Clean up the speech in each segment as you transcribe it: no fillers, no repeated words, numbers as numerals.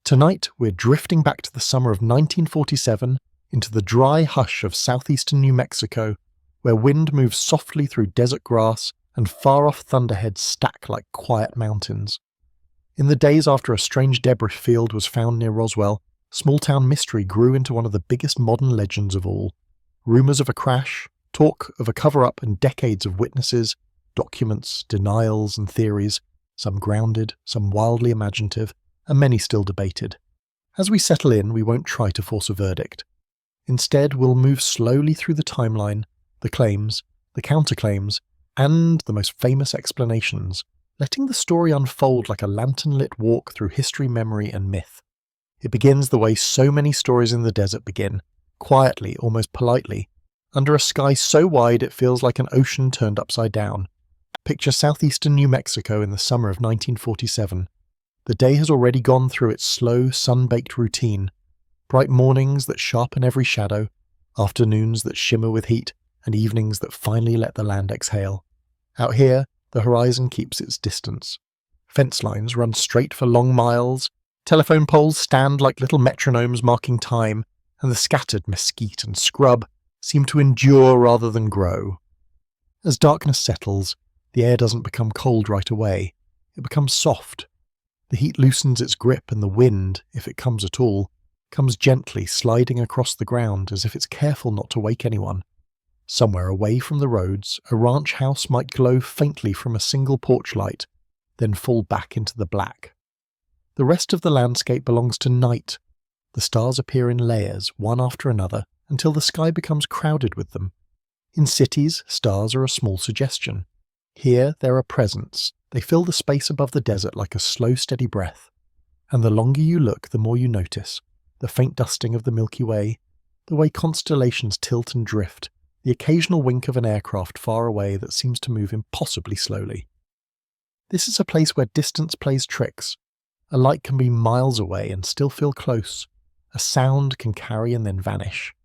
Tonight, we're drifting back to the summer of 1947 into the dry hush of southeastern New Mexico, where wind moves softly through desert grass and far-off thunderheads stack like quiet mountains. In the days after a strange debris field was found near Roswell, small-town mystery grew into one of the biggest modern legends of all. Rumours of a crash, talk of a cover-up, and decades of witnesses, documents, denials, and theories, some grounded, some wildly imaginative, and many still debated. As we settle in, we won't try to force a verdict. Instead, we'll move slowly through the timeline, the claims, the counterclaims, and the most famous explanations, letting the story unfold like a lantern-lit walk through history, memory, and myth. It begins the way so many stories in the desert begin, quietly, almost politely, under a sky so wide it feels like an ocean turned upside down. Picture southeastern New Mexico in the summer of 1947. The day has already gone through its slow, sun-baked routine. Bright mornings that sharpen every shadow, afternoons that shimmer with heat, and evenings that finally let the land exhale. Out here, the horizon keeps its distance. Fence lines run straight for long miles, telephone poles stand like little metronomes marking time, and the scattered mesquite and scrub seem to endure rather than grow. As darkness settles, the air doesn't become cold right away. It becomes soft. The heat loosens its grip, and the wind, if it comes at all, comes gently sliding across the ground as if it's careful not to wake anyone. Somewhere away from the roads, a ranch house might glow faintly from a single porch light, then fall back into the black. The rest of the landscape belongs to night. The stars appear in layers, one after another, until the sky becomes crowded with them. In cities, stars are a small suggestion. Here, they're a presence. They fill the space above the desert like a slow, steady breath. And the longer you look, the more you notice. The faint dusting of the Milky Way, the way constellations tilt and drift, the occasional wink of an aircraft far away that seems to move impossibly slowly. This is a place where distance plays tricks. A light can be miles away and still feel close. A sound can carry and then vanish.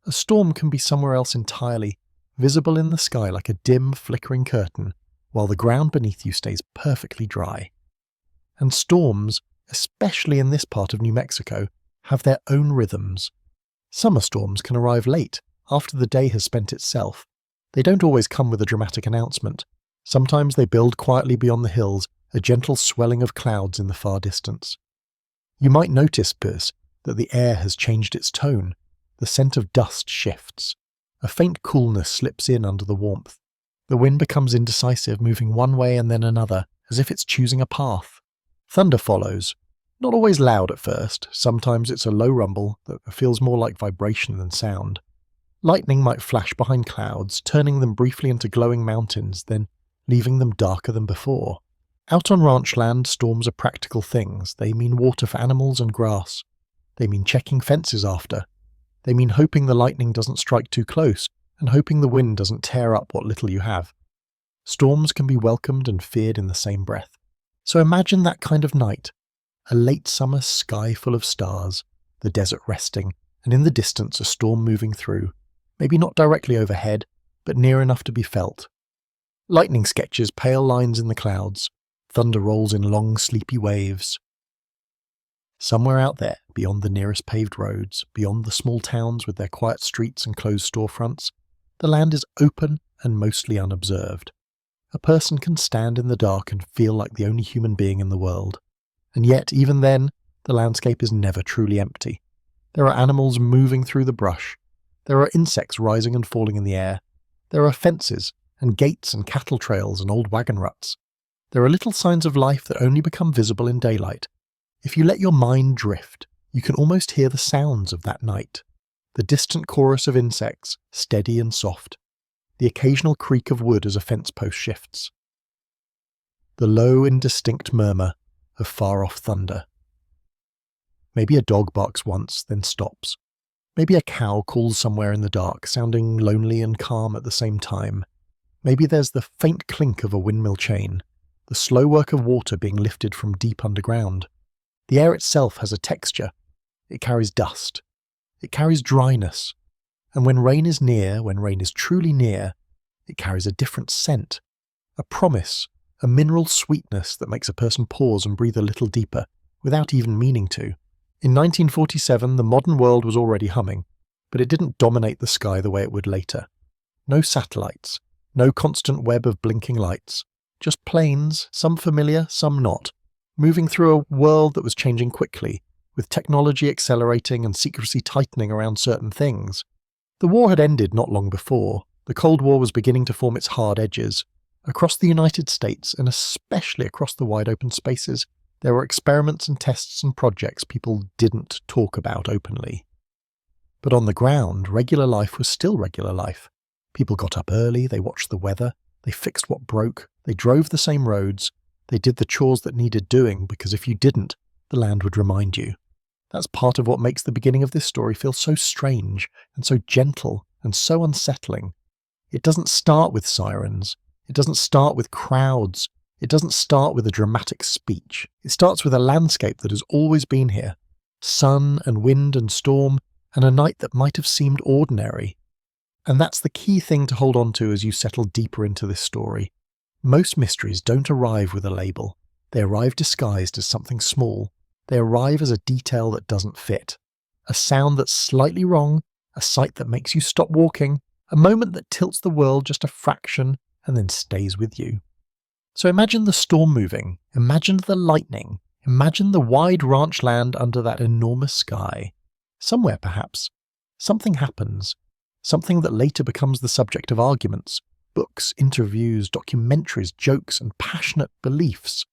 A storm can be somewhere else entirely, visible in the sky like a dim, flickering curtain, while the ground beneath you stays perfectly dry. And storms, especially in this part of New Mexico, have their own rhythms. Summer storms can arrive late, after the day has spent itself. They don't always come with a dramatic announcement. Sometimes they build quietly beyond the hills, a gentle swelling of clouds in the far distance. You might notice, Piers, that the air has changed its tone. The scent of dust shifts. A faint coolness slips in under the warmth. The wind becomes indecisive, moving one way and then another, as if it's choosing a path. Thunder follows. Not always loud at first. Sometimes it's a low rumble that feels more like vibration than sound. Lightning might flash behind clouds, turning them briefly into glowing mountains, then leaving them darker than before. Out on ranch land, storms are practical things. They mean water for animals and grass. They mean checking fences after. They mean hoping the lightning doesn't strike too close, and hoping the wind doesn't tear up what little you have. Storms can be welcomed and feared in the same breath. So imagine that kind of night. A late summer sky full of stars, the desert resting, and in the distance a storm moving through, maybe not directly overhead, but near enough to be felt. Lightning sketches pale lines in the clouds. Thunder rolls in long, sleepy waves. Somewhere out there, beyond the nearest paved roads, beyond the small towns with their quiet streets and closed storefronts, the land is open and mostly unobserved. A person can stand in the dark and feel like the only human being in the world. And yet, even then, the landscape is never truly empty. There are animals moving through the brush. There are insects rising and falling in the air. There are fences and gates and cattle trails and old wagon ruts. There are little signs of life that only become visible in daylight. If you let your mind drift, you can almost hear the sounds of that night. The distant chorus of insects, steady and soft. The occasional creak of wood as a fence post shifts. The low, indistinct murmur of far-off thunder. Maybe a dog barks once, then stops. Maybe a cow calls somewhere in the dark, sounding lonely and calm at the same time. Maybe there's the faint clink of a windmill chain, the slow work of water being lifted from deep underground. The air itself has a texture. It carries dust. It carries dryness. And when rain is near, when rain is truly near, it carries a different scent, a promise, a mineral sweetness that makes a person pause and breathe a little deeper, without even meaning to. In 1947, the modern world was already humming, but it didn't dominate the sky the way it would later. No satellites, no constant web of blinking lights, just planes, some familiar, some not, moving through a world that was changing quickly, with technology accelerating and secrecy tightening around certain things. The war had ended not long before. The Cold War was beginning to form its hard edges. Across the United States, and especially across the wide open spaces, there were experiments and tests and projects people didn't talk about openly. But on the ground, regular life was still regular life. People got up early, they watched the weather, they fixed what broke, they drove the same roads, they did the chores that needed doing, because if you didn't, the land would remind you. That's part of what makes the beginning of this story feel so strange, and so gentle, and so unsettling. It doesn't start with sirens. It doesn't start with crowds. It doesn't start with a dramatic speech. It starts with a landscape that has always been here. Sun and wind and storm, and a night that might have seemed ordinary. And that's the key thing to hold on to as you settle deeper into this story. Most mysteries don't arrive with a label. They arrive disguised as something small. They arrive as a detail that doesn't fit. A sound that's slightly wrong, a sight that makes you stop walking, a moment that tilts the world just a fraction and then stays with you. So imagine the storm moving, imagine the lightning, imagine the wide ranch land under that enormous sky. Somewhere perhaps, something happens, something that later becomes the subject of arguments, books, interviews, documentaries, jokes, and passionate beliefs.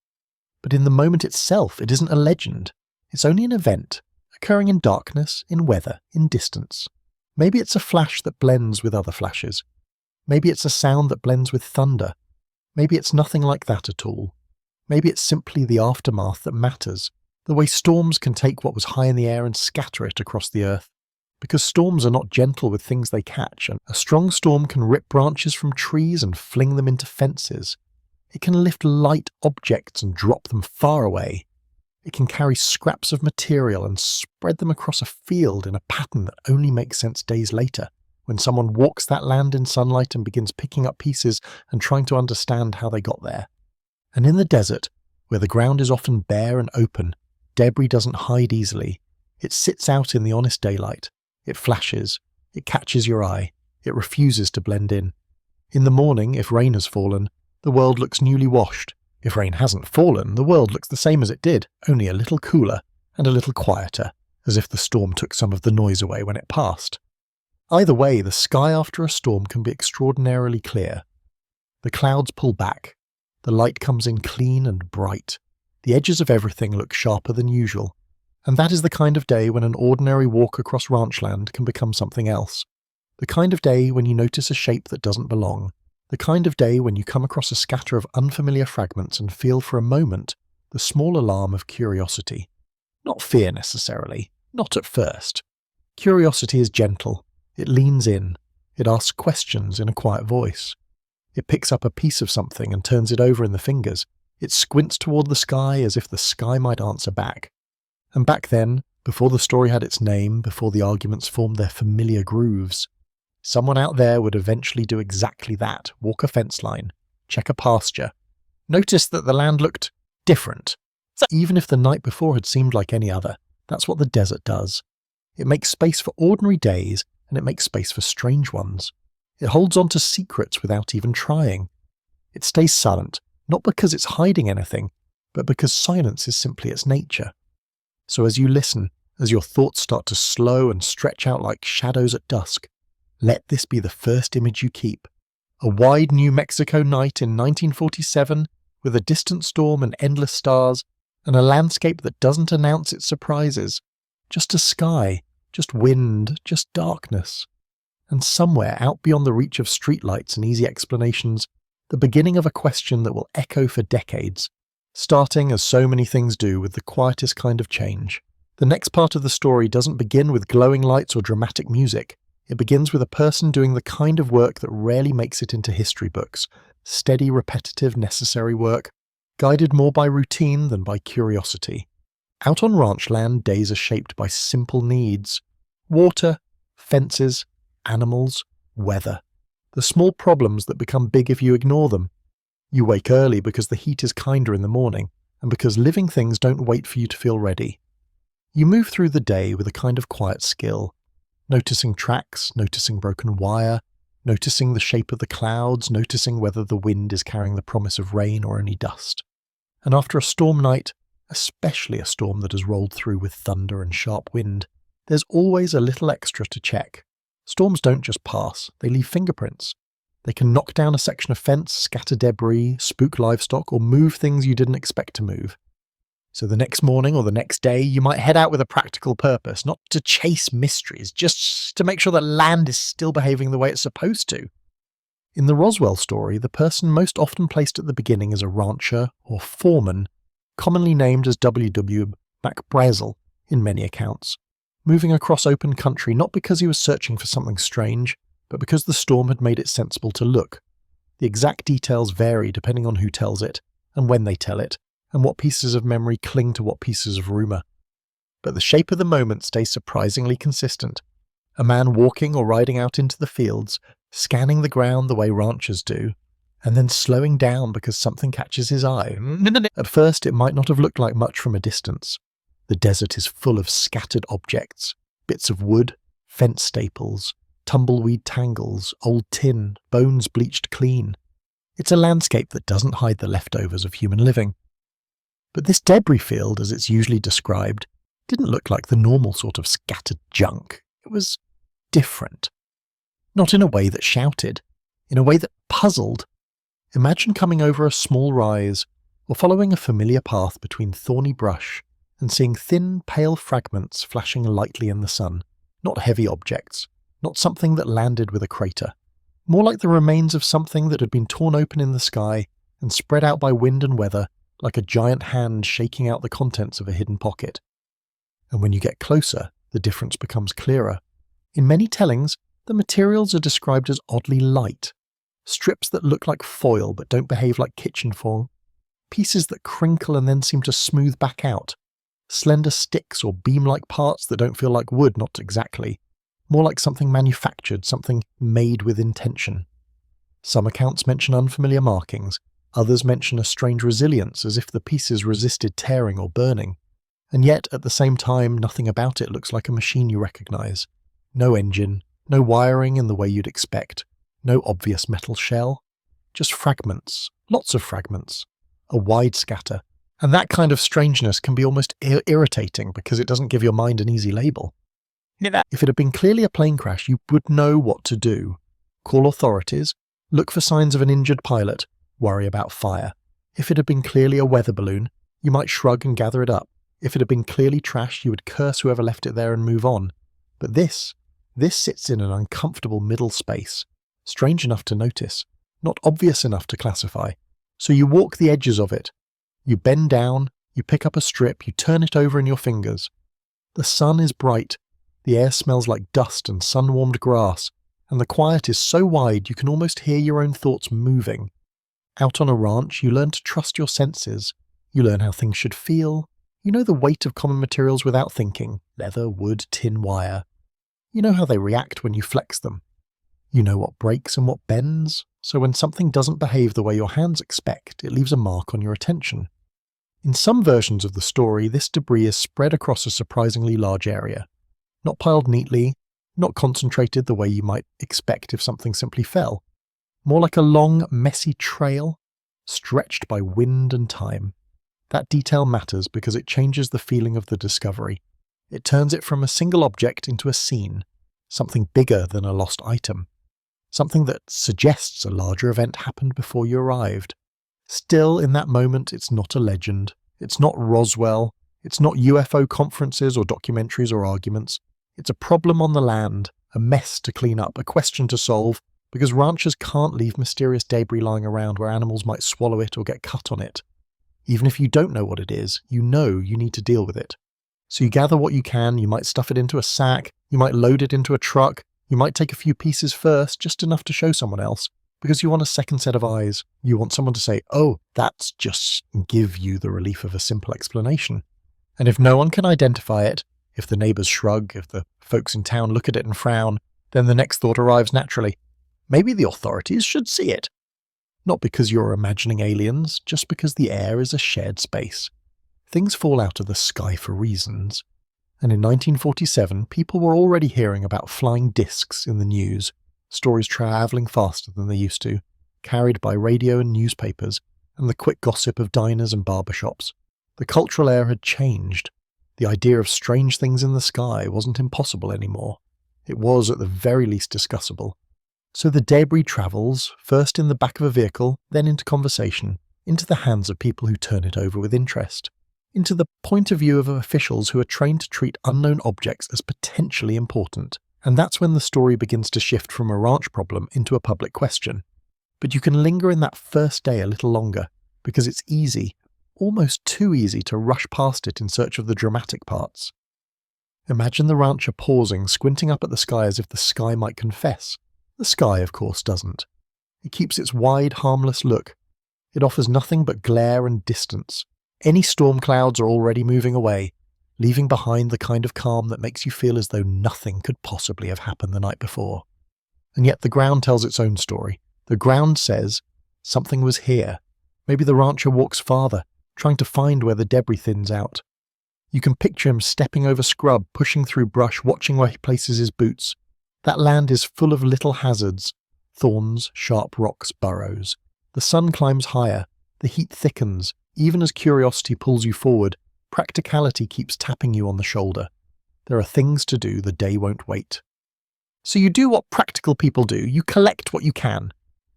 But in the moment itself, it isn't a legend. It's only an event, occurring in darkness, in weather, in distance. Maybe it's a flash that blends with other flashes. Maybe it's a sound that blends with thunder. Maybe it's nothing like that at all. Maybe it's simply the aftermath that matters, the way storms can take what was high in the air and scatter it across the earth. Because storms are not gentle with things they catch, and a strong storm can rip branches from trees and fling them into fences. It can lift light objects and drop them far away. It can carry scraps of material and spread them across a field in a pattern that only makes sense days later, when someone walks that land in sunlight and begins picking up pieces and trying to understand how they got there. And in the desert, where the ground is often bare and open, debris doesn't hide easily. It sits out in the honest daylight. It flashes. It catches your eye. It refuses to blend in. In the morning, if rain has fallen, the world looks newly washed. If rain hasn't fallen, the world looks the same as it did, only a little cooler and a little quieter, as if the storm took some of the noise away when it passed. Either way, the sky after a storm can be extraordinarily clear. The clouds pull back. The light comes in clean and bright. The edges of everything look sharper than usual. And that is the kind of day when an ordinary walk across ranchland can become something else. The kind of day when you notice a shape that doesn't belong. The kind of day when you come across a scatter of unfamiliar fragments and feel for a moment the small alarm of curiosity. Not fear necessarily, not at first. Curiosity is gentle. It leans in. It asks questions in a quiet voice. It picks up a piece of something and turns it over in the fingers. It squints toward the sky as if the sky might answer back. And back then, before the story had its name, before the arguments formed their familiar grooves, someone out there would eventually do exactly that, walk a fence line, check a pasture, notice that the land looked different. Even if the night before had seemed like any other, that's what the desert does. It makes space for ordinary days, and it makes space for strange ones. It holds on to secrets without even trying. It stays silent, not because it's hiding anything, but because silence is simply its nature. So as you listen, as your thoughts start to slow and stretch out like shadows at dusk, let this be the first image you keep. A wide New Mexico night in 1947, with a distant storm and endless stars, and a landscape that doesn't announce its surprises. Just a sky, just wind, just darkness. And somewhere out beyond the reach of streetlights and easy explanations, the beginning of a question that will echo for decades, starting as so many things do with the quietest kind of change. The next part of the story doesn't begin with glowing lights or dramatic music. It begins with a person doing the kind of work that rarely makes it into history books, steady, repetitive, necessary work, guided more by routine than by curiosity. Out on ranch land, days are shaped by simple needs. Water, fences, animals, weather. The small problems that become big if you ignore them. You wake early because the heat is kinder in the morning, and because living things don't wait for you to feel ready. You move through the day with a kind of quiet skill, noticing tracks, noticing broken wire, noticing the shape of the clouds, noticing whether the wind is carrying the promise of rain or only dust. And after a storm night, especially a storm that has rolled through with thunder and sharp wind, there's always a little extra to check. Storms don't just pass, they leave fingerprints. They can knock down a section of fence, scatter debris, spook livestock, or move things you didn't expect to move. So the next morning or the next day, you might head out with a practical purpose, not to chase mysteries, just to make sure that land is still behaving the way it's supposed to. In the Roswell story, the person most often placed at the beginning is a rancher or foreman, commonly named as W.W. MacBrazel in many accounts, moving across open country not because he was searching for something strange, but because the storm had made it sensible to look. The exact details vary depending on who tells it, and when they tell it, and what pieces of memory cling to what pieces of rumour. But the shape of the moment stays surprisingly consistent. A man walking or riding out into the fields, scanning the ground the way ranchers do, and then slowing down because something catches his eye. At first, it might not have looked like much from a distance. The desert is full of scattered objects, bits of wood, fence staples, tumbleweed tangles, old tin, bones bleached clean. It's a landscape that doesn't hide the leftovers of human living. But this debris field, as it's usually described, didn't look like the normal sort of scattered junk. It was different. Not in a way that shouted, in a way that puzzled. Imagine coming over a small rise, or following a familiar path between thorny brush, and seeing thin, pale fragments flashing lightly in the sun. Not heavy objects, not something that landed with a crater. More like the remains of something that had been torn open in the sky and spread out by wind and weather, like a giant hand shaking out the contents of a hidden pocket. And when you get closer, the difference becomes clearer. In many tellings, the materials are described as oddly light. Strips that look like foil but don't behave like kitchen foil. Pieces that crinkle and then seem to smooth back out. Slender sticks or beam-like parts that don't feel like wood, not exactly. More like something manufactured, something made with intention. Some accounts mention unfamiliar markings, others mention a strange resilience as if the pieces resisted tearing or burning. And yet, at the same time, nothing about it looks like a machine you recognise. No engine, no wiring in the way you'd expect, no obvious metal shell. Just fragments, lots of fragments, a wide scatter. And that kind of strangeness can be almost irritating because it doesn't give your mind an easy label. If it had been clearly a plane crash, you would know what to do. Call authorities, look for signs of an injured pilot, worry about fire. If it had been clearly a weather balloon, you might shrug and gather it up. If it had been clearly trash, you would curse whoever left it there and move on. But this sits in an uncomfortable middle space, strange enough to notice, not obvious enough to classify. So you walk the edges of it. You bend down, you pick up a strip, you turn it over in your fingers. The sun is bright. The air smells like dust and sun-warmed grass, and the quiet is so wide you can almost hear your own thoughts moving. Out on a ranch, you learn to trust your senses. You learn how things should feel. You know the weight of common materials without thinking, leather, wood, tin, wire. You know how they react when you flex them. You know what breaks and what bends, so when something doesn't behave the way your hands expect, it leaves a mark on your attention. In some versions of the story, this debris is spread across a surprisingly large area. Not piled neatly, not concentrated the way you might expect if something simply fell. More like a long, messy trail, stretched by wind and time. That detail matters because it changes the feeling of the discovery. It turns it from a single object into a scene, something bigger than a lost item. Something that suggests a larger event happened before you arrived. Still, in that moment, it's not a legend. It's not Roswell. It's not UFO conferences or documentaries or arguments. It's a problem on the land, a mess to clean up, a question to solve, because ranchers can't leave mysterious debris lying around where animals might swallow it or get cut on it. Even if you don't know what it is, you know you need to deal with it. So you gather what you can, you might stuff it into a sack, you might load it into a truck, you might take a few pieces first, just enough to show someone else, because you want a second set of eyes. You want someone to say, oh, that's just give you the relief of a simple explanation. And if no one can identify it, if the neighbours shrug, if the folks in town look at it and frown, then the next thought arrives naturally. Maybe the authorities should see it. Not because you're imagining aliens, just because the air is a shared space. Things fall out of the sky for reasons. And in 1947, people were already hearing about flying discs in the news, stories travelling faster than they used to, carried by radio and newspapers, and the quick gossip of diners and barbershops. The cultural air had changed. The idea of strange things in the sky wasn't impossible anymore. It was, at the very least, discussable. So the debris travels, first in the back of a vehicle, then into conversation, into the hands of people who turn it over with interest, into the point of view of officials who are trained to treat unknown objects as potentially important. And that's when the story begins to shift from a ranch problem into a public question. But you can linger in that first day a little longer, because it's easy, almost too easy, to rush past it in search of the dramatic parts. Imagine the rancher pausing, squinting up at the sky as if the sky might confess. The sky, of course, doesn't. It keeps its wide, harmless look. It offers nothing but glare and distance. Any storm clouds are already moving away, leaving behind the kind of calm that makes you feel as though nothing could possibly have happened the night before. And yet the ground tells its own story. The ground says, something was here. Maybe the rancher walks farther, trying to find where the debris thins out. You can picture him stepping over scrub, pushing through brush, watching where he places his boots. That land is full of little hazards, thorns, sharp rocks, burrows. The sun climbs higher, the heat thickens, even as curiosity pulls you forward, practicality keeps tapping you on the shoulder. There are things to do, the day won't wait. So you do what practical people do, you collect what you can.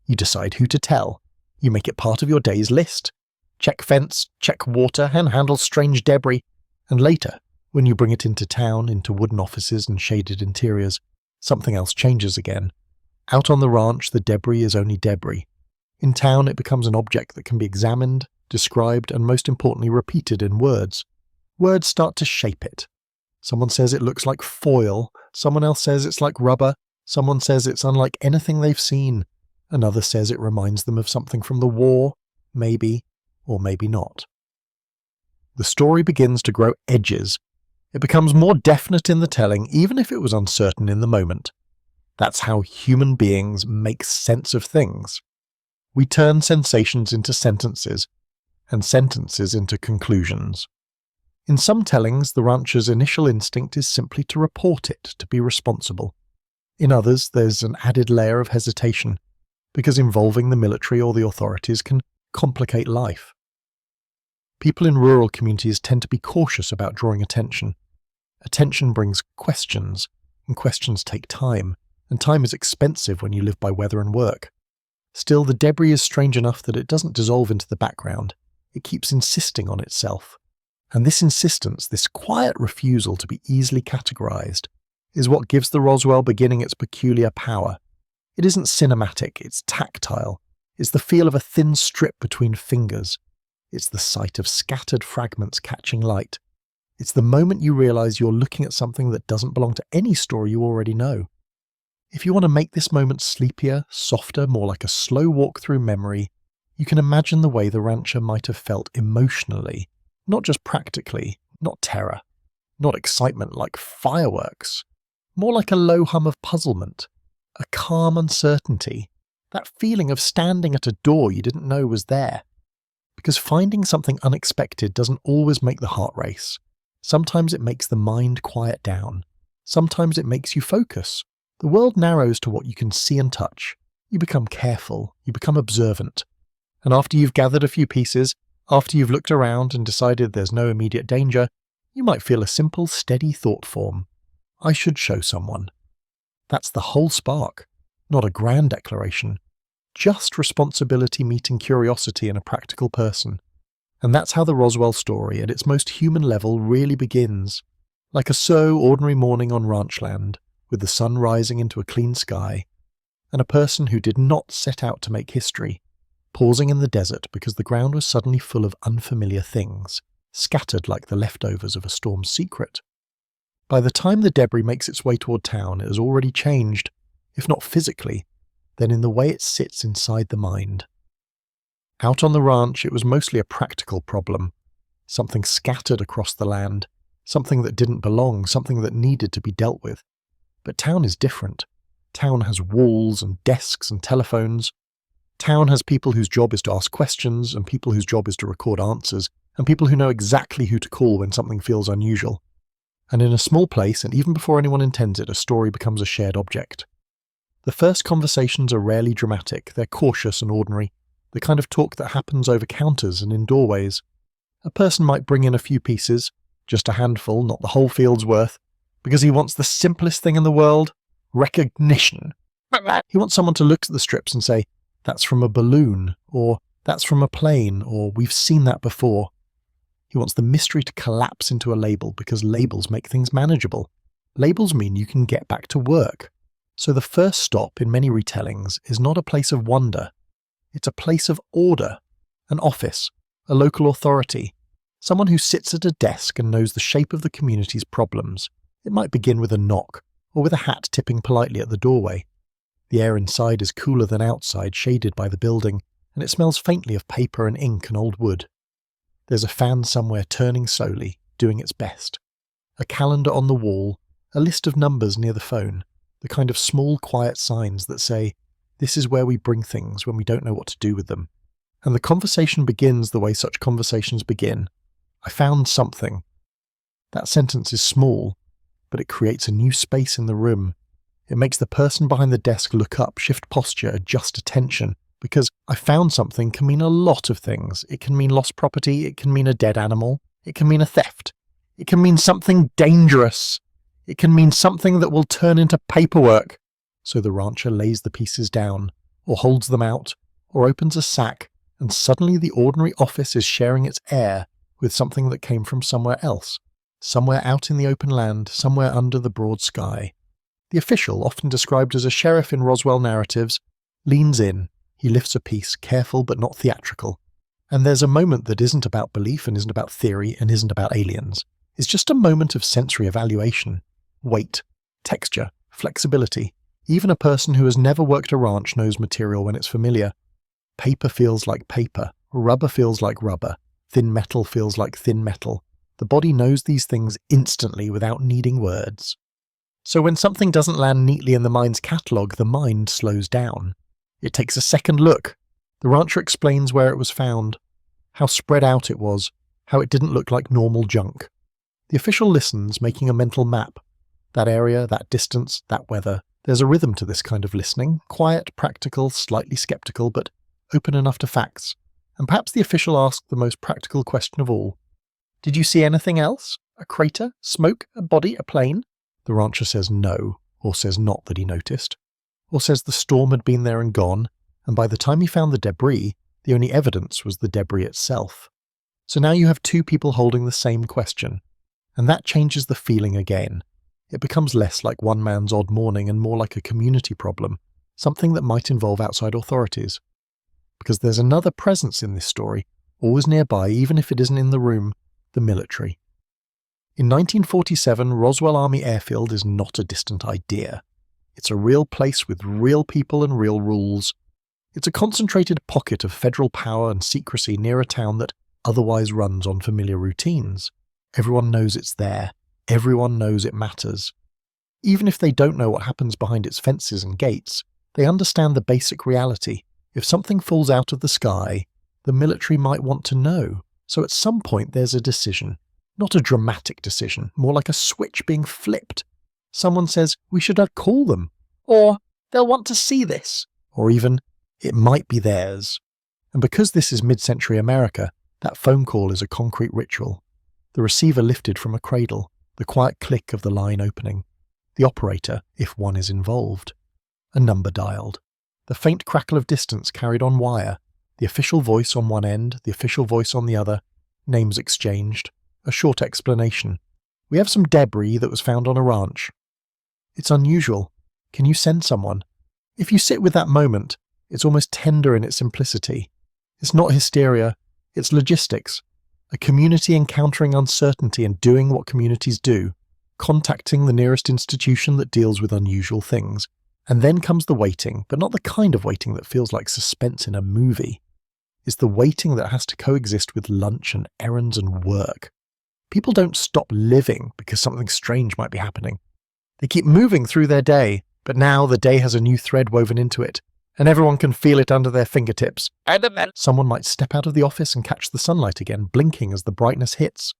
You decide who to tell. You make it part of your day's list. Check fence, check water, and handle strange debris. And later, when you bring it into town, into wooden offices and shaded interiors, something else changes again. Out on the ranch, the debris is only debris. In town, it becomes an object that can be examined, described, and most importantly, repeated in words. Words start to shape it. Someone says it looks like foil, someone else says it's like rubber, someone says it's unlike anything they've seen, another says it reminds them of something from the war, maybe, or maybe not. The story begins to grow edges. It becomes more definite in the telling, even if it was uncertain in the moment. That's how human beings make sense of things. We turn sensations into sentences, and sentences into conclusions. In some tellings, the rancher's initial instinct is simply to report it, to be responsible. In others, there's an added layer of hesitation, because involving the military or the authorities can complicate life. People in rural communities tend to be cautious about drawing attention. Attention brings questions, and questions take time, and time is expensive when you live by weather and work. Still, the debris is strange enough that it doesn't dissolve into the background. It keeps insisting on itself. And this insistence, this quiet refusal to be easily categorized, is what gives the Roswell beginning its peculiar power. It isn't cinematic, it's tactile. It's the feel of a thin strip between fingers. It's the sight of scattered fragments catching light. It's the moment you realize you're looking at something that doesn't belong to any story you already know. If you want to make this moment sleepier, softer, more like a slow walk through memory, you can imagine the way the rancher might have felt emotionally, not just practically, not terror, not excitement like fireworks, more like a low hum of puzzlement, a calm uncertainty, that feeling of standing at a door you didn't know was there. Because finding something unexpected doesn't always make the heart race. Sometimes it makes the mind quiet down. Sometimes it makes you focus. The world narrows to what you can see and touch. You become careful, you become observant. And after you've gathered a few pieces, after you've looked around and decided there's no immediate danger, you might feel a simple, steady thought form. I should show someone. That's the whole spark, not a grand declaration. Just responsibility meeting curiosity in a practical person. And that's how the Roswell story, at its most human level, really begins. Like a ordinary morning on ranch land, with the sun rising into a clean sky, and a person who did not set out to make history, pausing in the desert because the ground was suddenly full of unfamiliar things, scattered like the leftovers of a storm's secret. By the time the debris makes its way toward town, it has already changed, if not physically, then in the way it sits inside the mind. Out on the ranch, it was mostly a practical problem, something scattered across the land, something that didn't belong, something that needed to be dealt with. But town is different. Town has walls and desks and telephones. Town has people whose job is to ask questions, and people whose job is to record answers, and people who know exactly who to call when something feels unusual. And in a small place, and even before anyone intends it, a story becomes a shared object. The first conversations are rarely dramatic, they're cautious and ordinary, the kind of talk that happens over counters and in doorways. A person might bring in a few pieces, just a handful, not the whole field's worth, because he wants the simplest thing in the world: recognition. He wants someone to look at the strips and say, "That's from a balloon," or "That's from a plane," or "We've seen that before." He wants the mystery to collapse into a label because labels make things manageable. Labels mean you can get back to work. So the first stop in many retellings is not a place of wonder. It's a place of order, an office, a local authority, someone who sits at a desk and knows the shape of the community's problems. It might begin with a knock, or with a hat tipping politely at the doorway. The air inside is cooler than outside, shaded by the building, and it smells faintly of paper and ink and old wood. There's a fan somewhere turning slowly, doing its best. A calendar on the wall, a list of numbers near the phone, the kind of small quiet signs that say, "This is where we bring things when we don't know what to do with them." And the conversation begins the way such conversations begin. "I found something." That sentence is small, but it creates a new space in the room. It makes the person behind the desk look up, shift posture, adjust attention, because "I found something" can mean a lot of things. It can mean lost property, it can mean a dead animal, it can mean a theft, it can mean something dangerous, it can mean something that will turn into paperwork. So the rancher lays the pieces down, or holds them out, or opens a sack, and suddenly the ordinary office is sharing its air with something that came from somewhere else, somewhere out in the open land, somewhere under the broad sky. The official, often described as a sheriff in Roswell narratives, leans in. He lifts a piece, careful but not theatrical. And there's a moment that isn't about belief and isn't about theory and isn't about aliens. It's just a moment of sensory evaluation. Weight, texture, flexibility. Even a person who has never worked a ranch knows material when it's familiar. Paper feels like paper. Rubber feels like rubber. Thin metal feels like thin metal. The body knows these things instantly without needing words. So when something doesn't land neatly in the mind's catalogue, the mind slows down. It takes a second look. The rancher explains where it was found, how spread out it was, how it didn't look like normal junk. The official listens, making a mental map. That area, that distance, that weather. There's a rhythm to this kind of listening, quiet, practical, slightly skeptical, but open enough to facts. And perhaps the official asked the most practical question of all. "Did you see anything else? A crater? Smoke? A body? A plane?" The rancher says no, or says not that he noticed, or says the storm had been there and gone, and by the time he found the debris, the only evidence was the debris itself. So now you have two people holding the same question, and that changes the feeling again. It becomes less like one man's odd morning and more like a community problem, something that might involve outside authorities. Because there's another presence in this story, always nearby, even if it isn't in the room: the military. In 1947, Roswell Army Airfield is not a distant idea. It's a real place with real people and real rules. It's a concentrated pocket of federal power and secrecy near a town that otherwise runs on familiar routines. Everyone knows it's there. Everyone knows it matters. Even if they don't know what happens behind its fences and gates, they understand the basic reality. If something falls out of the sky, the military might want to know. So at some point there's a decision. Not a dramatic decision, more like a switch being flipped. Someone says, "We should call them," or "They'll want to see this," or even, "It might be theirs." And because this is mid-century America, that phone call is a concrete ritual. The receiver lifted from a cradle, the quiet click of the line opening. The operator, if one is involved. A number dialed. The faint crackle of distance carried on wire. The official voice on one end, the official voice on the other. Names exchanged. A short explanation. "We have some debris that was found on a ranch." "It's unusual. Can you send someone?" If you sit with that moment, it's almost tender in its simplicity. It's not hysteria, it's logistics. A community encountering uncertainty and doing what communities do, contacting the nearest institution that deals with unusual things. And then comes the waiting, but not the kind of waiting that feels like suspense in a movie. It's the waiting that has to coexist with lunch and errands and work. People don't stop living because something strange might be happening. They keep moving through their day, but now the day has a new thread woven into it, and everyone can feel it under their fingertips. Someone might step out of the office and catch the sunlight again, blinking as the brightness hits.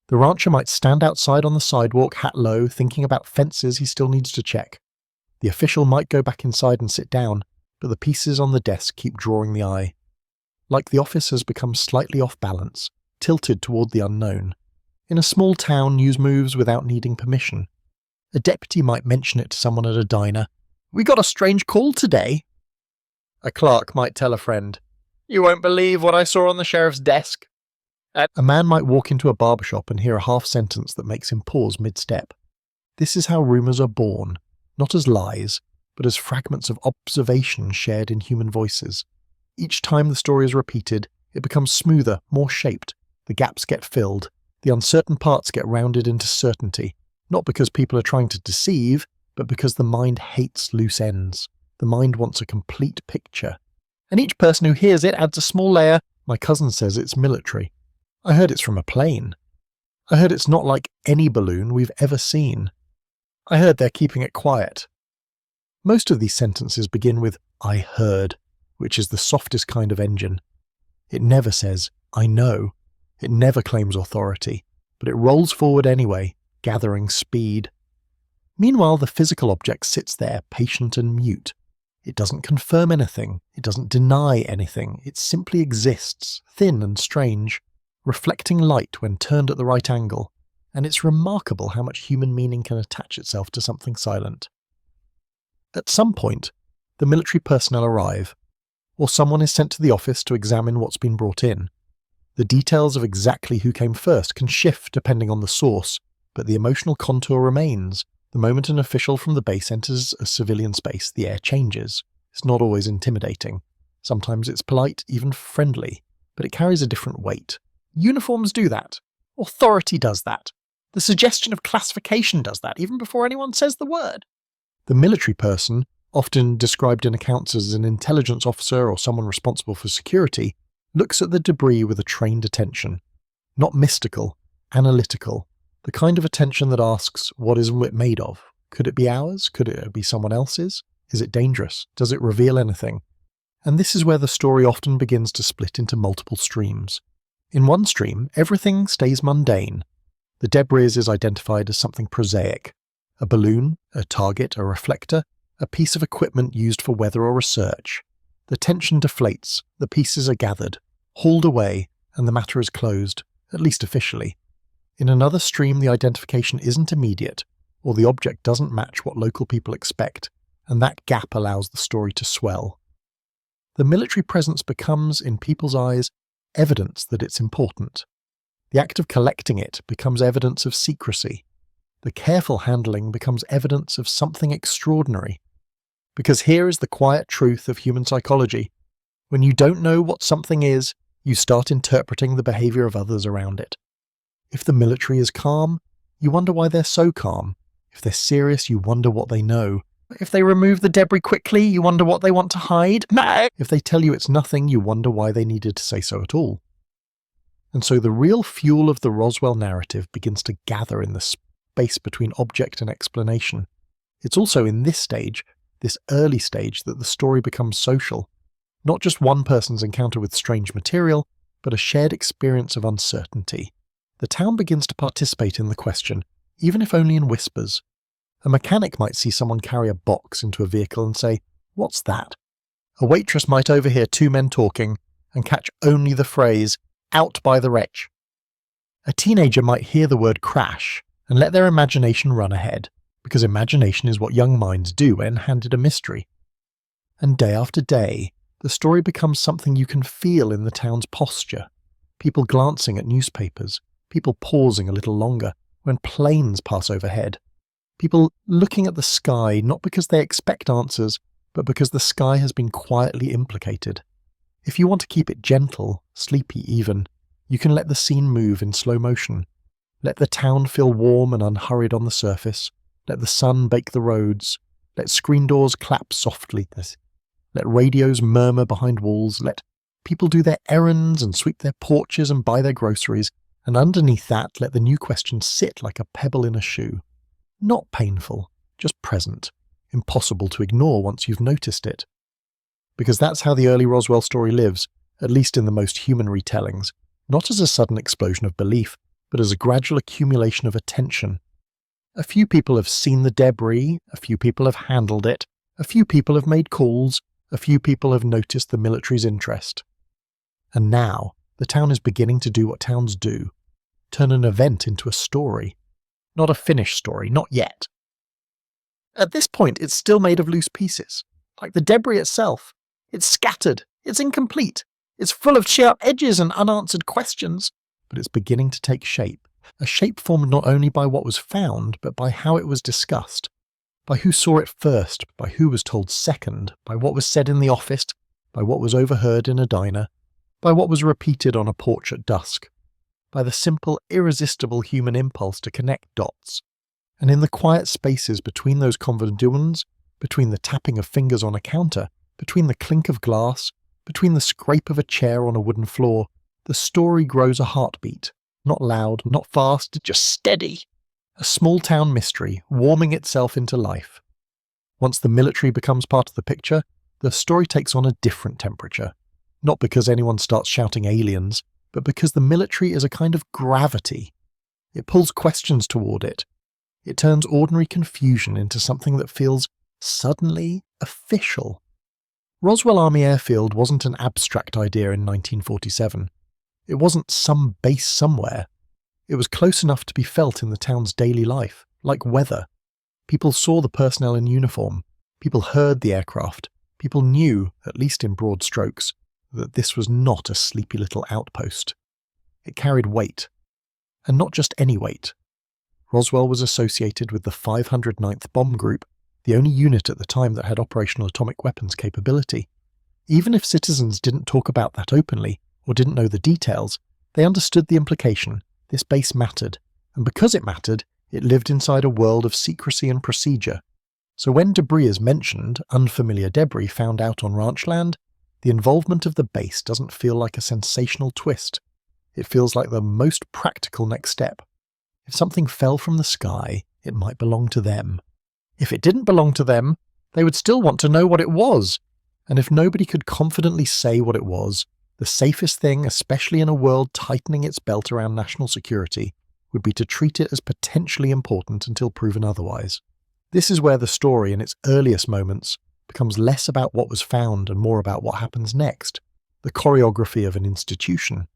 The rancher might stand outside on the sidewalk, hat low, thinking about fences he still needs to check. The official might go back inside and sit down, but the pieces on the desk keep drawing the eye. Like the office has become slightly off balance, tilted toward the unknown. In a small town, news moves without needing permission. A deputy might mention it to someone at a diner. "We got a strange call today." A clerk might tell a friend, "You won't believe what I saw on the sheriff's desk." A man might walk into a barbershop and hear a half sentence that makes him pause mid-step. This is how rumours are born, not as lies, but as fragments of observation shared in human voices. Each time the story is repeated, it becomes smoother, more shaped, the gaps get filled, the uncertain parts get rounded into certainty, not because people are trying to deceive, but because the mind hates loose ends. The mind wants a complete picture. And each person who hears it adds a small layer. My cousin says it's military. I heard it's from a plane. I heard it's not like any balloon we've ever seen. I heard they're keeping it quiet. Most of these sentences begin with "I heard," which is the softest kind of engine. It never says "I know." It never claims authority, but it rolls forward anyway, gathering speed. Meanwhile, the physical object sits there, patient and mute. It doesn't confirm anything. It doesn't deny anything. It simply exists, thin and strange, reflecting light when turned at the right angle, and it's remarkable how much human meaning can attach itself to something silent. At some point, the military personnel arrive, or someone is sent to the office to examine what's been brought in. The details of exactly who came first can shift depending on the source, but the emotional contour remains. The moment an official from the base enters a civilian space, the air changes. It's not always intimidating. Sometimes it's polite, even friendly, but it carries a different weight. Uniforms do that. Authority does that. The suggestion of classification does that, even before anyone says the word. The military person, often described in accounts as an intelligence officer or someone responsible for security, looks at the debris with a trained attention. Not mystical, analytical. The kind of attention that asks, what is it made of? Could it be ours? Could it be someone else's? Is it dangerous? Does it reveal anything? And this is where the story often begins to split into multiple streams. In one stream, everything stays mundane. The debris is identified as something prosaic. A balloon, a target, a reflector, a piece of equipment used for weather or research. The tension deflates, the pieces are gathered, hauled away, and the matter is closed, at least officially. In another stream, the identification isn't immediate, or the object doesn't match what local people expect, and that gap allows the story to swell. The military presence becomes, in people's eyes, evidence that it's important. The act of collecting it becomes evidence of secrecy. The careful handling becomes evidence of something extraordinary. Because here is the quiet truth of human psychology. When you don't know what something is, you start interpreting the behavior of others around it. If the military is calm, you wonder why they're so calm. If they're serious, you wonder what they know. If they remove the debris quickly, you wonder what they want to hide. If they tell you it's nothing, you wonder why they needed to say so at all. And so the real fuel of the Roswell narrative begins to gather in the space between object and explanation. It's also in this stage, this early stage, that the story becomes social. Not just one person's encounter with strange material, but a shared experience of uncertainty. The town begins to participate in the question, even if only in whispers. A mechanic might see someone carry a box into a vehicle and say, "What's that?" A waitress might overhear two men talking and catch only the phrase, "Out by the wretch." A teenager might hear the word crash and let their imagination run ahead, because imagination is what young minds do when handed a mystery. And day after day, the story becomes something you can feel in the town's posture. People glancing at newspapers, people pausing a little longer when planes pass overhead, people looking at the sky not because they expect answers, but because the sky has been quietly implicated. If you want to keep it gentle, sleepy even, you can let the scene move in slow motion. Let the town feel warm and unhurried on the surface. Let the sun bake the roads. Let screen doors clap softly. Let radios murmur behind walls. Let people do their errands and sweep their porches and buy their groceries. And underneath that, let the new question sit like a pebble in a shoe. Not painful, just present. Impossible to ignore once you've noticed it. Because that's how the early Roswell story lives, at least in the most human retellings. Not as a sudden explosion of belief, but as a gradual accumulation of attention. A few people have seen the debris, a few people have handled it, a few people have made calls, a few people have noticed the military's interest. And now, the town is beginning to do what towns do, turn an event into a story. Not a finished story, not yet. At this point, it's still made of loose pieces, like the debris itself. It's scattered, it's incomplete, it's full of sharp edges and unanswered questions, but it's beginning to take shape. A shape formed not only by what was found, but by how it was discussed, by who saw it first, by who was told second, by what was said in the office, by what was overheard in a diner, by what was repeated on a porch at dusk, by the simple, irresistible human impulse to connect dots. And in the quiet spaces between those convolutions, between the tapping of fingers on a counter, between the clink of glass, between the scrape of a chair on a wooden floor, the story grows a heartbeat, not loud, not fast, just steady. A small-town mystery warming itself into life. Once the military becomes part of the picture, the story takes on a different temperature. Not because anyone starts shouting aliens, but because the military is a kind of gravity. It pulls questions toward it. It turns ordinary confusion into something that feels suddenly official. Roswell Army Airfield wasn't an abstract idea in 1947. It wasn't some base somewhere. It was close enough to be felt in the town's daily life, like weather. People saw the personnel in uniform. People heard the aircraft. People knew, at least in broad strokes, that this was not a sleepy little outpost. It carried weight. And not just any weight. Roswell was associated with the 509th Bomb Group, the only unit at the time that had operational atomic weapons capability. Even if citizens didn't talk about that openly, or didn't know the details, they understood the implication. This base mattered, and because it mattered, it lived inside a world of secrecy and procedure. So when debris is mentioned, unfamiliar debris found out on ranch land, the involvement of the base doesn't feel like a sensational twist. It feels like the most practical next step. If something fell from the sky, it might belong to them. If it didn't belong to them, they would still want to know what it was. And if nobody could confidently say what it was, the safest thing, especially in a world tightening its belt around national security, would be to treat it as potentially important until proven otherwise. This is where the story in its earliest moments becomes less about what was found and more about what happens next, the choreography of an institution.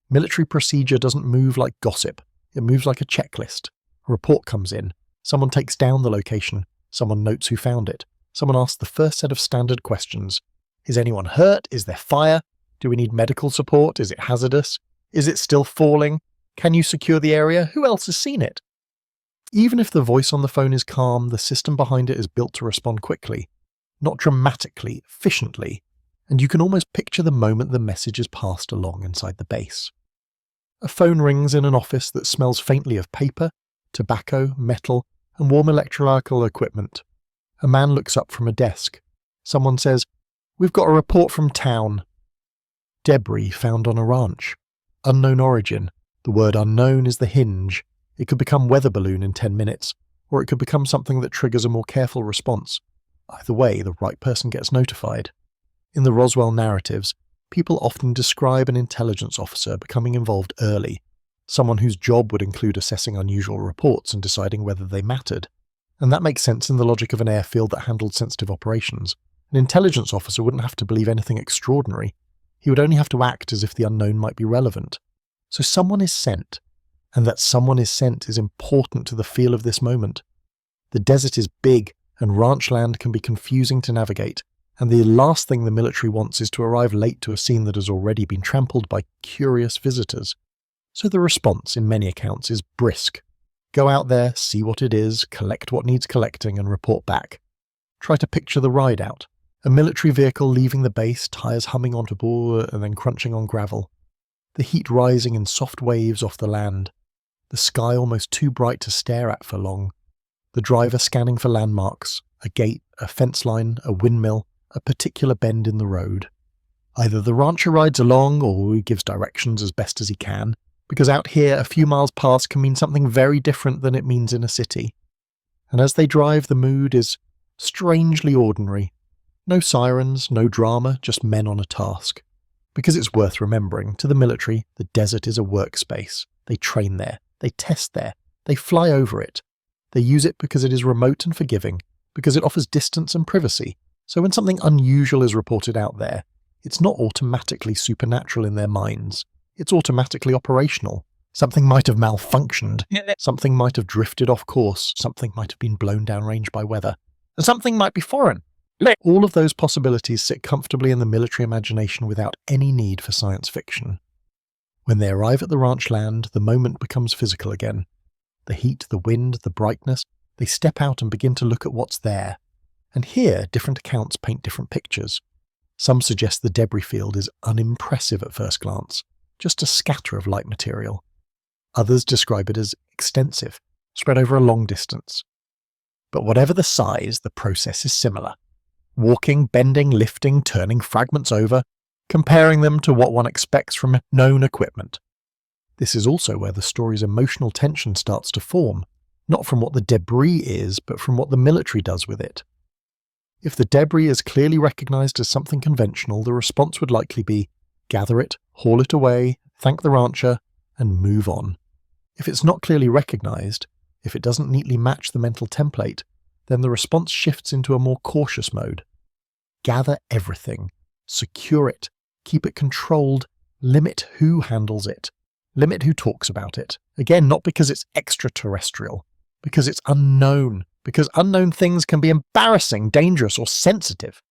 Military procedure doesn't move like gossip, it moves like a checklist. A report comes in, someone takes down the location, someone notes who found it, someone asks the first set of standard questions. Is anyone hurt? Is there fire? Do we need medical support? Is it hazardous? Is it still falling? Can you secure the area? Who else has seen it? Even if the voice on the phone is calm, the system behind it is built to respond quickly, not dramatically, efficiently, and you can almost picture the moment the message is passed along inside the base. A phone rings in an office that smells faintly of paper, tobacco, metal, and warm electrical equipment. A man looks up from a desk. Someone says, "We've got a report from town." Debris found on a ranch. Unknown origin. The word unknown is the hinge. It could become weather balloon in 10 minutes, or it could become something that triggers a more careful response. Either way, the right person gets notified. In the Roswell narratives, people often describe an intelligence officer becoming involved early, someone whose job would include assessing unusual reports and deciding whether they mattered. And that makes sense in the logic of an airfield that handled sensitive operations. An intelligence officer wouldn't have to believe anything extraordinary. He would only have to act as if the unknown might be relevant. So someone is sent, and that someone is sent is important to the feel of this moment. The desert is big, and ranch land can be confusing to navigate, and the last thing the military wants is to arrive late to a scene that has already been trampled by curious visitors. So the response, in many accounts, is brisk. Go out there, see what it is, collect what needs collecting, and report back. Try to picture the ride out. A military vehicle leaving the base, tires humming onto board and then crunching on gravel. The heat rising in soft waves off the land. The sky almost too bright to stare at for long. The driver scanning for landmarks, a gate, a fence line, a windmill, a particular bend in the road. Either the rancher rides along or he gives directions as best as he can, because out here a few miles past can mean something very different than it means in a city. And as they drive, the mood is strangely ordinary. No sirens, no drama, just men on a task. Because it's worth remembering, to the military, the desert is a workspace. They train there, they test there, they fly over it. They use it because it is remote and forgiving, because it offers distance and privacy. So when something unusual is reported out there, it's not automatically supernatural in their minds. It's automatically operational. Something might have malfunctioned, something might have drifted off course, something might have been blown downrange by weather, and something might be foreign. All of those possibilities sit comfortably in the military imagination without any need for science fiction. When they arrive at the ranch land, the moment becomes physical again. The heat, the wind, the brightness, they step out and begin to look at what's there. And here, different accounts paint different pictures. Some suggest the debris field is unimpressive at first glance, just a scatter of light material. Others describe it as extensive, spread over a long distance. But whatever the size, the process is similar. Walking, bending, lifting, turning fragments over, comparing them to what one expects from known equipment. This is also where the story's emotional tension starts to form, not from what the debris is, but from what the military does with it. If the debris is clearly recognized as something conventional, the response would likely be gather it, haul it away, thank the rancher, and move on. If it's not clearly recognized, if it doesn't neatly match the mental template, then the response shifts into a more cautious mode. Gather everything, secure it, keep it controlled, limit who handles it, limit who talks about it. Again, not because it's extraterrestrial, because it's unknown, because unknown things can be embarrassing, dangerous, or sensitive.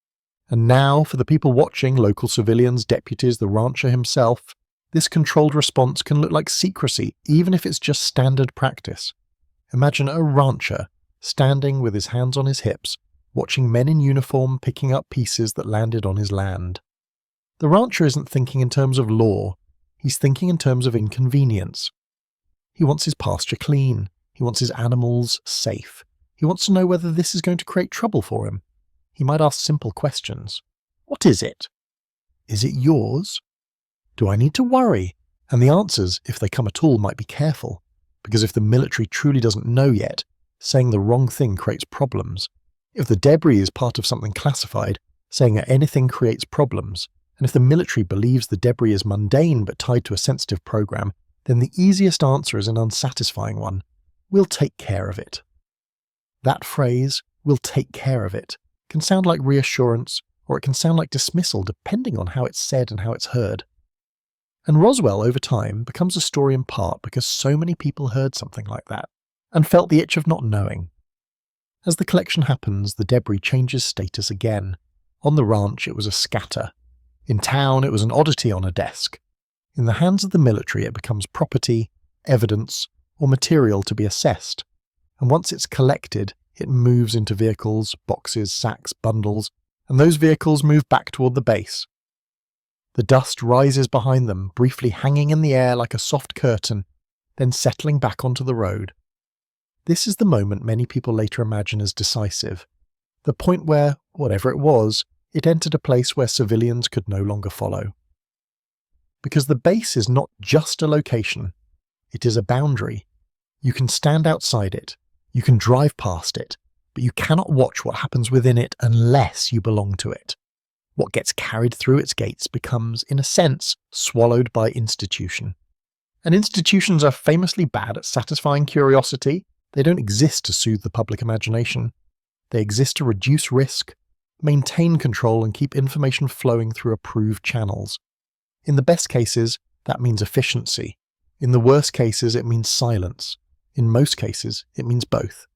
And now, for the people watching, local civilians, deputies, the rancher himself, this controlled response can look like secrecy, even if it's just standard practice. Imagine a rancher standing with his hands on his hips, watching men in uniform picking up pieces that landed on his land. The rancher isn't thinking in terms of law, he's thinking in terms of inconvenience. He wants his pasture clean, he wants his animals safe, he wants to know whether this is going to create trouble for him. He might ask simple questions. What is it? Is it yours? Do I need to worry? And the answers, if they come at all, might be careful, because if the military truly doesn't know yet, saying the wrong thing creates problems. If the debris is part of something classified, saying anything creates problems. And if the military believes the debris is mundane but tied to a sensitive program, then the easiest answer is an unsatisfying one. We'll take care of it. That phrase, we'll take care of it, can sound like reassurance, or it can sound like dismissal depending on how it's said and how it's heard. And Roswell, over time, becomes a story in part because so many people heard something like that, and felt the itch of not knowing. As the collection happens, the debris changes status again. On the ranch, it was a scatter. In town, it was an oddity on a desk. In the hands of the military, it becomes property, evidence, or material to be assessed. And once it's collected, it moves into vehicles, boxes, sacks, bundles, and those vehicles move back toward the base. The dust rises behind them, briefly hanging in the air like a soft curtain, then settling back onto the road. This is the moment many people later imagine as decisive. The point where, whatever it was, it entered a place where civilians could no longer follow. Because the base is not just a location, it is a boundary. You can stand outside it, you can drive past it, but you cannot watch what happens within it unless you belong to it. What gets carried through its gates becomes, in a sense, swallowed by institution. And institutions are famously bad at satisfying curiosity. They don't exist to soothe the public imagination. They exist to reduce risk, maintain control, and keep information flowing through approved channels. In the best cases, that means efficiency. In the worst cases, it means silence. In most cases, it means both.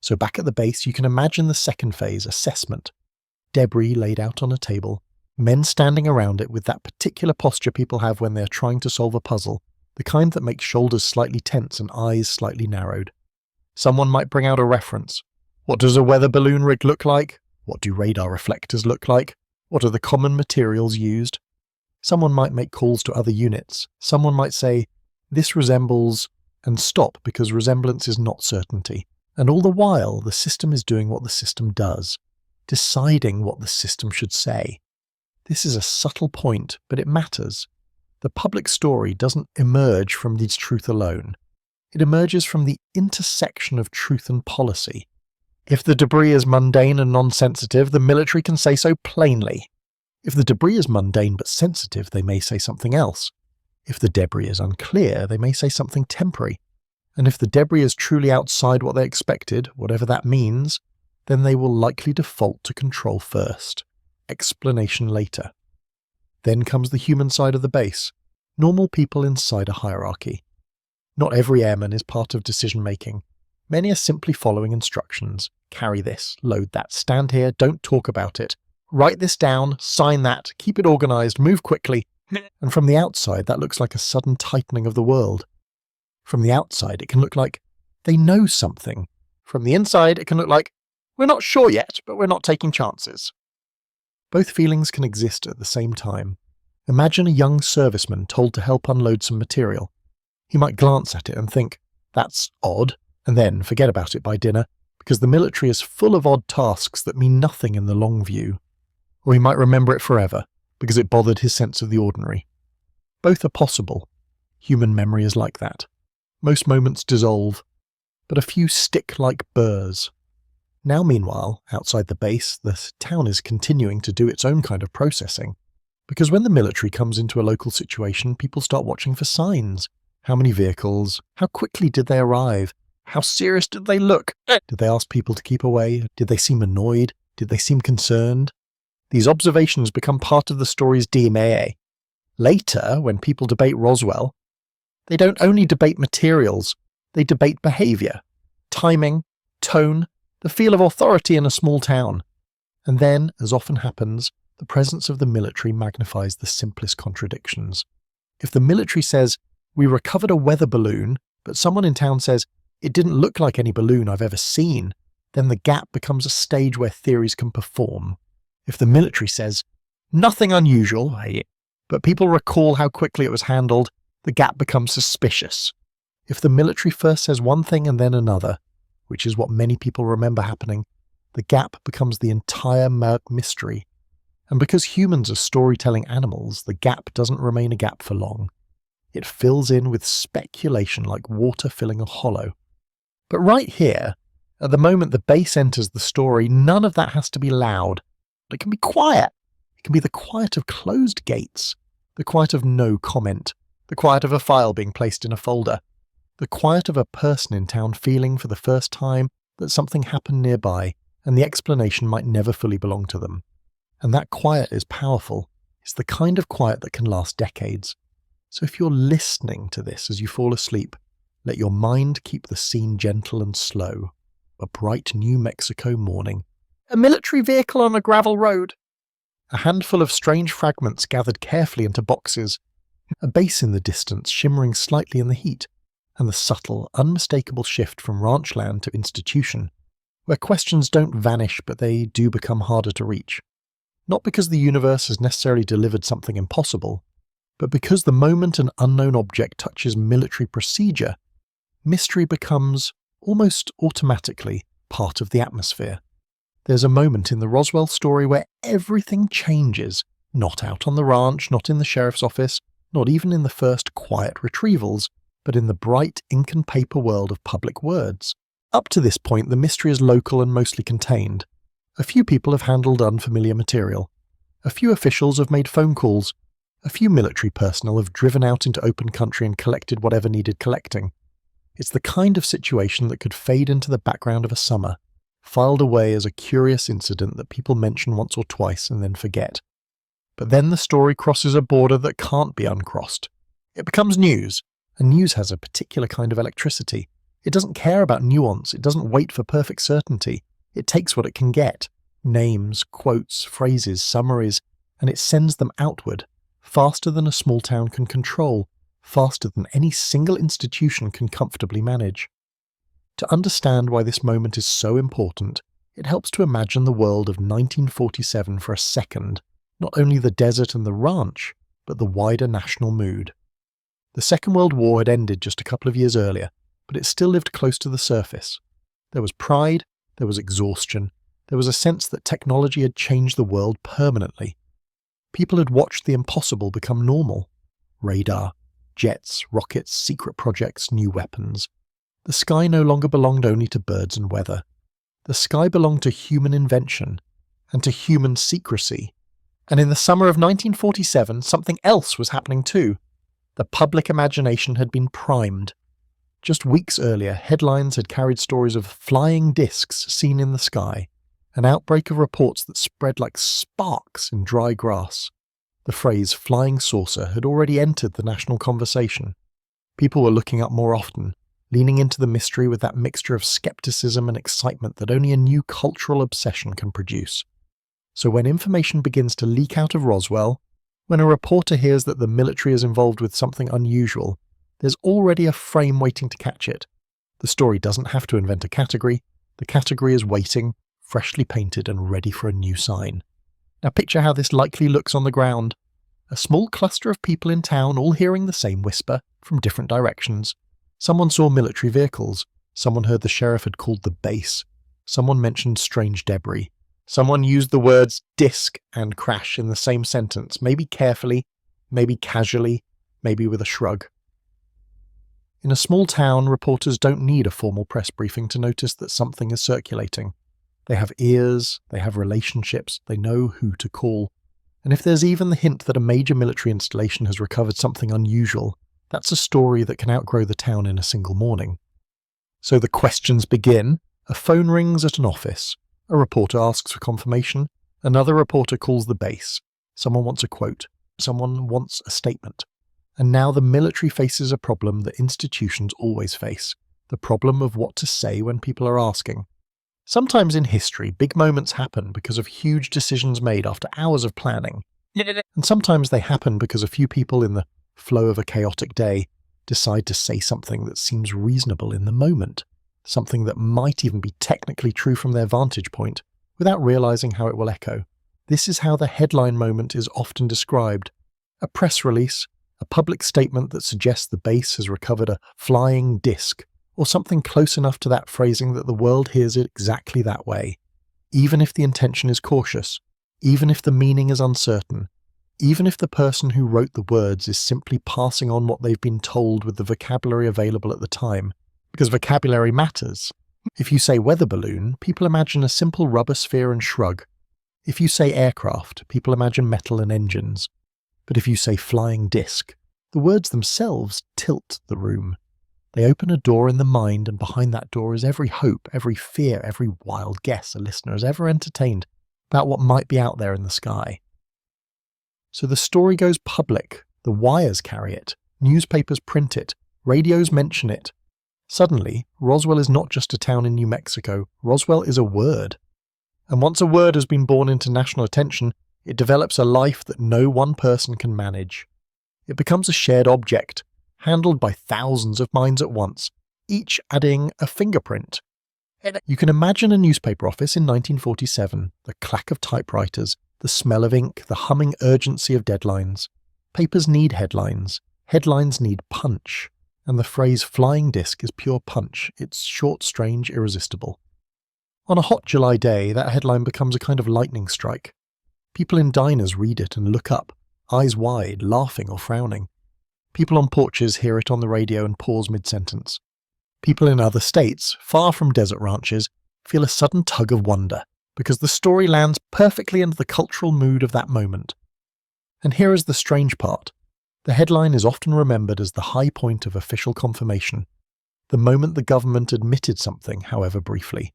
So back at the base, you can imagine the second phase, assessment. Debris laid out on a table, men standing around it with that particular posture people have when they're trying to solve a puzzle, the kind that makes shoulders slightly tense and eyes slightly narrowed. Someone might bring out a reference. What does a weather balloon rig look like? What do radar reflectors look like? What are the common materials used? Someone might make calls to other units. Someone might say, this resembles, and stop because resemblance is not certainty. And all the while, the system is doing what the system does, deciding what the system should say. This is a subtle point, but it matters. The public story doesn't emerge from this truth alone. It emerges from the intersection of truth and policy. If the debris is mundane and non-sensitive, the military can say so plainly. If the debris is mundane but sensitive, they may say something else. If the debris is unclear, they may say something temporary. And if the debris is truly outside what they expected, whatever that means, then they will likely default to control first, explanation later. Then comes the human side of the base, normal people inside a hierarchy. Not every airman is part of decision-making. Many are simply following instructions. Carry this, load that, stand here, don't talk about it. Write this down, sign that, keep it organised, move quickly. And from the outside, that looks like a sudden tightening of the world. From the outside, it can look like they know something. From the inside, it can look like, we're not sure yet, but we're not taking chances. Both feelings can exist at the same time. Imagine a young serviceman told to help unload some material. He might glance at it and think, that's odd, and then forget about it by dinner, because the military is full of odd tasks that mean nothing in the long view. Or he might remember it forever, because it bothered his sense of the ordinary. Both are possible. Human memory is like that. Most moments dissolve, but a few stick like burrs. Now, meanwhile, outside the base, the town is continuing to do its own kind of processing. Because when the military comes into a local situation, people start watching for signs. How many vehicles? How quickly did they arrive? How serious did they look? Did they ask people to keep away? Did they seem annoyed? Did they seem concerned? These observations become part of the story's DNA. Later, when people debate Roswell, they don't only debate materials, they debate behaviour, timing, tone, the feel of authority in a small town. And then, as often happens, the presence of the military magnifies the simplest contradictions. If the military says, we recovered a weather balloon, but someone in town says, it didn't look like any balloon I've ever seen, then the gap becomes a stage where theories can perform. If the military says, nothing unusual, but people recall how quickly it was handled, the gap becomes suspicious. If the military first says one thing and then another, which is what many people remember happening, the gap becomes the entire mystery. And because humans are storytelling animals, the gap doesn't remain a gap for long. It fills in with speculation like water filling a hollow. But right here, at the moment the base enters the story, none of that has to be loud. It can be quiet. It can be the quiet of closed gates, the quiet of no comment, the quiet of a file being placed in a folder, the quiet of a person in town feeling for the first time that something happened nearby and the explanation might never fully belong to them. And that quiet is powerful. It's the kind of quiet that can last decades. So if you're listening to this as you fall asleep, let your mind keep the scene gentle and slow. A bright New Mexico morning. A military vehicle on a gravel road. A handful of strange fragments gathered carefully into boxes. A base in the distance shimmering slightly in the heat. And the subtle, unmistakable shift from ranch land to institution, where questions don't vanish but they do become harder to reach. Not because the universe has necessarily delivered something impossible, but because the moment an unknown object touches military procedure, mystery becomes, almost automatically, part of the atmosphere. There's a moment in the Roswell story where everything changes, not out on the ranch, not in the sheriff's office, not even in the first quiet retrievals, but in the bright ink and paper world of public words. Up to this point, the mystery is local and mostly contained. A few people have handled unfamiliar material. A few officials have made phone calls. A few military personnel have driven out into open country and collected whatever needed collecting. It's the kind of situation that could fade into the background of a summer, filed away as a curious incident that people mention once or twice and then forget. But then the story crosses a border that can't be uncrossed. It becomes news. And news has a particular kind of electricity. It doesn't care about nuance, it doesn't wait for perfect certainty. It takes what it can get. Names, quotes, phrases, summaries, and it sends them outward, faster than a small town can control, faster than any single institution can comfortably manage. To understand why this moment is so important, it helps to imagine the world of 1947 for a second, not only the desert and the ranch, but the wider national mood. The Second World War had ended just a couple of years earlier, but it still lived close to the surface. There was pride, there was exhaustion, there was a sense that technology had changed the world permanently. People had watched the impossible become normal. Radar, jets, rockets, secret projects, new weapons. The sky no longer belonged only to birds and weather. The sky belonged to human invention, and to human secrecy. And in the summer of 1947, something else was happening too. The public imagination had been primed. Just weeks earlier, headlines had carried stories of flying discs seen in the sky, an outbreak of reports that spread like sparks in dry grass. The phrase flying saucer had already entered the national conversation. People were looking up more often, leaning into the mystery with that mixture of skepticism and excitement that only a new cultural obsession can produce. So when information begins to leak out of Roswell, when a reporter hears that the military is involved with something unusual, there's already a frame waiting to catch it. The story doesn't have to invent a category. The category is waiting, freshly painted and ready for a new sign. Now picture how this likely looks on the ground. A small cluster of people in town all hearing the same whisper from different directions. Someone saw military vehicles. Someone heard the sheriff had called the base. Someone mentioned strange debris. Someone used the words disc and crash in the same sentence, maybe carefully, maybe casually, maybe with a shrug. In a small town, reporters don't need a formal press briefing to notice that something is circulating. They have ears, they have relationships, they know who to call. And if there's even the hint that a major military installation has recovered something unusual, that's a story that can outgrow the town in a single morning. So the questions begin. A phone rings at an office. A reporter asks for confirmation. Another reporter calls the base. Someone wants a quote. Someone wants a statement. And now the military faces a problem that institutions always face. The problem of what to say when people are asking. Sometimes in history, big moments happen because of huge decisions made after hours of planning. And sometimes they happen because a few people in the flow of a chaotic day decide to say something that seems reasonable in the moment. Something that might even be technically true from their vantage point, without realizing how it will echo. This is how the headline moment is often described. A press release, a public statement that suggests the base has recovered a flying disc, or something close enough to that phrasing that the world hears it exactly that way. Even if the intention is cautious, even if the meaning is uncertain, even if the person who wrote the words is simply passing on what they've been told with the vocabulary available at the time, because vocabulary matters. If you say weather balloon, people imagine a simple rubber sphere and shrug. If you say aircraft, people imagine metal and engines. But if you say flying disc, the words themselves tilt the room. They open a door in the mind, and behind that door is every hope, every fear, every wild guess a listener has ever entertained about what might be out there in the sky. So the story goes public. The wires carry it. Newspapers print it. Radios mention it. Suddenly, Roswell is not just a town in New Mexico. Roswell is a word. And once a word has been born into national attention, it develops a life that no one person can manage. It becomes a shared object, handled by thousands of minds at once, each adding a fingerprint. You can imagine a newspaper office in 1947, the clack of typewriters, the smell of ink, the humming urgency of deadlines. Papers need headlines. Headlines need punch. And the phrase flying disc is pure punch. It's short, strange, irresistible. On a hot July day, that headline becomes a kind of lightning strike. People in diners read it and look up, eyes wide, laughing or frowning. People on porches hear it on the radio and pause mid-sentence. People in other states, far from desert ranches, feel a sudden tug of wonder, because the story lands perfectly into the cultural mood of that moment. And here is the strange part. The headline is often remembered as the high point of official confirmation, the moment the government admitted something, however briefly.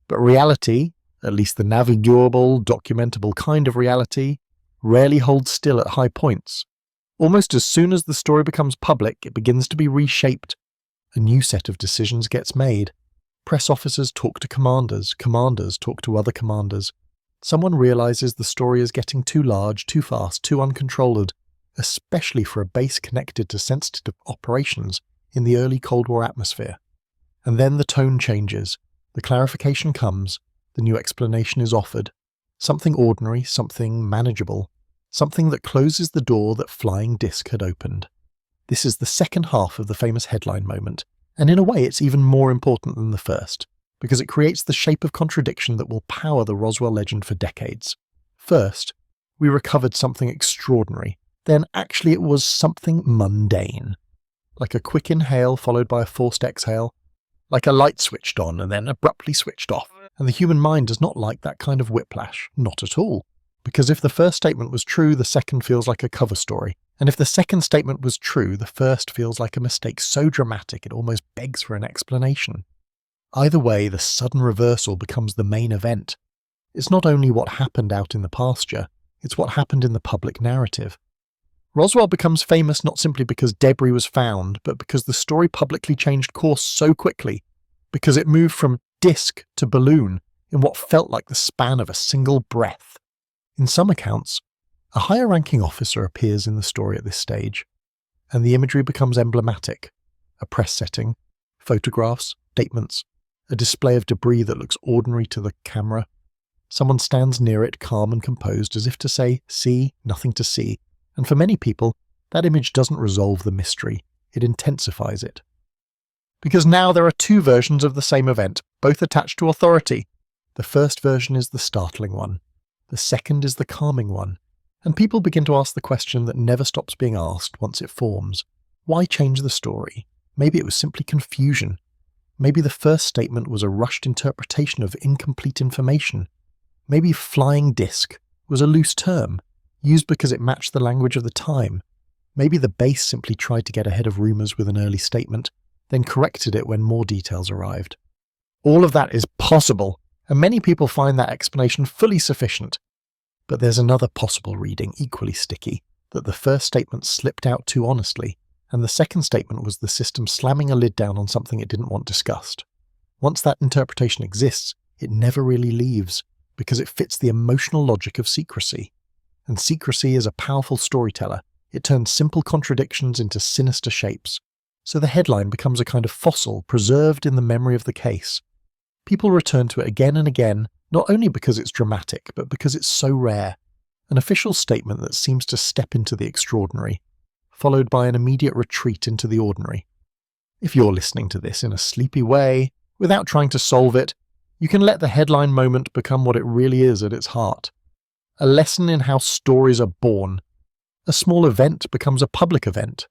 But reality, at least the navigable, documentable kind of reality, rarely holds still at high points. Almost as soon as the story becomes public, it begins to be reshaped. A new set of decisions gets made. Press officers talk to commanders talk to other commanders. Someone realizes the story is getting too large, too fast, too uncontrolled, especially for a base connected to sensitive operations in the early Cold War atmosphere. And then the tone changes. The clarification comes. The new explanation is offered. Something ordinary, something manageable. Something that closes the door that flying disc had opened. This is the second half of the famous headline moment, and in a way it's even more important than the first, because it creates the shape of contradiction that will power the Roswell legend for decades. First, we recovered something extraordinary. Then actually it was something mundane. Like a quick inhale followed by a forced exhale. Like a light switched on and then abruptly switched off. And the human mind does not like that kind of whiplash. Not at all. Because if the first statement was true, the second feels like a cover story. And if the second statement was true, the first feels like a mistake so dramatic it almost begs for an explanation. Either way, the sudden reversal becomes the main event. It's not only what happened out in the pasture, it's what happened in the public narrative. Roswell becomes famous not simply because debris was found, but because the story publicly changed course so quickly, because it moved from disc to balloon in what felt like the span of a single breath. In some accounts, a higher-ranking officer appears in the story at this stage, and the imagery becomes emblematic. A press setting, photographs, statements, a display of debris that looks ordinary to the camera. Someone stands near it, calm and composed, as if to say, "See, nothing to see." And for many people, that image doesn't resolve the mystery, it intensifies it. Because now there are two versions of the same event, both attached to authority. The first version is the startling one. The second is the calming one. And people begin to ask the question that never stops being asked once it forms. Why change the story? Maybe it was simply confusion. Maybe the first statement was a rushed interpretation of incomplete information. Maybe flying disc was a loose term, used because it matched the language of the time. Maybe the base simply tried to get ahead of rumours with an early statement, then corrected it when more details arrived. All of that is possible, and many people find that explanation fully sufficient. But there's another possible reading, equally sticky, that the first statement slipped out too honestly, and the second statement was the system slamming a lid down on something it didn't want discussed. Once that interpretation exists, it never really leaves, because it fits the emotional logic of secrecy. And secrecy is a powerful storyteller. It turns simple contradictions into sinister shapes. So the headline becomes a kind of fossil preserved in the memory of the case. People return to it again and again, not only because it's dramatic, but because it's so rare. An official statement that seems to step into the extraordinary, followed by an immediate retreat into the ordinary. If you're listening to this in a sleepy way, without trying to solve it, you can let the headline moment become what it really is at its heart. A lesson in how stories are born. A small event becomes a public event.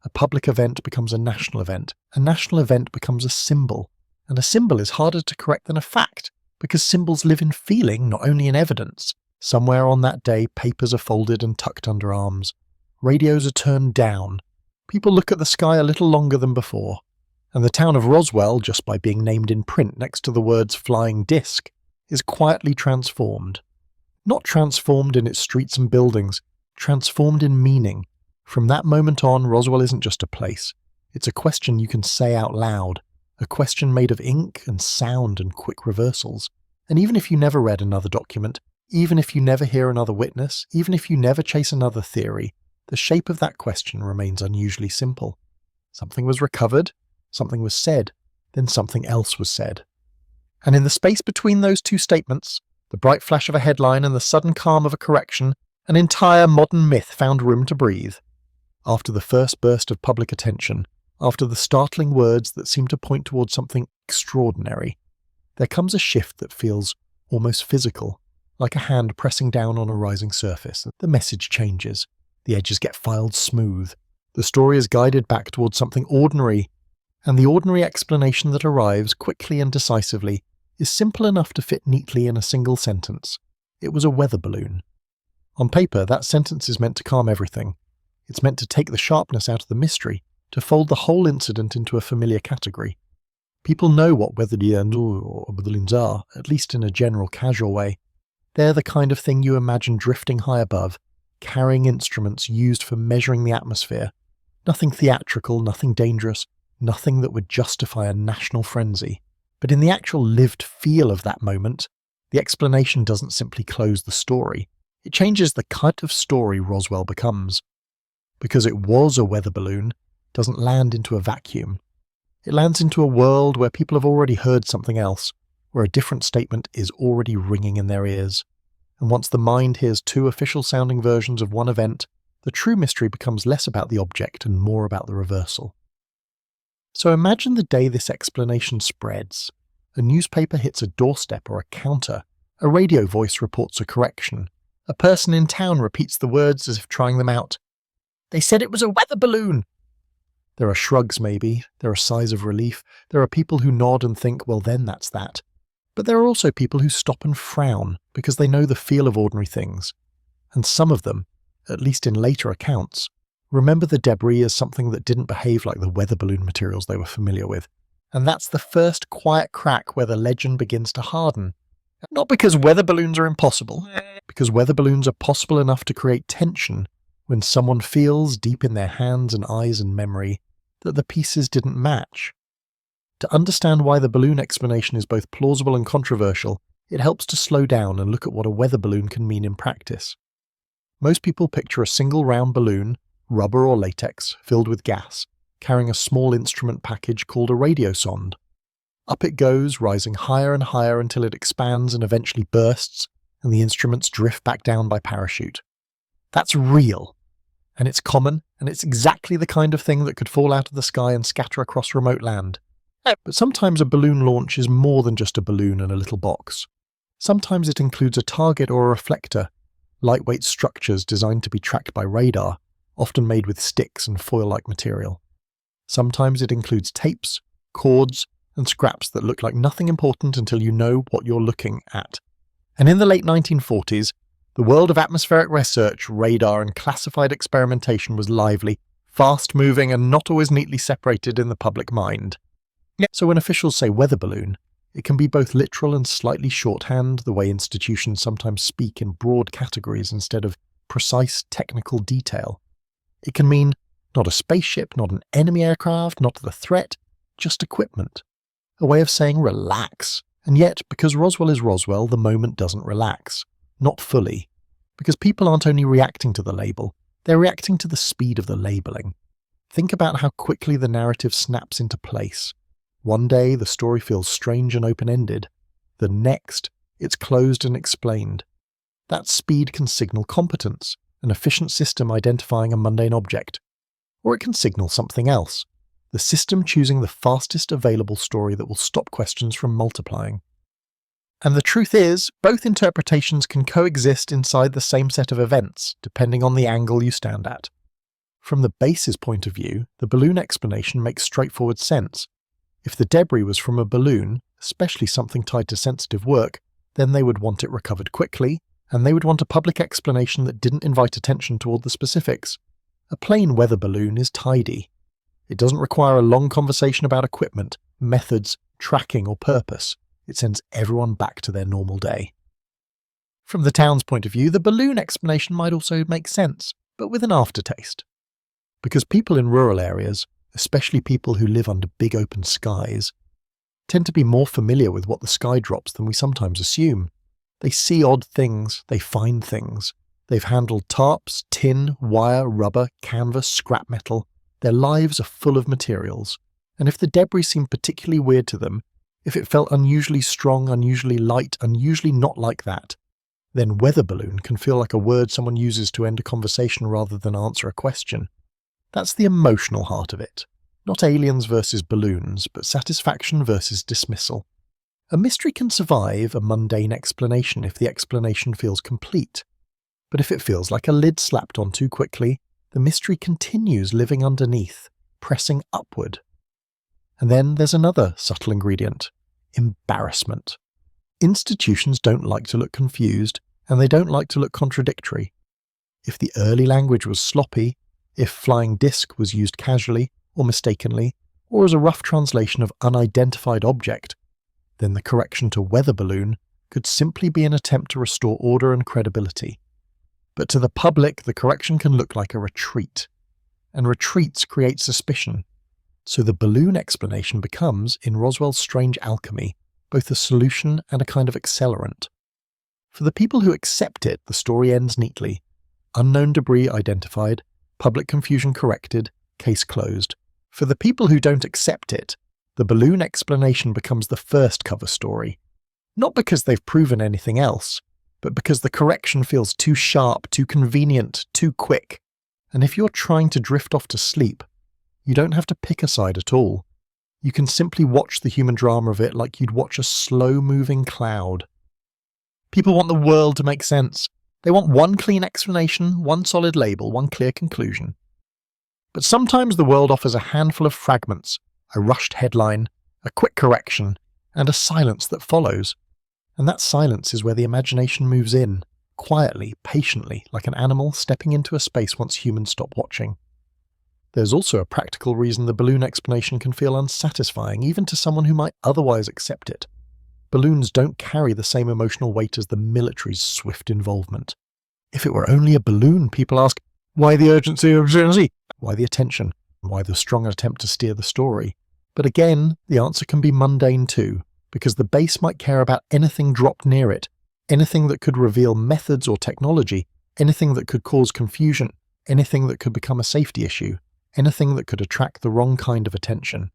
A public event becomes a national event. A national event becomes a symbol. And a symbol is harder to correct than a fact, because symbols live in feeling, not only in evidence. Somewhere on that day, papers are folded and tucked under arms. Radios are turned down. People look at the sky a little longer than before. And the town of Roswell, just by being named in print next to the words flying disc, is quietly transformed. Not transformed in its streets and buildings, transformed in meaning. From that moment on, Roswell isn't just a place. It's a question you can say out loud. A question made of ink and sound and quick reversals. And even if you never read another document, even if you never hear another witness, even if you never chase another theory, the shape of that question remains unusually simple. Something was recovered, something was said, then something else was said. And in the space between those two statements, the bright flash of a headline and the sudden calm of a correction, an entire modern myth found room to breathe. After the first burst of public attention, after the startling words that seem to point towards something extraordinary, there comes a shift that feels almost physical, like a hand pressing down on a rising surface. The message changes. The edges get filed smooth. The story is guided back towards something ordinary, and the ordinary explanation that arrives quickly and decisively is simple enough to fit neatly in a single sentence. It was a weather balloon. On paper, that sentence is meant to calm everything. It's meant to take the sharpness out of the mystery, to fold the whole incident into a familiar category. People know what weather balloons are, at least in a general casual way. They're the kind of thing you imagine drifting high above, carrying instruments used for measuring the atmosphere. Nothing theatrical, nothing dangerous, nothing that would justify a national frenzy. But in the actual lived feel of that moment, the explanation doesn't simply close the story. It changes the kind of story Roswell becomes. Because it was a weather balloon, doesn't land into a vacuum. It lands into a world where people have already heard something else, where a different statement is already ringing in their ears. And once the mind hears two official-sounding versions of one event, the true mystery becomes less about the object and more about the reversal. So imagine the day this explanation spreads. A newspaper hits a doorstep or a counter. A radio voice reports a correction. A person in town repeats the words as if trying them out. They said it was a weather balloon! There are shrugs maybe, there are sighs of relief, there are people who nod and think, well then that's that. But there are also people who stop and frown, because they know the feel of ordinary things. and some of them, at least in later accounts, remember the debris as something that didn't behave like the weather balloon materials they were familiar with. And that's the first quiet crack where the legend begins to harden. Not because weather balloons are impossible, because weather balloons are possible enough to create tension when someone feels deep in their hands and eyes and memory that the pieces didn't match. To understand why the balloon explanation is both plausible and controversial, it helps to slow down and look at what a weather balloon can mean in practice. Most people picture a single round balloon, rubber or latex, filled with gas, carrying a small instrument package called a radiosonde. Up it goes, rising higher and higher until it expands and eventually bursts, and the instruments drift back down by parachute. That's real, and it's common, and it's exactly the kind of thing that could fall out of the sky and scatter across remote land. But sometimes a balloon launch is more than just a balloon and a little box. Sometimes it includes a target or a reflector, lightweight structures designed to be tracked by radar, often made with sticks and foil-like material. Sometimes it includes tapes, cords, and scraps that look like nothing important until you know what you're looking at. And in the late 1940s, the world of atmospheric research, radar, and classified experimentation was lively, fast-moving, and not always neatly separated in the public mind. So when officials say weather balloon, it can be both literal and slightly shorthand, the way institutions sometimes speak in broad categories instead of precise technical detail. It can mean not a spaceship, not an enemy aircraft, not the threat, just equipment. A way of saying relax. And yet, because Roswell is Roswell, the moment doesn't relax. Not fully. Because people aren't only reacting to the label, they're reacting to the speed of the labeling. Think about how quickly the narrative snaps into place. One day, the story feels strange and open-ended. The next, it's closed and explained. That speed can signal competence, an efficient system identifying a mundane object. Or it can signal something else, the system choosing the fastest available story that will stop questions from multiplying. And the truth is, both interpretations can coexist inside the same set of events, depending on the angle you stand at. From the base's point of view, the balloon explanation makes straightforward sense. If the debris was from a balloon, especially something tied to sensitive work, then they would want it recovered quickly, and they would want a public explanation that didn't invite attention toward the specifics. A plain weather balloon is tidy. It doesn't require a long conversation about equipment, methods, tracking, or purpose. It sends everyone back to their normal day. From the town's point of view, the balloon explanation might also make sense, but with an aftertaste. Because people in rural areas, especially people who live under big open skies, tend to be more familiar with what the sky drops than we sometimes assume. They see odd things, they find things. They've handled tarps, tin, wire, rubber, canvas, scrap metal. Their lives are full of materials. And if the debris seemed particularly weird to them, if it felt unusually strong, unusually light, unusually not like that, then weather balloon can feel like a word someone uses to end a conversation rather than answer a question. That's the emotional heart of it. Not aliens versus balloons, but satisfaction versus dismissal. A mystery can survive a mundane explanation if the explanation feels complete. But if it feels like a lid slapped on too quickly, the mystery continues living underneath, pressing upward. And then there's another subtle ingredient: embarrassment. Institutions don't like to look confused, and they don't like to look contradictory. If the early language was sloppy, if flying disc was used casually, or mistakenly, or as a rough translation of unidentified object, then the correction to weather balloon could simply be an attempt to restore order and credibility. But to the public, the correction can look like a retreat, and retreats create suspicion. So the balloon explanation becomes, in Roswell's strange alchemy, both a solution and a kind of accelerant. For the people who accept it, the story ends neatly. Unknown debris identified, public confusion corrected, case closed. For the people who don't accept it, the balloon explanation becomes the first cover story. Not because they've proven anything else, but because the correction feels too sharp, too convenient, too quick. And if you're trying to drift off to sleep, you don't have to pick a side at all. You can simply watch the human drama of it like you'd watch a slow-moving cloud. People want the world to make sense. They want one clean explanation, one solid label, one clear conclusion. But sometimes the world offers a handful of fragments, a rushed headline, a quick correction, and a silence that follows. And that silence is where the imagination moves in. quietly, patiently, like an animal stepping into a space once humans stop watching. There's also a practical reason the balloon explanation can feel unsatisfying, even to someone who might otherwise accept it. Balloons don't carry the same emotional weight as the military's swift involvement. If it were only a balloon, people ask, why the urgency of urgency? Why the attention? Why the strong attempt to steer the story? But again, the answer can be mundane too, because the base might care about anything dropped near it, anything that could reveal methods or technology, anything that could cause confusion, anything that could become a safety issue, anything that could attract the wrong kind of attention.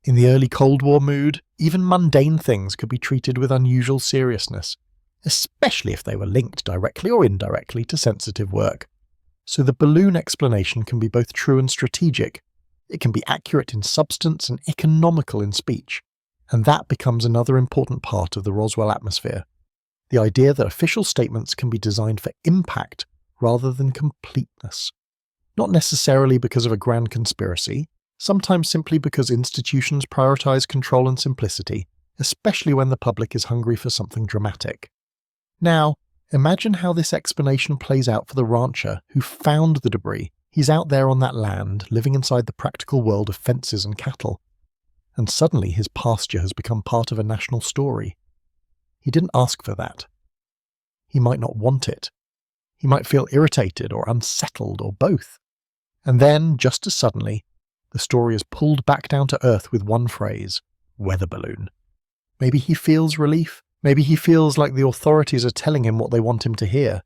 In the early Cold War mood, even mundane things could be treated with unusual seriousness, especially if they were linked directly or indirectly to sensitive work. So the balloon explanation can be both true and strategic. It can be accurate in substance and economical in speech. And that becomes another important part of the Roswell atmosphere. The idea that official statements can be designed for impact rather than completeness. Not necessarily because of a grand conspiracy, sometimes simply because institutions prioritize control and simplicity, especially when the public is hungry for something dramatic. Now, imagine how this explanation plays out for the rancher who found the debris. He's out there on that land, living inside the practical world of fences and cattle. And suddenly his pasture has become part of a national story. He didn't ask for that. He might not want it. He might feel irritated or unsettled or both. And then, just as suddenly, the story is pulled back down to earth with one phrase, weather balloon. Maybe he feels relief. Maybe he feels like the authorities are telling him what they want him to hear.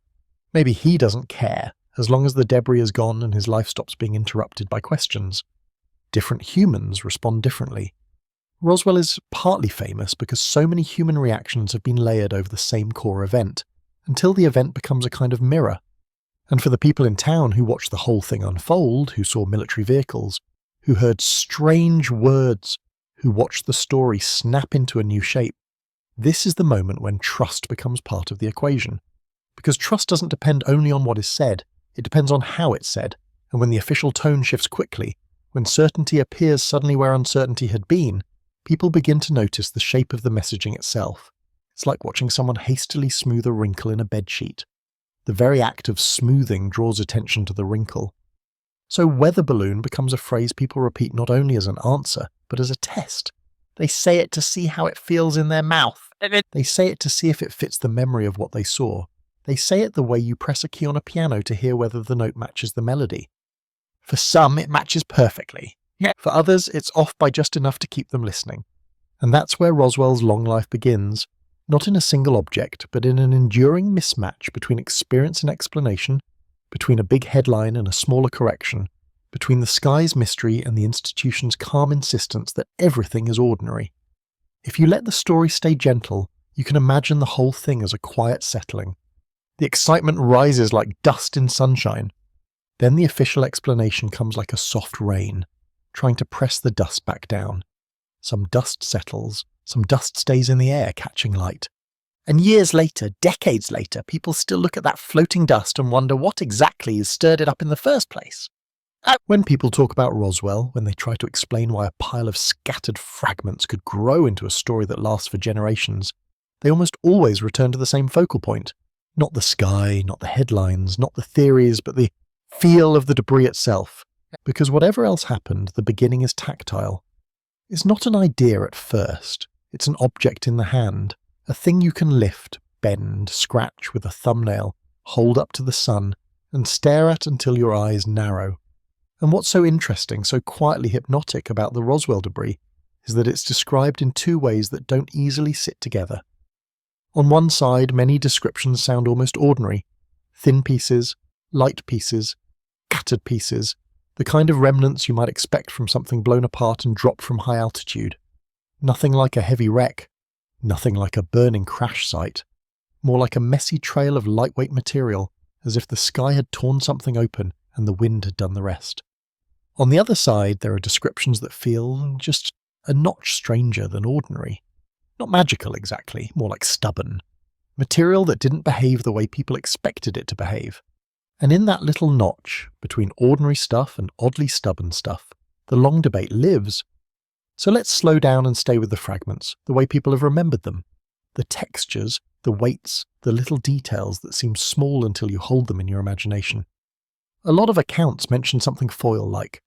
Maybe he doesn't care, as long as the debris is gone and his life stops being interrupted by questions. Different humans respond differently. Roswell is partly famous because so many human reactions have been layered over the same core event, until the event becomes a kind of mirror. And for the people in town who watched the whole thing unfold, who saw military vehicles, who heard strange words, who watched the story snap into a new shape, this is the moment when trust becomes part of the equation. Because trust doesn't depend only on what is said, it depends on how it's said, and when the official tone shifts quickly, when certainty appears suddenly where uncertainty had been, people begin to notice the shape of the messaging itself. It's like watching someone hastily smooth a wrinkle in a bedsheet. The very act of smoothing draws attention to the wrinkle. So weather balloon becomes a phrase people repeat not only as an answer, but as a test. They say it to see how it feels in their mouth. They say it to see if it fits the memory of what they saw. They say it the way you press a key on a piano to hear whether the note matches the melody. For some, it matches perfectly. For others, it's off by just enough to keep them listening. And that's where Roswell's long life begins, not in a single object, but in an enduring mismatch between experience and explanation, between a big headline and a smaller correction, between the sky's mystery and the institution's calm insistence that everything is ordinary. If you let the story stay gentle, you can imagine the whole thing as a quiet settling. The excitement rises like dust in sunshine. Then the official explanation comes like a soft rain, trying to press the dust back down. Some dust settles, some dust stays in the air, catching light. And years later, decades later, people still look at that floating dust and wonder what exactly has stirred it up in the first place. When people talk about Roswell, when they try to explain why a pile of scattered fragments could grow into a story that lasts for generations, they almost always return to the same focal point. Not the sky, not the headlines, not the theories, but the feel of the debris itself. Because whatever else happened, the beginning is tactile. It's not an idea at first. It's an object in the hand, a thing you can lift, bend, scratch with a thumbnail, hold up to the sun, and stare at until your eyes narrow. And what's so interesting, so quietly hypnotic about the Roswell debris is that it's described in two ways that don't easily sit together. On one side, many descriptions sound almost ordinary. Thin pieces, light pieces, scattered pieces, the kind of remnants you might expect from something blown apart and dropped from high altitude. Nothing like a heavy wreck, nothing like a burning crash site. More like a messy trail of lightweight material, as if the sky had torn something open and the wind had done the rest. On the other side, there are descriptions that feel just a notch stranger than ordinary. Not magical exactly, more like stubborn. Material that didn't behave the way people expected it to behave. And in that little notch, between ordinary stuff and oddly stubborn stuff, the long debate lives. So let's slow down and stay with the fragments, the way people have remembered them. The textures, the weights, the little details that seem small until you hold them in your imagination. A lot of accounts mention something foil-like.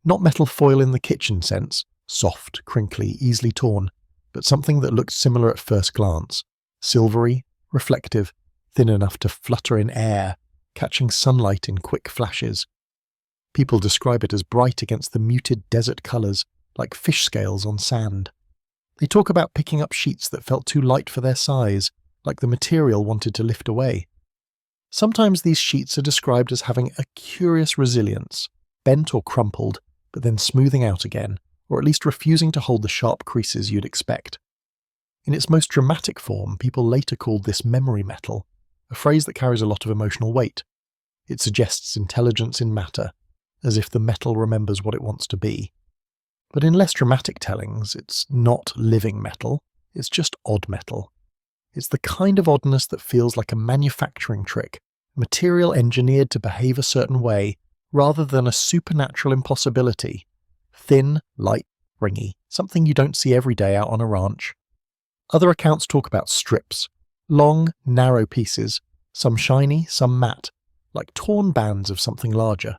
Not metal foil in the kitchen sense, soft, crinkly, easily torn, but something that looked similar at first glance. Silvery, reflective, thin enough to flutter in air, catching sunlight in quick flashes. People describe it as bright against the muted desert colours, like fish scales on sand. They talk about picking up sheets that felt too light for their size, like the material wanted to lift away. Sometimes these sheets are described as having a curious resilience, bent or crumpled, but then smoothing out again, or at least refusing to hold the sharp creases you'd expect. In its most dramatic form, people later called this memory metal, a phrase that carries a lot of emotional weight. It suggests intelligence in matter, as if the metal remembers what it wants to be. But in less dramatic tellings, it's not living metal, it's just odd metal. It's the kind of oddness that feels like a manufacturing trick, material engineered to behave a certain way, rather than a supernatural impossibility. Thin, light, ringy, something you don't see every day out on a ranch. Other accounts talk about strips, long, narrow pieces, some shiny, some matte, like torn bands of something larger.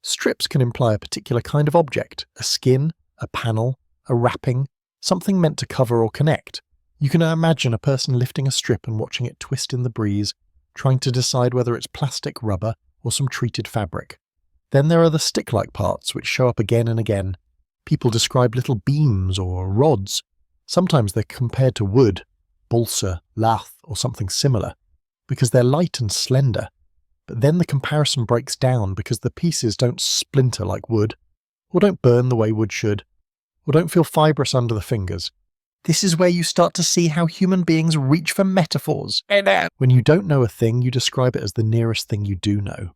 Strips can imply a particular kind of object, a skin, a panel, a wrapping, something meant to cover or connect. You can imagine a person lifting a strip and watching it twist in the breeze, trying to decide whether it's plastic, rubber, or some treated fabric. Then there are the stick-like parts which show up again and again. People describe little beams or rods. Sometimes they're compared to wood, balsa, lath, or something similar, because they're light and slender. But then the comparison breaks down because the pieces don't splinter like wood, or don't burn the way wood should, or don't feel fibrous under the fingers. This is where you start to see how human beings reach for metaphors. When you don't know a thing, you describe it as the nearest thing you do know.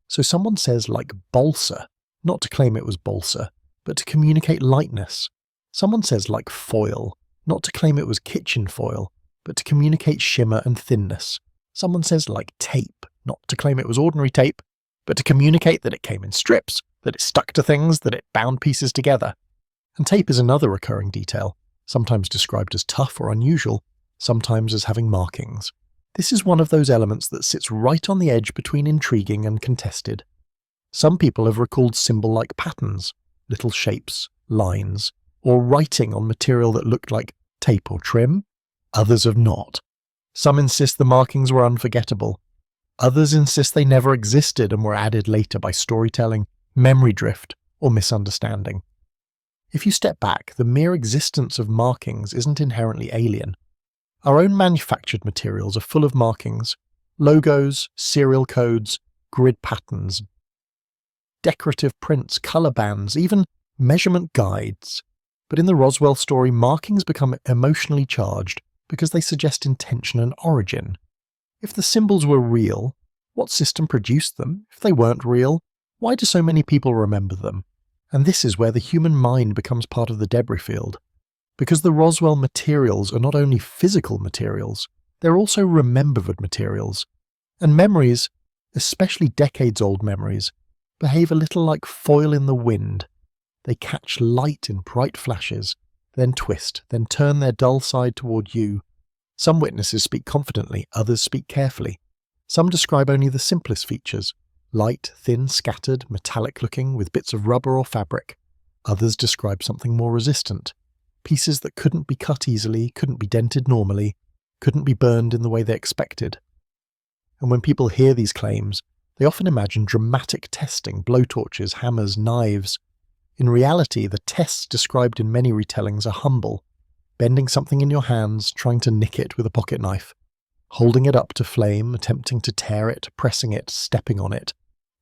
So someone says like balsa, not to claim it was balsa, but to communicate lightness. Someone says like foil, not to claim it was kitchen foil, but to communicate shimmer and thinness. Someone says like tape, not to claim it was ordinary tape, but to communicate that it came in strips, that it stuck to things, that it bound pieces together. And tape is another recurring detail, sometimes described as tough or unusual, sometimes as having markings. This is one of those elements that sits right on the edge between intriguing and contested. Some people have recalled symbol-like patterns, little shapes, lines, or writing on material that looked like tape or trim. Others have not. Some insist the markings were unforgettable. Others insist they never existed and were added later by storytelling, memory drift, or misunderstanding. If you step back, the mere existence of markings isn't inherently alien. Our own manufactured materials are full of markings, logos, serial codes, grid patterns, decorative prints, colour bands, even measurement guides. But in the Roswell story, markings become emotionally charged because they suggest intention and origin. If the symbols were real, what system produced them? If they weren't real, why do so many people remember them? And this is where the human mind becomes part of the debris field. Because the Roswell materials are not only physical materials, they're also remembered materials. And memories, especially decades-old memories, behave a little like foil in the wind. They catch light in bright flashes, then twist, then turn their dull side toward you. Some witnesses speak confidently, others speak carefully. Some describe only the simplest features, light, thin, scattered, metallic-looking, with bits of rubber or fabric. Others describe something more resistant, pieces that couldn't be cut easily, couldn't be dented normally, couldn't be burned in the way they expected. And when people hear these claims, they often imagine dramatic testing, blowtorches, hammers, knives. In reality, the tests described in many retellings are humble, bending something in your hands, trying to nick it with a pocket knife, holding it up to flame, attempting to tear it, pressing it, stepping on it.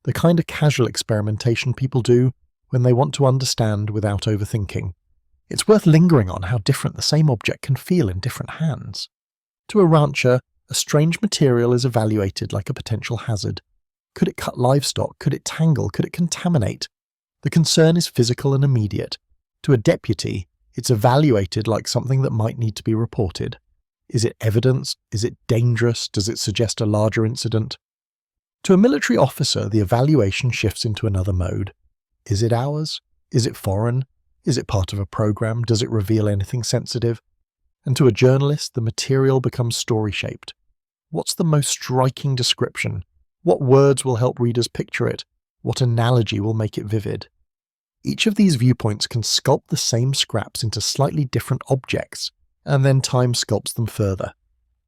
The kind of casual experimentation people do when they want to understand without overthinking. It's worth lingering on how different the same object can feel in different hands. To a rancher, a strange material is evaluated like a potential hazard. Could it cut livestock? Could it tangle? Could it contaminate? The concern is physical and immediate. To a deputy, it's evaluated like something that might need to be reported. Is it evidence? Is it dangerous? Does it suggest a larger incident? To a military officer, the evaluation shifts into another mode. Is it ours? Is it foreign? Is it part of a program? Does it reveal anything sensitive? And to a journalist, the material becomes story-shaped. What's the most striking description? What words will help readers picture it? What analogy will make it vivid? Each of these viewpoints can sculpt the same scraps into slightly different objects, and then time sculpts them further.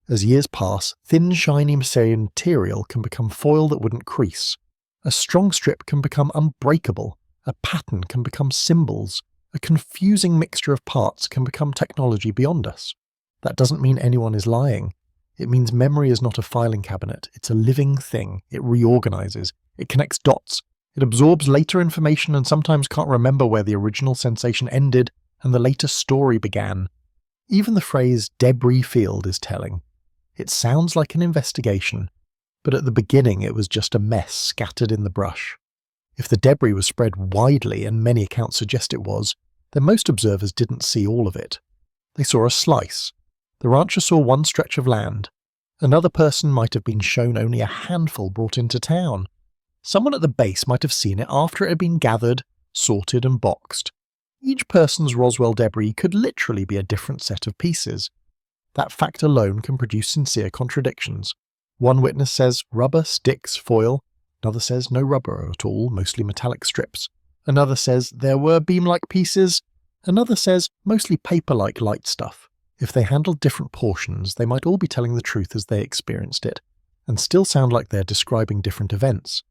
As years pass, thin, shiny material can become foil that wouldn't crease. A strong strip can become unbreakable. A pattern can become symbols. A confusing mixture of parts can become technology beyond us. That doesn't mean anyone is lying. It means memory is not a filing cabinet. It's a living thing. It reorganizes. It connects dots. It absorbs later information and sometimes can't remember where the original sensation ended and the later story began. Even the phrase debris field is telling. It sounds like an investigation, but at the beginning it was just a mess scattered in the brush. If the debris was spread widely, and many accounts suggest it was, then most observers didn't see all of it. They saw a slice. The rancher saw one stretch of land. Another person might have been shown only a handful brought into town. Someone at the base might have seen it after it had been gathered, sorted and boxed. Each person's Roswell debris could literally be a different set of pieces. That fact alone can produce sincere contradictions. One witness says rubber, sticks, foil. Another says no rubber at all, mostly metallic strips. Another says there were beam-like pieces. Another says mostly paper-like light stuff. If they handled different portions, they might all be telling the truth as they experienced it, and still sound like they're describing different events.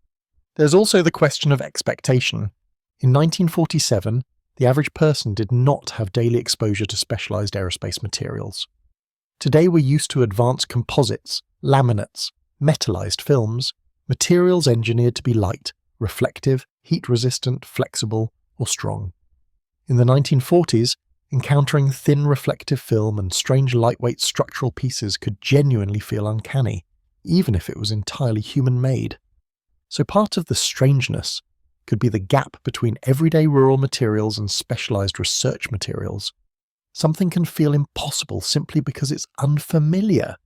There's also the question of expectation. In 1947, the average person did not have daily exposure to specialized aerospace materials. Today we're used to advanced composites, laminates, metallized films, materials engineered to be light, reflective, heat-resistant, flexible, or strong. In the 1940s, encountering thin reflective film and strange lightweight structural pieces could genuinely feel uncanny, even if it was entirely human-made. So part of the strangeness could be the gap between everyday rural materials and specialized research materials. Something can feel impossible simply because it's unfamiliar.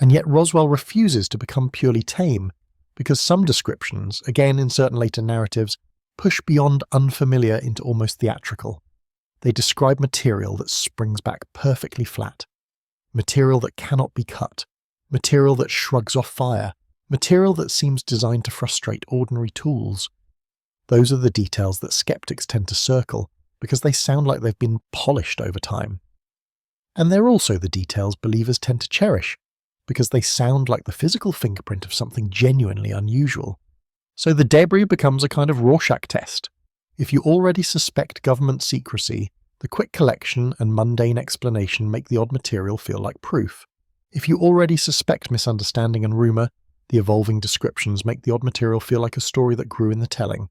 And yet Roswell refuses to become purely tame, because some descriptions, again in certain later narratives, push beyond unfamiliar into almost theatrical. They describe material that springs back perfectly flat, material that cannot be cut, material that shrugs off fire, material that seems designed to frustrate ordinary tools. Those are the details that skeptics tend to circle, because they sound like they've been polished over time. And they're also the details believers tend to cherish, because they sound like the physical fingerprint of something genuinely unusual. So the debris becomes a kind of Rorschach test. If you already suspect government secrecy, the quick collection and mundane explanation make the odd material feel like proof. If you already suspect misunderstanding and rumour, the evolving descriptions make the odd material feel like a story that grew in the telling.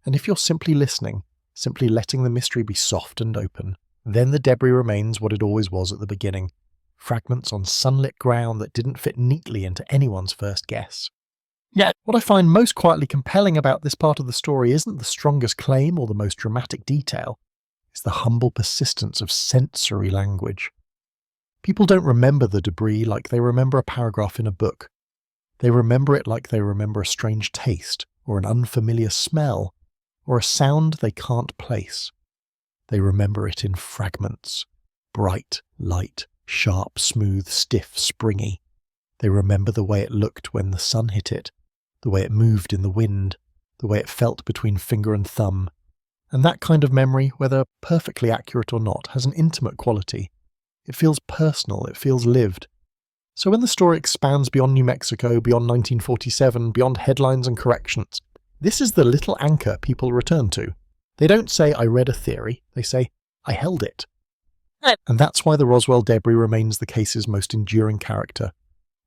And if you're simply listening, simply letting the mystery be soft and open, then the debris remains what it always was at the beginning, fragments on sunlit ground that didn't fit neatly into anyone's first guess. Yet, what I find most quietly compelling about this part of the story isn't the strongest claim or the most dramatic detail. It's the humble persistence of sensory language. People don't remember the debris like they remember a paragraph in a book. They remember it like they remember a strange taste, or an unfamiliar smell, or a sound they can't place. They remember it in fragments. Bright, light, sharp, smooth, stiff, springy. They remember the way it looked when the sun hit it, the way it moved in the wind, the way it felt between finger and thumb. And that kind of memory, whether perfectly accurate or not, has an intimate quality. It feels personal, it feels lived. So when the story expands beyond New Mexico, beyond 1947, beyond headlines and corrections, this is the little anchor people return to. They don't say, I read a theory, they say, I held it. And that's why the Roswell debris remains the case's most enduring character.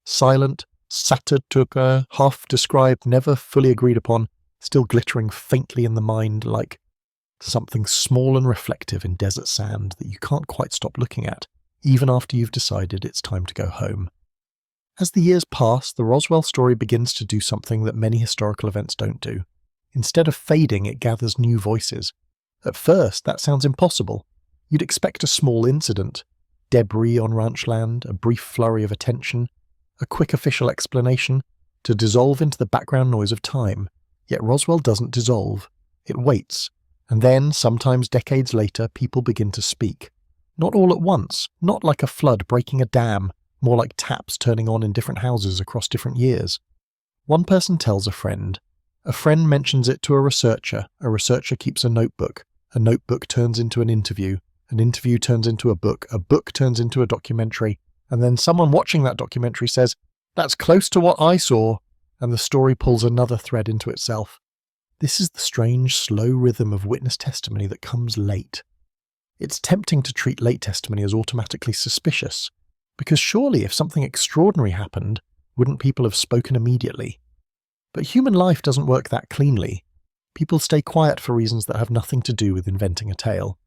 Silent, Saturtuka, half-described, never fully agreed upon, still glittering faintly in the mind like something small and reflective in desert sand that you can't quite stop looking at, even after you've decided it's time to go home. As the years pass, the Roswell story begins to do something that many historical events don't do. Instead of fading, it gathers new voices. At first, that sounds impossible. You'd expect a small incident, debris on ranch land, a brief flurry of attention, a quick official explanation, to dissolve into the background noise of time. Yet Roswell doesn't dissolve. It waits. And then, sometimes decades later, people begin to speak. Not all at once, not like a flood breaking a dam, more like taps turning on in different houses across different years. One person tells a friend mentions it to a researcher keeps a notebook turns into an interview turns into a book turns into a documentary, and then someone watching that documentary says, "That's close to what I saw," and the story pulls another thread into itself. This is the strange, slow rhythm of witness testimony that comes late. It's tempting to treat late testimony as automatically suspicious, because surely if something extraordinary happened, wouldn't people have spoken immediately? But human life doesn't work that cleanly. People stay quiet for reasons that have nothing to do with inventing a tale.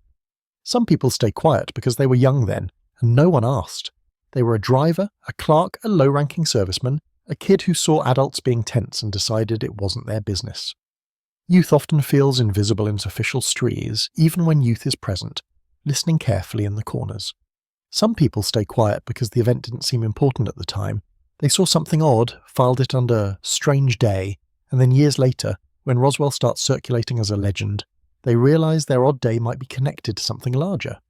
Some people stay quiet because they were young then, and no one asked. They were a driver, a clerk, a low-ranking serviceman, a kid who saw adults being tense and decided it wasn't their business. Youth often feels invisible in official streets, even when youth is present, listening carefully in the corners. Some people stay quiet because the event didn't seem important at the time. They saw something odd, filed it under "strange day," and then years later, when Roswell starts circulating as a legend, they realize their odd day might be connected to something larger.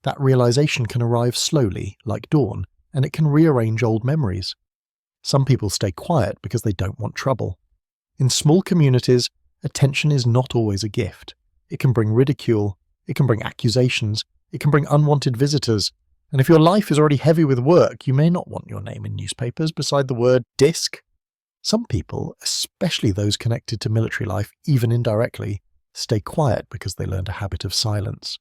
That realization can arrive slowly, like dawn, and it can rearrange old memories. Some people stay quiet because they don't want trouble. In small communities, attention is not always a gift. It can bring ridicule, it can bring accusations, it can bring unwanted visitors, and if your life is already heavy with work, you may not want your name in newspapers beside the word "disc." Some people, especially those connected to military life, even indirectly, stay quiet because they learned a habit of silence.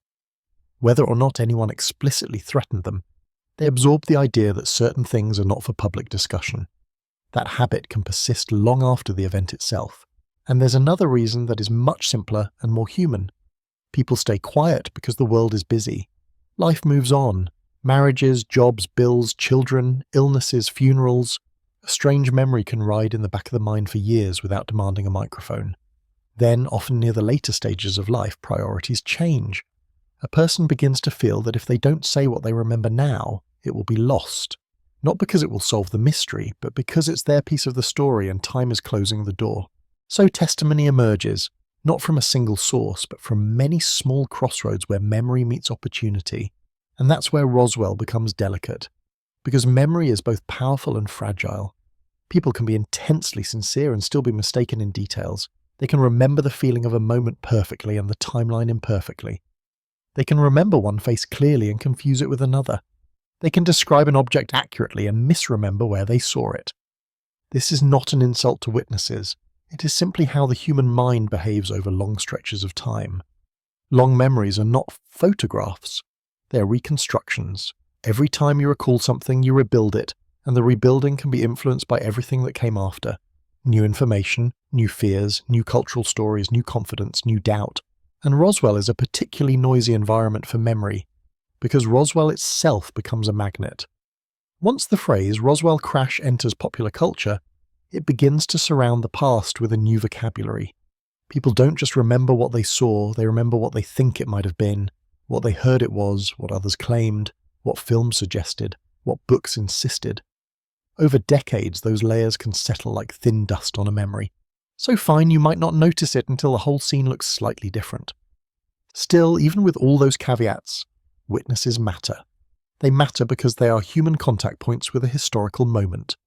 Whether or not anyone explicitly threatened them, they absorb the idea that certain things are not for public discussion. That habit can persist long after the event itself. And there's another reason that is much simpler and more human. People stay quiet because the world is busy. Life moves on. Marriages, jobs, bills, children, illnesses, funerals. A strange memory can ride in the back of the mind for years without demanding a microphone. Then, often near the later stages of life, priorities change. A person begins to feel that if they don't say what they remember now, it will be lost. Not because it will solve the mystery, but because it's their piece of the story and time is closing the door. So testimony emerges, not from a single source, but from many small crossroads where memory meets opportunity. And that's where Roswell becomes delicate. Because memory is both powerful and fragile. People can be intensely sincere and still be mistaken in details. They can remember the feeling of a moment perfectly and the timeline imperfectly. They can remember one face clearly and confuse it with another. They can describe an object accurately and misremember where they saw it. This is not an insult to witnesses. It is simply how the human mind behaves over long stretches of time. Long memories are not photographs. They are reconstructions. Every time you recall something, you rebuild it, and the rebuilding can be influenced by everything that came after. New information, new fears, new cultural stories, new confidence, new doubt. And Roswell is a particularly noisy environment for memory, because Roswell itself becomes a magnet. Once the phrase Roswell crash enters popular culture, it begins to surround the past with a new vocabulary. People don't just remember what they saw, they remember what they think it might have been, what they heard it was, what others claimed, what films suggested, what books insisted. Over decades, those layers can settle like thin dust on a memory. So fine you might not notice it until the whole scene looks slightly different. Still, even with all those caveats, witnesses matter. They matter because they are human contact points with a historical moment.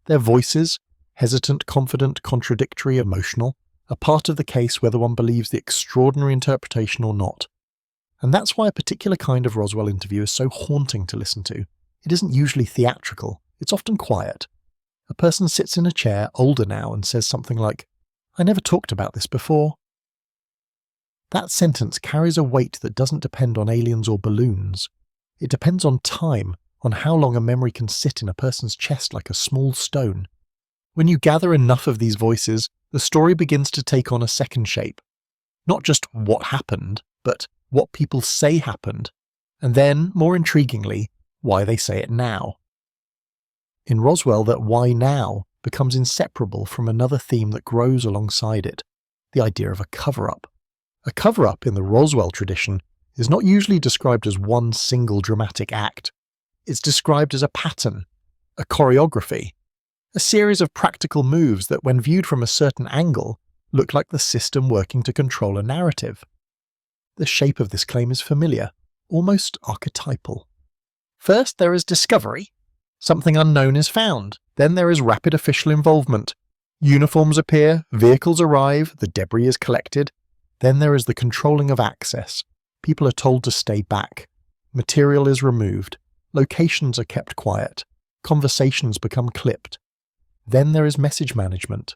Their voices, hesitant, confident, contradictory, emotional, are part of the case whether one believes the extraordinary interpretation or not. And that's why a particular kind of Roswell interview is so haunting to listen to. It isn't usually theatrical, it's often quiet. A person sits in a chair, older now, and says something like, "I never talked about this before." That sentence carries a weight that doesn't depend on aliens or balloons. It depends on time, on how long a memory can sit in a person's chest like a small stone. When you gather enough of these voices, the story begins to take on a second shape. Not just what happened, but what people say happened, and then, more intriguingly, why they say it now. In Roswell, that why now becomes inseparable from another theme that grows alongside it, the idea of a cover-up. A cover-up in the Roswell tradition is not usually described as one single dramatic act. It's described as a pattern, a choreography, a series of practical moves that, when viewed from a certain angle, look like the system working to control a narrative. The shape of this claim is familiar. almost archetypal. First there is discovery. Something unknown is found. Then there is rapid official involvement. Uniforms appear, vehicles arrive, the debris is collected. Then there is the controlling of access. People are told to stay back. Material is removed. Locations are kept quiet. Conversations become clipped. Then there is message management.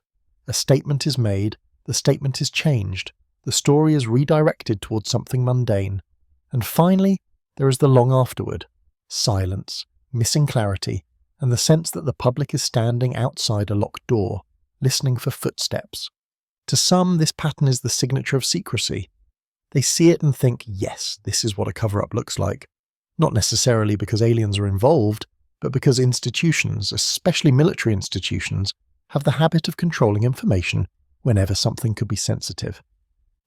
A statement is made, the statement is changed, the story is redirected towards something mundane. And finally, there is the long afterward. Silence, missing clarity, and the sense that the public is standing outside a locked door, listening for footsteps. To some, this pattern is the signature of secrecy. They see it and think, yes, this is what a cover-up looks like. Not necessarily because aliens are involved, but because institutions, especially military institutions, have the habit of controlling information whenever something could be sensitive.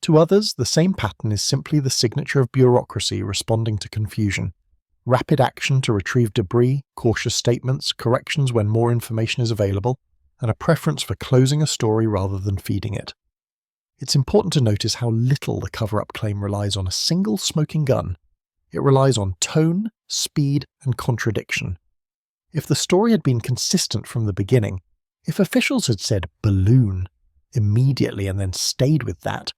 To others, the same pattern is simply the signature of bureaucracy responding to confusion. Rapid action to retrieve debris, cautious statements, corrections when more information is available, and a preference for closing a story rather than feeding it. It's important to notice how little the cover-up claim relies on a single smoking gun. It relies on tone, speed, and contradiction. If the story had been consistent from the beginning, if officials had said balloon immediately and then stayed with that,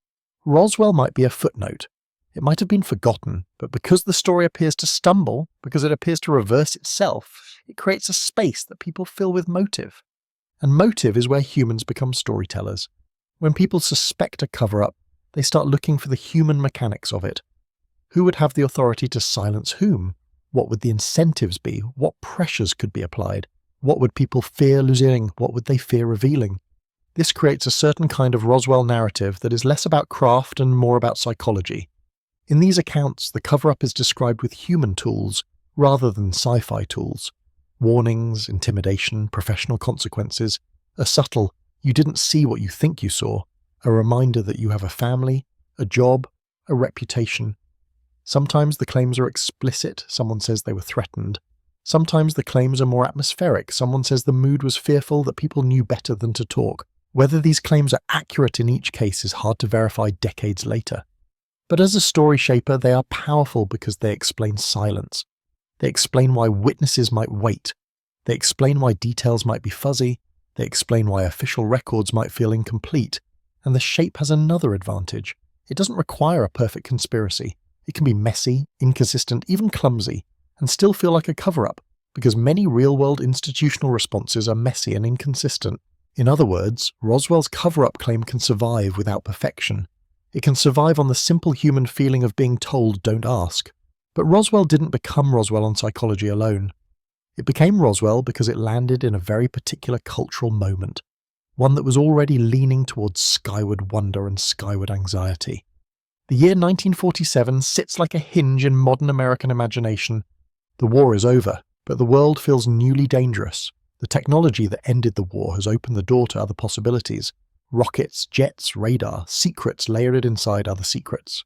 Roswell might be a footnote. It might have been forgotten, but because the story appears to stumble, because it appears to reverse itself, it creates a space that people fill with motive. And motive is where humans become storytellers. When people suspect a cover-up, they start looking for the human mechanics of it. Who would have the authority to silence whom? What would the incentives be? What pressures could be applied? What would people fear losing? What would they fear revealing? This creates a certain kind of Roswell narrative that is less about craft and more about psychology. In these accounts, the cover-up is described with human tools rather than sci-fi tools. Warnings, intimidation, professional consequences, a subtle, you didn't see what you think you saw, a reminder that you have a family, a job, a reputation. Sometimes the claims are explicit, someone says they were threatened. Sometimes the claims are more atmospheric, someone says the mood was fearful, that people knew better than to talk. Whether these claims are accurate in each case is hard to verify decades later. But as a story shaper, they are powerful because they explain silence. They explain why witnesses might wait. They explain why details might be fuzzy. They explain why official records might feel incomplete. And the shape has another advantage. It doesn't require a perfect conspiracy. It can be messy, inconsistent, even clumsy, and still feel like a cover-up, because many real-world institutional responses are messy and inconsistent. In other words, Roswell's cover-up claim can survive without perfection. It can survive on the simple human feeling of being told, don't ask. But Roswell didn't become Roswell on psychology alone. It became Roswell because it landed in a very particular cultural moment, one that was already leaning towards skyward wonder and skyward anxiety. The year 1947 sits like a hinge in modern American imagination. The war is over, but the world feels newly dangerous. The technology that ended the war has opened the door to other possibilities. Rockets, jets, radar, secrets layered inside other secrets.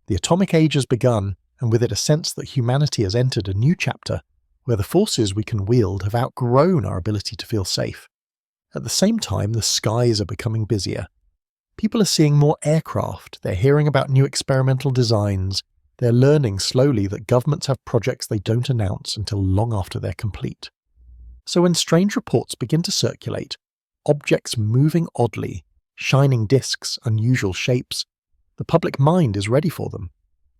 The atomic age has begun, and with it a sense that humanity has entered a new chapter, where the forces we can wield have outgrown our ability to feel safe. At the same time, the skies are becoming busier. People are seeing more aircraft, they're hearing about new experimental designs, they're learning slowly that governments have projects they don't announce until long after they're complete. So when strange reports begin to circulate, objects moving oddly, shining discs, unusual shapes, the public mind is ready for them.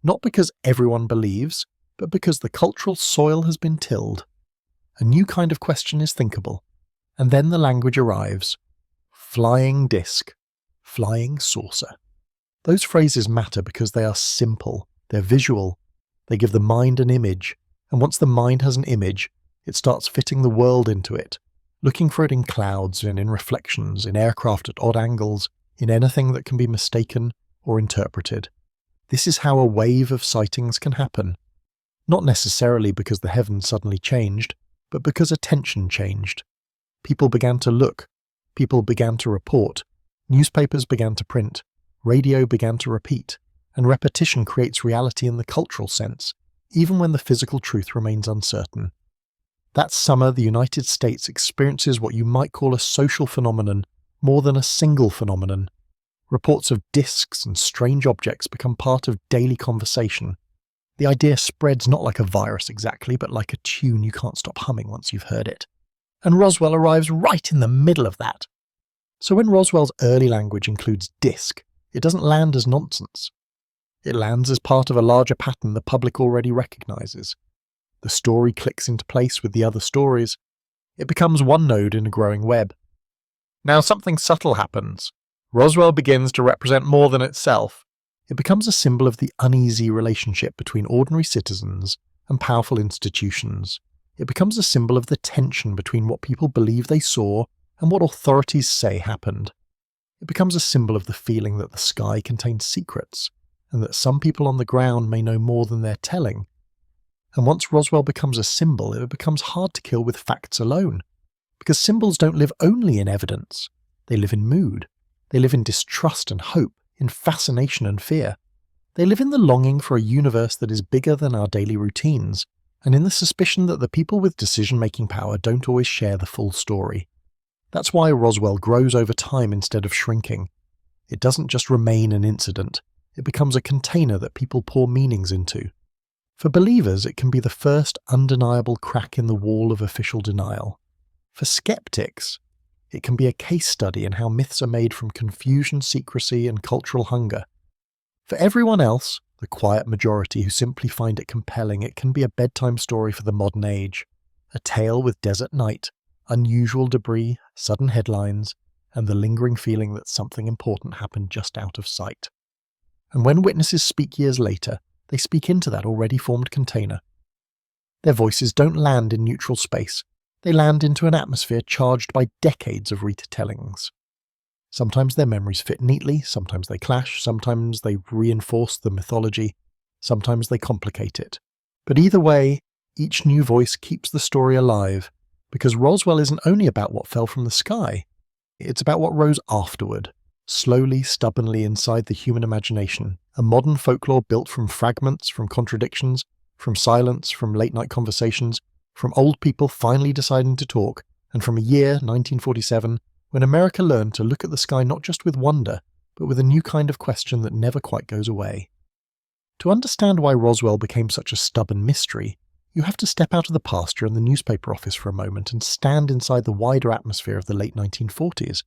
Not because everyone believes, but because the cultural soil has been tilled. A new kind of question is thinkable, and then the language arrives. Flying disc, flying saucer. Those phrases matter because they are simple, they're visual, they give the mind an image, and once the mind has an image, it starts fitting the world into it, looking for it in clouds and in reflections, in aircraft at odd angles, in anything that can be mistaken or interpreted. This is how a wave of sightings can happen. Not necessarily because the heavens suddenly changed, but because attention changed. People began to look, people began to report, newspapers began to print, radio began to repeat, and repetition creates reality in the cultural sense, even when the physical truth remains uncertain. That summer, the United States experiences what you might call a social phenomenon more than a single phenomenon. Reports of discs and strange objects become part of daily conversation. The idea spreads not like a virus exactly, but like a tune you can't stop humming once you've heard it. And Roswell arrives right in the middle of that. So when Roswell's early language includes disc, it doesn't land as nonsense. It lands as part of a larger pattern the public already recognises. The story clicks into place with the other stories. It becomes one node in a growing web. Now something subtle happens. Roswell begins to represent more than itself. It becomes a symbol of the uneasy relationship between ordinary citizens and powerful institutions. It becomes a symbol of the tension between what people believe they saw and what authorities say happened. It becomes a symbol of the feeling that the sky contains secrets, and that some people on the ground may know more than they're telling. And once Roswell becomes a symbol, it becomes hard to kill with facts alone. Because symbols don't live only in evidence. They live in mood. They live in distrust and hope, in fascination and fear. They live in the longing for a universe that is bigger than our daily routines, and in the suspicion that the people with decision-making power don't always share the full story. That's why Roswell grows over time instead of shrinking. It doesn't just remain an incident. It becomes a container that people pour meanings into. For believers, it can be the first undeniable crack in the wall of official denial. For skeptics, it can be a case study in how myths are made from confusion, secrecy, and cultural hunger. For everyone else, the quiet majority who simply find it compelling, it can be a bedtime story for the modern age. A tale with desert night, unusual debris, sudden headlines, and the lingering feeling that something important happened just out of sight. And when witnesses speak years later, they speak into that already formed container. Their voices don't land in neutral space. They land into an atmosphere charged by decades of retellings. Sometimes their memories fit neatly, sometimes they clash, sometimes they reinforce the mythology, sometimes they complicate it. But either way, each new voice keeps the story alive, because Roswell isn't only about what fell from the sky, it's about what rose afterward, slowly, stubbornly inside the human imagination, a modern folklore built from fragments, from contradictions, from silence, from late-night conversations, from old people finally deciding to talk, and from a year, 1947, when America learned to look at the sky not just with wonder, but with a new kind of question that never quite goes away. To understand why Roswell became such a stubborn mystery, you have to step out of the pasture and the newspaper office for a moment and stand inside the wider atmosphere of the late 1940s,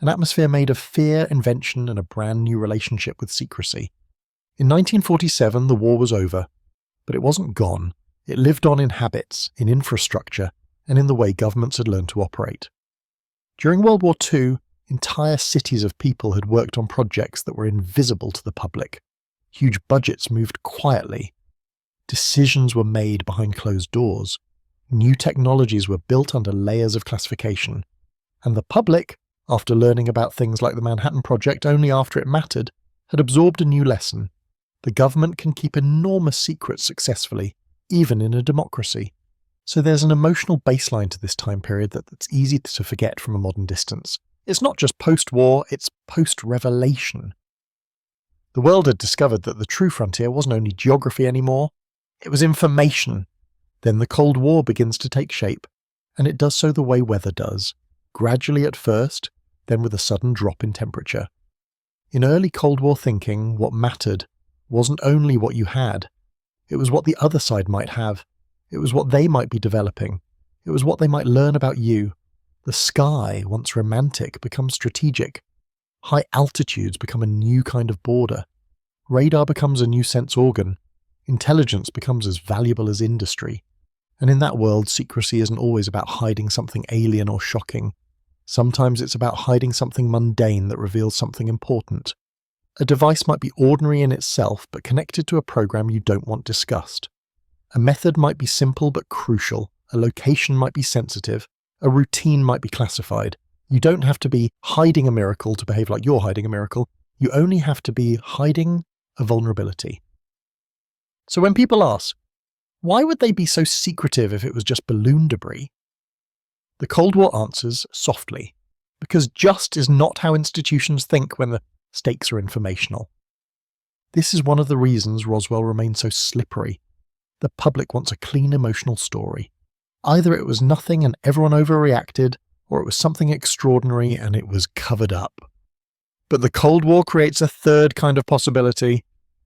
an atmosphere made of fear, invention, and a brand new relationship with secrecy. In 1947, the war was over, but it wasn't gone. It lived on in habits, in infrastructure, and in the way governments had learned to operate. During World War II, entire cities of people had worked on projects that were invisible to the public. Huge budgets moved quietly. Decisions were made behind closed doors. New technologies were built under layers of classification. And the public, after learning about things like the Manhattan Project only after it mattered, had absorbed a new lesson. The government can keep enormous secrets successfully, even in a democracy. So there's an emotional baseline to this time period that's easy to forget from a modern distance. It's not just post-war, it's post-revelation. The world had discovered that the true frontier wasn't only geography anymore, it was information. Then the Cold War begins to take shape, and it does so the way weather does, gradually at first, then with a sudden drop in temperature. In early Cold War thinking, what mattered wasn't only what you had, it was what the other side might have. It was what they might be developing. It was what they might learn about you. The sky, once romantic, becomes strategic. High altitudes become a new kind of border. Radar becomes a new sense organ. Intelligence becomes as valuable as industry. And in that world, secrecy isn't always about hiding something alien or shocking. Sometimes it's about hiding something mundane that reveals something important. A device might be ordinary in itself, but connected to a program you don't want discussed. A method might be simple but crucial. A location might be sensitive. A routine might be classified. You don't have to be hiding a miracle to behave like you're hiding a miracle. You only have to be hiding a vulnerability. So when people ask, why would they be so secretive if it was just balloon debris? The Cold War answers softly, because just is not how institutions think when the stakes are informational. This is one of the reasons Roswell remains so slippery. The public wants a clean emotional story. Either it was nothing and everyone overreacted, or it was something extraordinary and it was covered up. But the Cold War creates a third kind of possibility.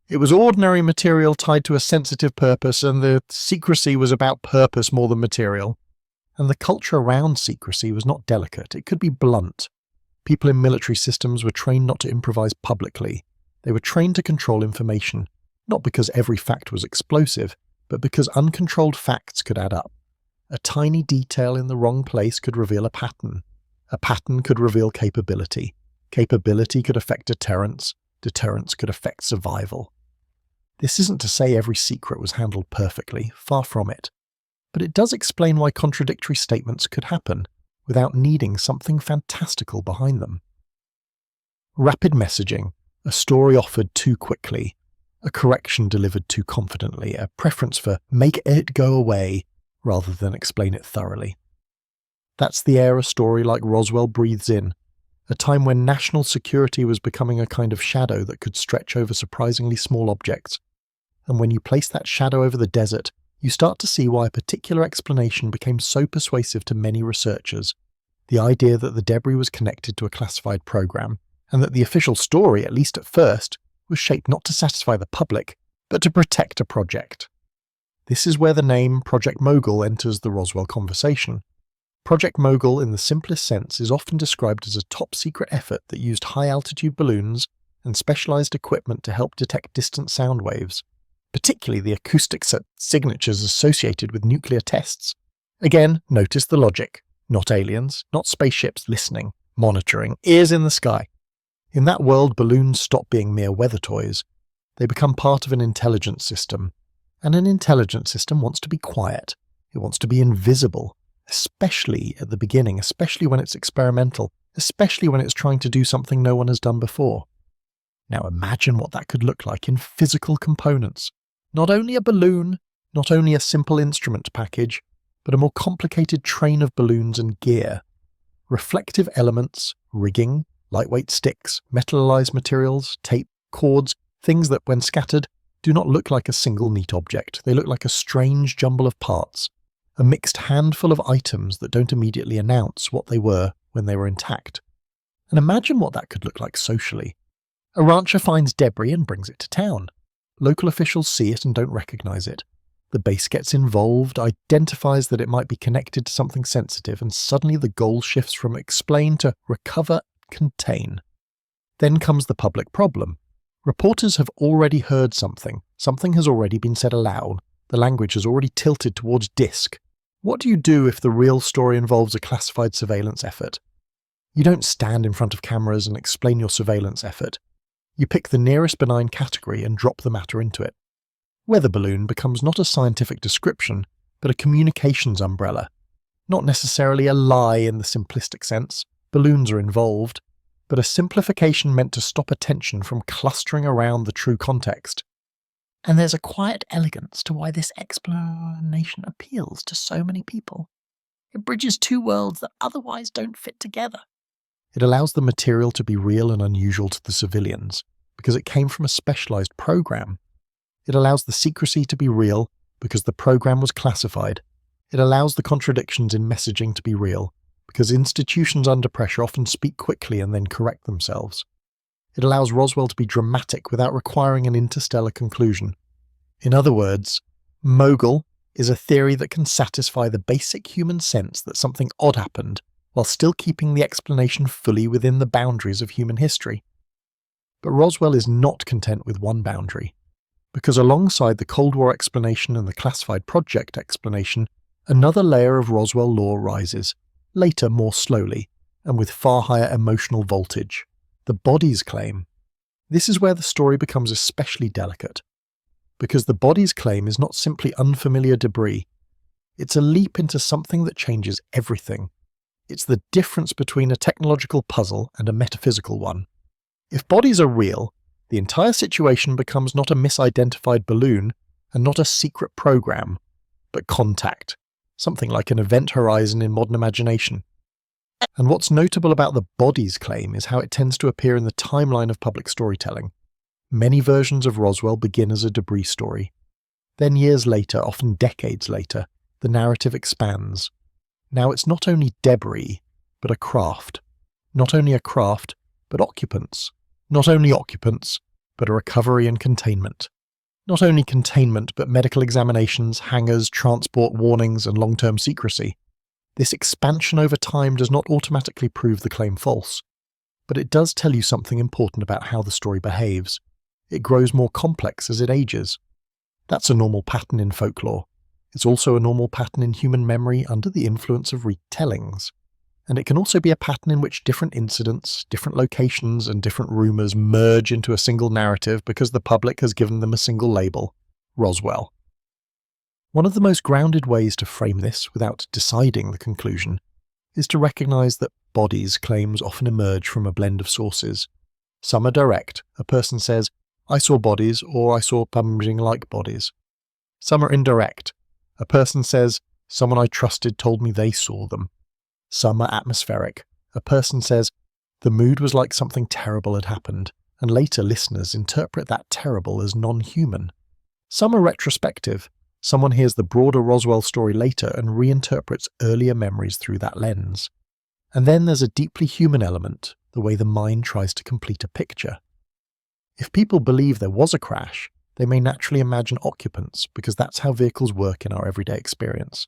It was ordinary material tied to a sensitive purpose, and the secrecy was about purpose more than material. And the culture around secrecy was not delicate, it could be blunt. People in military systems were trained not to improvise publicly. They were trained to control information, not because every fact was explosive, but because uncontrolled facts could add up. A tiny detail in the wrong place could reveal a pattern. A pattern could reveal capability. Capability could affect deterrence. Deterrence could affect survival. This isn't to say every secret was handled perfectly, far from it. But it does explain why contradictory statements could happen, without needing something fantastical behind them. Rapid messaging, a story offered too quickly, a correction delivered too confidently, a preference for make it go away rather than explain it thoroughly. That's the air a story like Roswell breathes in, a time when national security was becoming a kind of shadow that could stretch over surprisingly small objects. And when you place that shadow over the desert, you start to see why a particular explanation became so persuasive to many researchers. The idea that the debris was connected to a classified program, and that the official story, at least at first, was shaped not to satisfy the public, but to protect a project. This is where the name Project Mogul enters the Roswell conversation. Project Mogul, in the simplest sense, is often described as a top-secret effort that used high-altitude balloons and specialized equipment to help detect distant sound waves, particularly the acoustic signatures associated with nuclear tests. Again, notice the logic. Not aliens, not spaceships listening, monitoring, ears in the sky. In that world, balloons stop being mere weather toys. They become part of an intelligence system. And an intelligence system wants to be quiet. It wants to be invisible, especially at the beginning, especially when it's experimental, especially when it's trying to do something no one has done before. Now imagine what that could look like in physical components. Not only a balloon, not only a simple instrument package, but a more complicated train of balloons and gear. Reflective elements, rigging, lightweight sticks, metallized materials, tape, cords, things that, when scattered, do not look like a single neat object. They look like a strange jumble of parts, a mixed handful of items that don't immediately announce what they were when they were intact. And imagine what that could look like socially. A rancher finds debris and brings it to town. Local officials see it and don't recognize it. The base gets involved, identifies that it might be connected to something sensitive, and suddenly the goal shifts from explain to recover, contain. Then comes the public problem. Reporters have already heard something. Something has already been said aloud. The language has already tilted towards disc. What do you do if the real story involves a classified surveillance effort? You don't stand in front of cameras and explain your surveillance effort. You pick the nearest benign category and drop the matter into it. Weather balloon becomes not a scientific description, but a communications umbrella. Not necessarily a lie in the simplistic sense. Balloons are involved, but a simplification meant to stop attention from clustering around the true context. And there's a quiet elegance to why this explanation appeals to so many people. It bridges two worlds that otherwise don't fit together. It allows the material to be real and unusual to the civilians, because it came from a specialized program. It allows the secrecy to be real, because the program was classified. It allows the contradictions in messaging to be real, because institutions under pressure often speak quickly and then correct themselves. It allows Roswell to be dramatic without requiring an interstellar conclusion. In other words, Mogul is a theory that can satisfy the basic human sense that something odd happened, while still keeping the explanation fully within the boundaries of human history. But Roswell is not content with one boundary, because alongside the Cold War explanation and the classified project explanation, another layer of Roswell lore rises, later more slowly, and with far higher emotional voltage. The bodies claim. This is where the story becomes especially delicate, because the bodies claim is not simply unfamiliar debris. It's a leap into something that changes everything. It's the difference between a technological puzzle and a metaphysical one. If bodies are real, the entire situation becomes not a misidentified balloon and not a secret program, but contact, something like an event horizon in modern imagination. And what's notable about the bodies claim is how it tends to appear in the timeline of public storytelling. Many versions of Roswell begin as a debris story. Then years later, often decades later, the narrative expands. Now it's not only debris, but a craft. Not only a craft, but occupants. Not only occupants, but a recovery and containment. Not only containment, but medical examinations, hangars, transport warnings, and long-term secrecy. This expansion over time does not automatically prove the claim false, but it does tell you something important about how the story behaves. It grows more complex as it ages. That's a normal pattern in folklore. It's also a normal pattern in human memory under the influence of retellings. And it can also be a pattern in which different incidents, different locations, and different rumours merge into a single narrative because the public has given them a single label: Roswell. One of the most grounded ways to frame this without deciding the conclusion is to recognise that bodies claims often emerge from a blend of sources. Some are direct. A person says, "I saw bodies," or "I saw plumaging like bodies." Some are indirect. A person says, "Someone I trusted told me they saw them." Some are atmospheric. A person says, "The mood was like something terrible had happened," and later listeners interpret that terrible as non-human. Some are retrospective. Someone hears the broader Roswell story later and reinterprets earlier memories through that lens. And then there's a deeply human element, the way the mind tries to complete a picture. If people believe there was a crash, they may naturally imagine occupants, because that's how vehicles work in our everyday experience.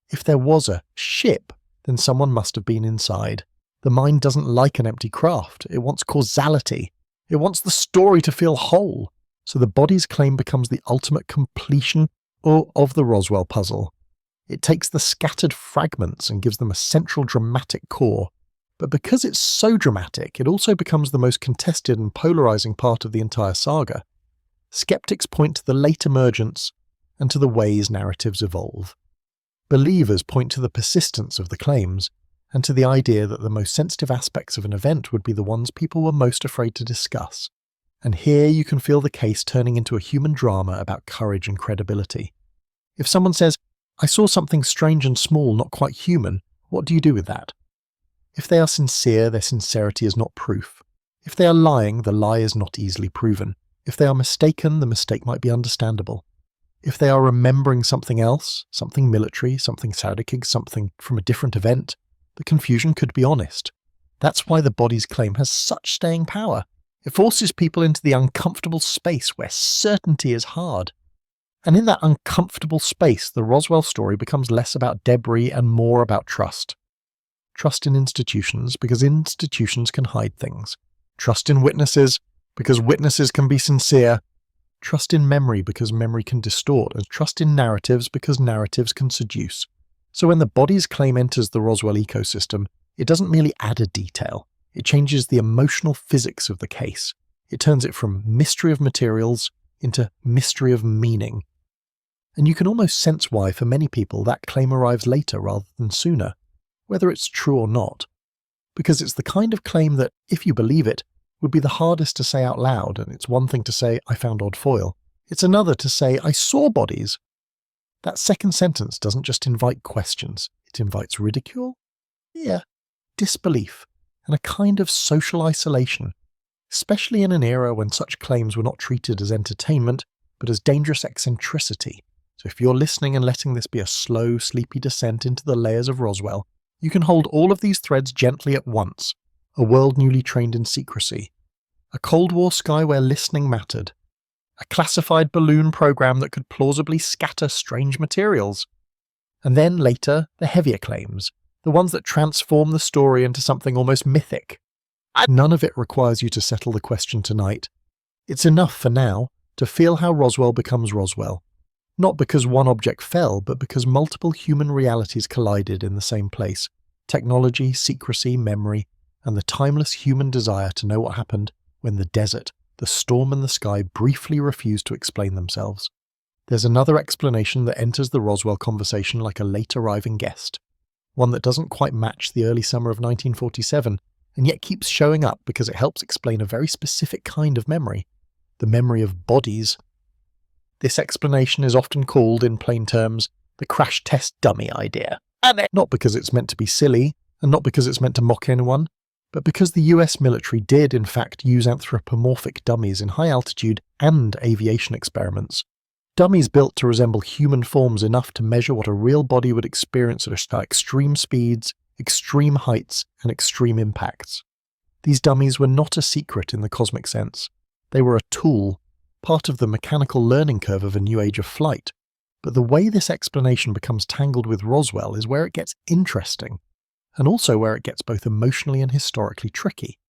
If there was a ship, then someone must have been inside. The mind doesn't like an empty craft. It wants causality. It wants the story to feel whole. So the body's claim becomes the ultimate completion of the Roswell puzzle. It takes the scattered fragments and gives them a central dramatic core. But because it's so dramatic, it also becomes the most contested and polarizing part of the entire saga. Skeptics point to the late emergence and to the ways narratives evolve. Believers point to the persistence of the claims and to the idea that the most sensitive aspects of an event would be the ones people were most afraid to discuss. And here you can feel the case turning into a human drama about courage and credibility. If someone says, "I saw something strange and small, not quite human," what do you do with that? If they are sincere, their sincerity is not proof. If they are lying, the lie is not easily proven. If they are mistaken, the mistake might be understandable. If they are remembering something else, something military, something Saudicig, something from a different event, the confusion could be honest. That's why the body's claim has such staying power. It forces people into the uncomfortable space where certainty is hard. And in that uncomfortable space, the Roswell story becomes less about debris and more about trust. Trust in institutions, because institutions can hide things. Trust in witnesses, because witnesses can be sincere. Trust in memory, because memory can distort. And trust in narratives, because narratives can seduce. So when the body's claim enters the Roswell ecosystem, it doesn't merely add a detail. It changes the emotional physics of the case. It turns it from mystery of materials into mystery of meaning. And you can almost sense why, for many people, that claim arrives later rather than sooner, whether it's true or not. Because it's the kind of claim that, if you believe it, would be the hardest to say out loud, and it's one thing to say, "I found odd foil." It's another to say, "I saw bodies." That second sentence doesn't just invite questions, it invites ridicule, disbelief, and a kind of social isolation, especially in an era when such claims were not treated as entertainment, but as dangerous eccentricity. So if you're listening and letting this be a slow, sleepy descent into the layers of Roswell, you can hold all of these threads gently at once. A world newly trained in secrecy. A Cold War sky where listening mattered. A classified balloon program that could plausibly scatter strange materials. And then later, the heavier claims, the ones that transform the story into something almost mythic. None of it requires you to settle the question tonight. It's enough for now to feel how Roswell becomes Roswell. Not because one object fell, but because multiple human realities collided in the same place. Technology, secrecy, memory, and the timeless human desire to know what happened when the desert, the storm and the sky briefly refused to explain themselves. There's another explanation that enters the Roswell conversation like a late arriving guest. One that doesn't quite match the early summer of 1947, and yet keeps showing up because it helps explain a very specific kind of memory. The memory of bodies. This explanation is often called, in plain terms, the crash test dummy idea. Not because it's meant to be silly, and not because it's meant to mock anyone, but because the US military did in fact use anthropomorphic dummies in high altitude and aviation experiments. Dummies built to resemble human forms enough to measure what a real body would experience at extreme speeds, extreme heights, and extreme impacts. These dummies were not a secret in the cosmic sense. They were a tool, part of the mechanical learning curve of a new age of flight. But the way this explanation becomes tangled with Roswell is where it gets interesting, and also where it gets both emotionally and historically tricky.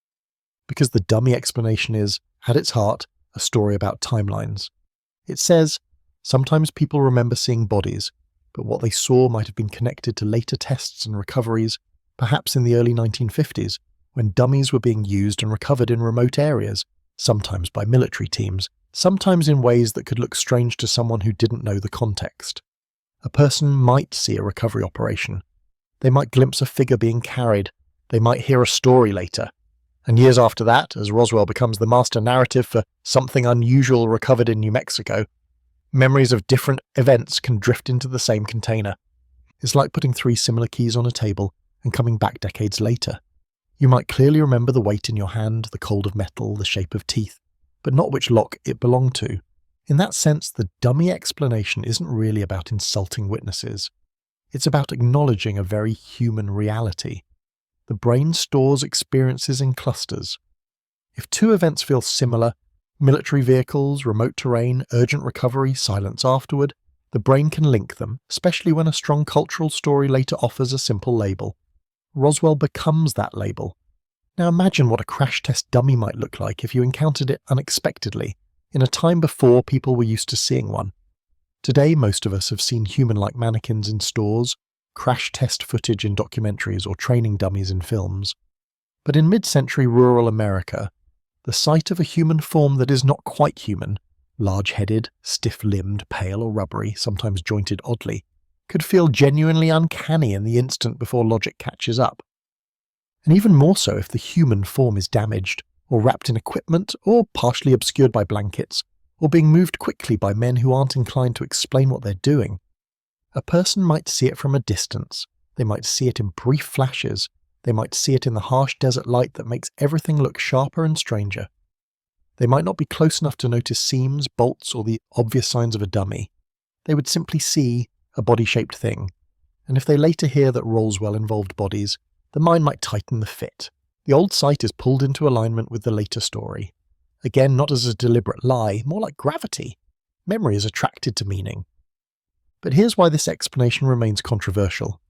Because the dummy explanation is, at its heart, a story about timelines. It says, sometimes people remember seeing bodies, but what they saw might have been connected to later tests and recoveries, perhaps in the early 1950s, when dummies were being used and recovered in remote areas, sometimes by military teams, sometimes in ways that could look strange to someone who didn't know the context. A person might see a recovery operation. They might glimpse a figure being carried. They might hear a story later. And years after that, as Roswell becomes the master narrative for something unusual recovered in New Mexico, memories of different events can drift into the same container. It's like putting 3 similar keys on a table and coming back decades later. You might clearly remember the weight in your hand, the cold of metal, the shape of teeth, but not which lock it belonged to. In that sense, the dummy explanation isn't really about insulting witnesses. It's about acknowledging a very human reality. The brain stores experiences in clusters. If 2 events feel similar, military vehicles, remote terrain, urgent recovery, silence afterward, the brain can link them, especially when a strong cultural story later offers a simple label. Roswell becomes that label. Now imagine what a crash test dummy might look like if you encountered it unexpectedly, in a time before people were used to seeing one. Today, most of us have seen human-like mannequins in stores, crash test footage in documentaries, or training dummies in films. But in mid-century rural America, the sight of a human form that is not quite human, large-headed, stiff-limbed, pale or rubbery, sometimes jointed oddly, could feel genuinely uncanny in the instant before logic catches up. And even more so if the human form is damaged, or wrapped in equipment, or partially obscured by blankets, or being moved quickly by men who aren't inclined to explain what they're doing. A person might see it from a distance, they might see it in brief flashes, they might see it in the harsh desert light that makes everything look sharper and stranger. They might not be close enough to notice seams, bolts, or the obvious signs of a dummy. They would simply see a body-shaped thing, and if they later hear that Roswell involved bodies, the mind might tighten the fit. The old sight is pulled into alignment with the later story. Again, not as a deliberate lie, more like gravity. Memory is attracted to meaning. But here's why this explanation remains controversial.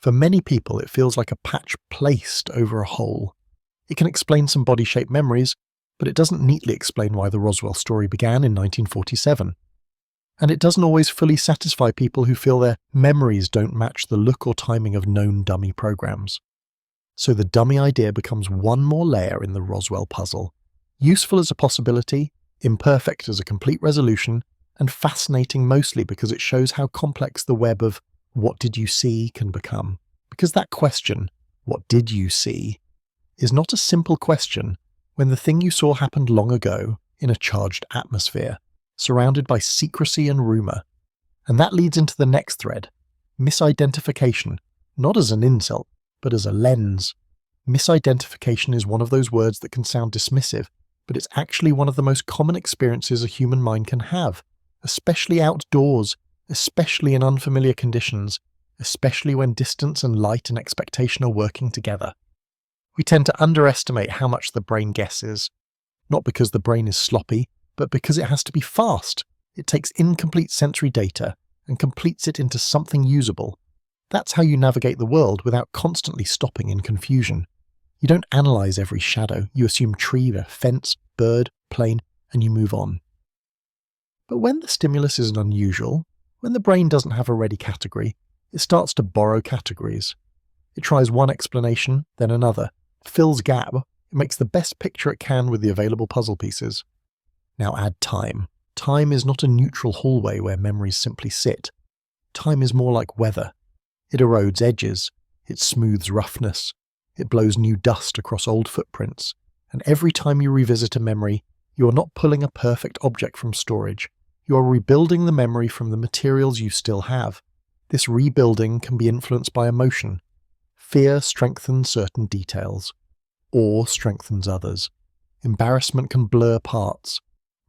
For many people, it feels like a patch placed over a hole. It can explain some body-shaped memories, but it doesn't neatly explain why the Roswell story began in 1947. And it doesn't always fully satisfy people who feel their memories don't match the look or timing of known dummy programs. So the dummy idea becomes one more layer in the Roswell puzzle, useful as a possibility, imperfect as a complete resolution, and fascinating mostly because it shows how complex the web of "what did you see" can become. Because that question, "what did you see?" is not a simple question when the thing you saw happened long ago in a charged atmosphere, surrounded by secrecy and rumour. And that leads into the next thread, misidentification, not as an insult, but as a lens. Misidentification is one of those words that can sound dismissive, but it's actually one of the most common experiences a human mind can have, especially outdoors, especially in unfamiliar conditions, especially when distance and light and expectation are working together. We tend to underestimate how much the brain guesses, not because the brain is sloppy, but because it has to be fast. It takes incomplete sensory data and completes it into something usable. That's how you navigate the world without constantly stopping in confusion. You don't analyze every shadow, you assume tree, fence, bird, plane, and you move on. But when the stimulus is unusual, when the brain doesn't have a ready category, it starts to borrow categories. It tries one explanation, then another. It fills gap. It makes the best picture it can with the available puzzle pieces. Now add time. Time is not a neutral hallway where memories simply sit. Time is more like weather. It erodes edges. It smooths roughness. It blows new dust across old footprints. And every time you revisit a memory, you are not pulling a perfect object from storage. You are rebuilding the memory from the materials you still have. This rebuilding can be influenced by emotion. Fear strengthens certain details. Awe strengthens others. Embarrassment can blur parts.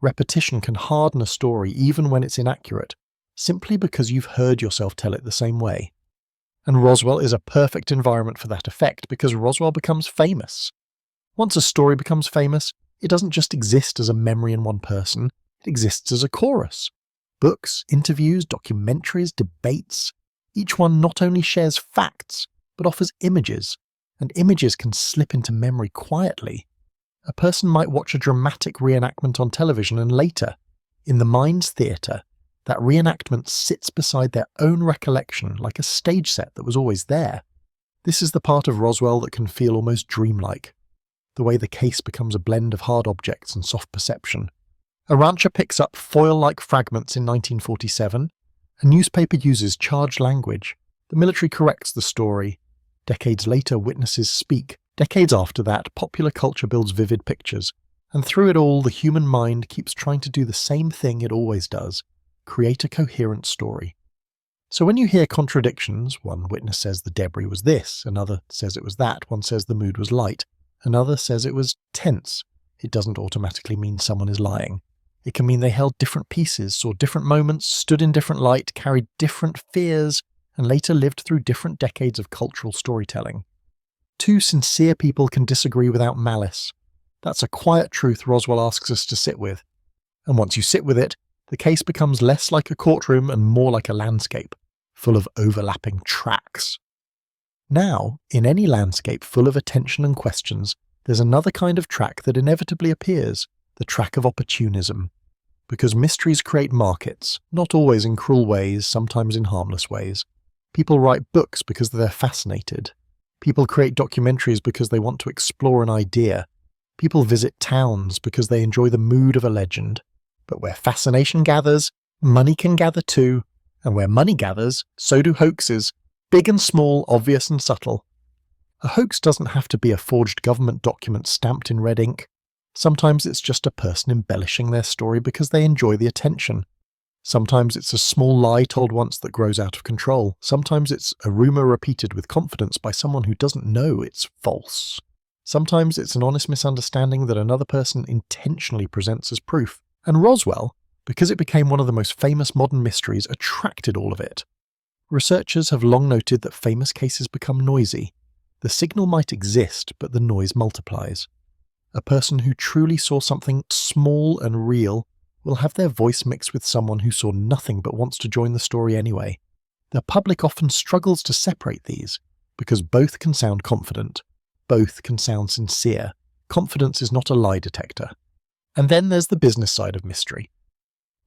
Repetition can harden a story even when it's inaccurate, simply because you've heard yourself tell it the same way. And Roswell is a perfect environment for that effect because Roswell becomes famous. Once a story becomes famous, It doesn't just exist as a memory in one person, it exists as a chorus. Books, interviews, documentaries, debates, each one not only shares facts, but offers images, and images can slip into memory quietly. A person might watch a dramatic reenactment on television and later, in the mind's theatre, that reenactment sits beside their own recollection like a stage set that was always there. This is the part of Roswell that can feel almost dreamlike, the way the case becomes a blend of hard objects and soft perception. A rancher picks up foil-like fragments in 1947, a newspaper uses charged language, the military corrects the story, decades later witnesses speak, decades after that popular culture builds vivid pictures, and through it all the human mind keeps trying to do the same thing it always does, create a coherent story. So when you hear contradictions, one witness says the debris was this, another says it was that, one says the mood was light, another says it was tense, it doesn't automatically mean someone is lying. It can mean they held different pieces, saw different moments, stood in different light, carried different fears, and later lived through different decades of cultural storytelling. Two sincere people can disagree without malice. That's a quiet truth Roswell asks us to sit with. And once you sit with it, the case becomes less like a courtroom and more like a landscape, full of overlapping tracks. Now, in any landscape full of attention and questions, there's another kind of track that inevitably appears, the track of opportunism. Because mysteries create markets, not always in cruel ways, sometimes in harmless ways. People write books because they're fascinated. People create documentaries because they want to explore an idea. People visit towns because they enjoy the mood of a legend. But where fascination gathers, money can gather too. And where money gathers, so do hoaxes, big and small, obvious and subtle. A hoax doesn't have to be a forged government document stamped in red ink. Sometimes it's just a person embellishing their story because they enjoy the attention. Sometimes it's a small lie told once that grows out of control. Sometimes it's a rumour repeated with confidence by someone who doesn't know it's false. Sometimes it's an honest misunderstanding that another person intentionally presents as proof. And Roswell, because it became one of the most famous modern mysteries, attracted all of it. Researchers have long noted that famous cases become noisy. The signal might exist, but the noise multiplies. A person who truly saw something small and real will have their voice mixed with someone who saw nothing but wants to join the story anyway. The public often struggles to separate these, because both can sound confident, both can sound sincere. Confidence is not a lie detector. And then there's the business side of mystery.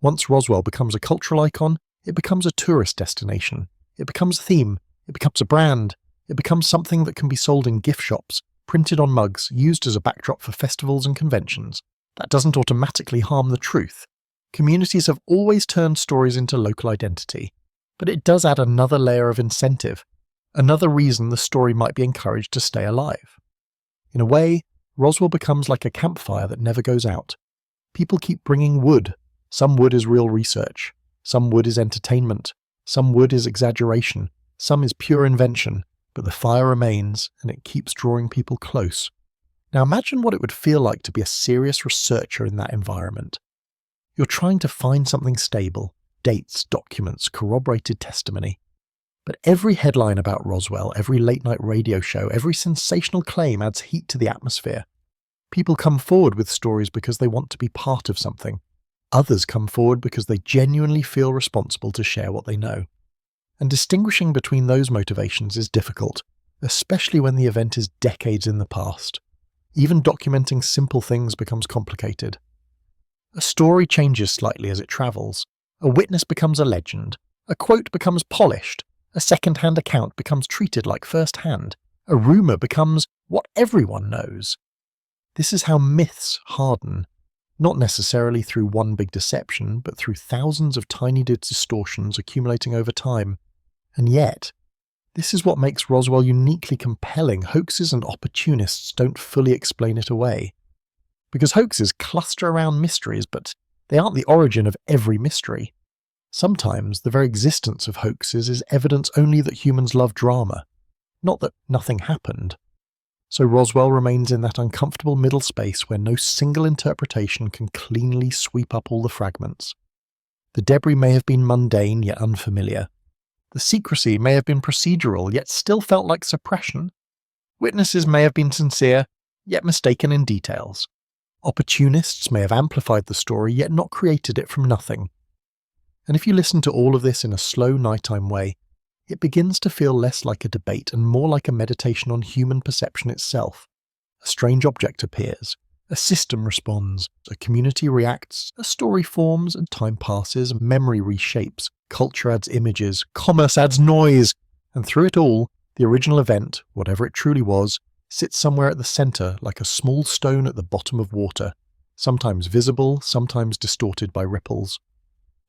Once Roswell becomes a cultural icon, it becomes a tourist destination. It becomes a theme. It becomes a brand. It becomes something that can be sold in gift shops, printed on mugs, used as a backdrop for festivals and conventions. That doesn't automatically harm the truth. Communities have always turned stories into local identity. But it does add another layer of incentive, another reason the story might be encouraged to stay alive. In a way, Roswell becomes like a campfire that never goes out. People keep bringing wood. Some wood is real research. Some wood is entertainment. Some wood is exaggeration. Some is pure invention. But the fire remains, and it keeps drawing people close. Now imagine what it would feel like to be a serious researcher in that environment. You're trying to find something stable, dates, documents, corroborated testimony. But every headline about Roswell, every late-night radio show, every sensational claim adds heat to the atmosphere. People come forward with stories because they want to be part of something. Others come forward because they genuinely feel responsible to share what they know. And distinguishing between those motivations is difficult, especially when the event is decades in the past. Even documenting simple things becomes complicated. A story changes slightly as it travels. A witness becomes a legend. A quote becomes polished. A second-hand account becomes treated like first-hand. A rumour becomes what everyone knows. This is how myths harden, not necessarily through one big deception, but through thousands of tiny distortions accumulating over time. And yet, this is what makes Roswell uniquely compelling. Hoaxes and opportunists don't fully explain it away. Because hoaxes cluster around mysteries, but they aren't the origin of every mystery. Sometimes the very existence of hoaxes is evidence only that humans love drama, not that nothing happened. So Roswell remains in that uncomfortable middle space where no single interpretation can cleanly sweep up all the fragments. The debris may have been mundane yet unfamiliar. The secrecy may have been procedural yet still felt like suppression. Witnesses may have been sincere yet mistaken in details. Opportunists may have amplified the story, yet not created it from nothing. And if you listen to all of this in a slow nighttime way, it begins to feel less like a debate and more like a meditation on human perception itself. A strange object appears, a system responds, a community reacts, a story forms, and time passes, memory reshapes, culture adds images, commerce adds noise, and through it all, the original event, whatever it truly was, sits somewhere at the centre like a small stone at the bottom of water, sometimes visible, sometimes distorted by ripples.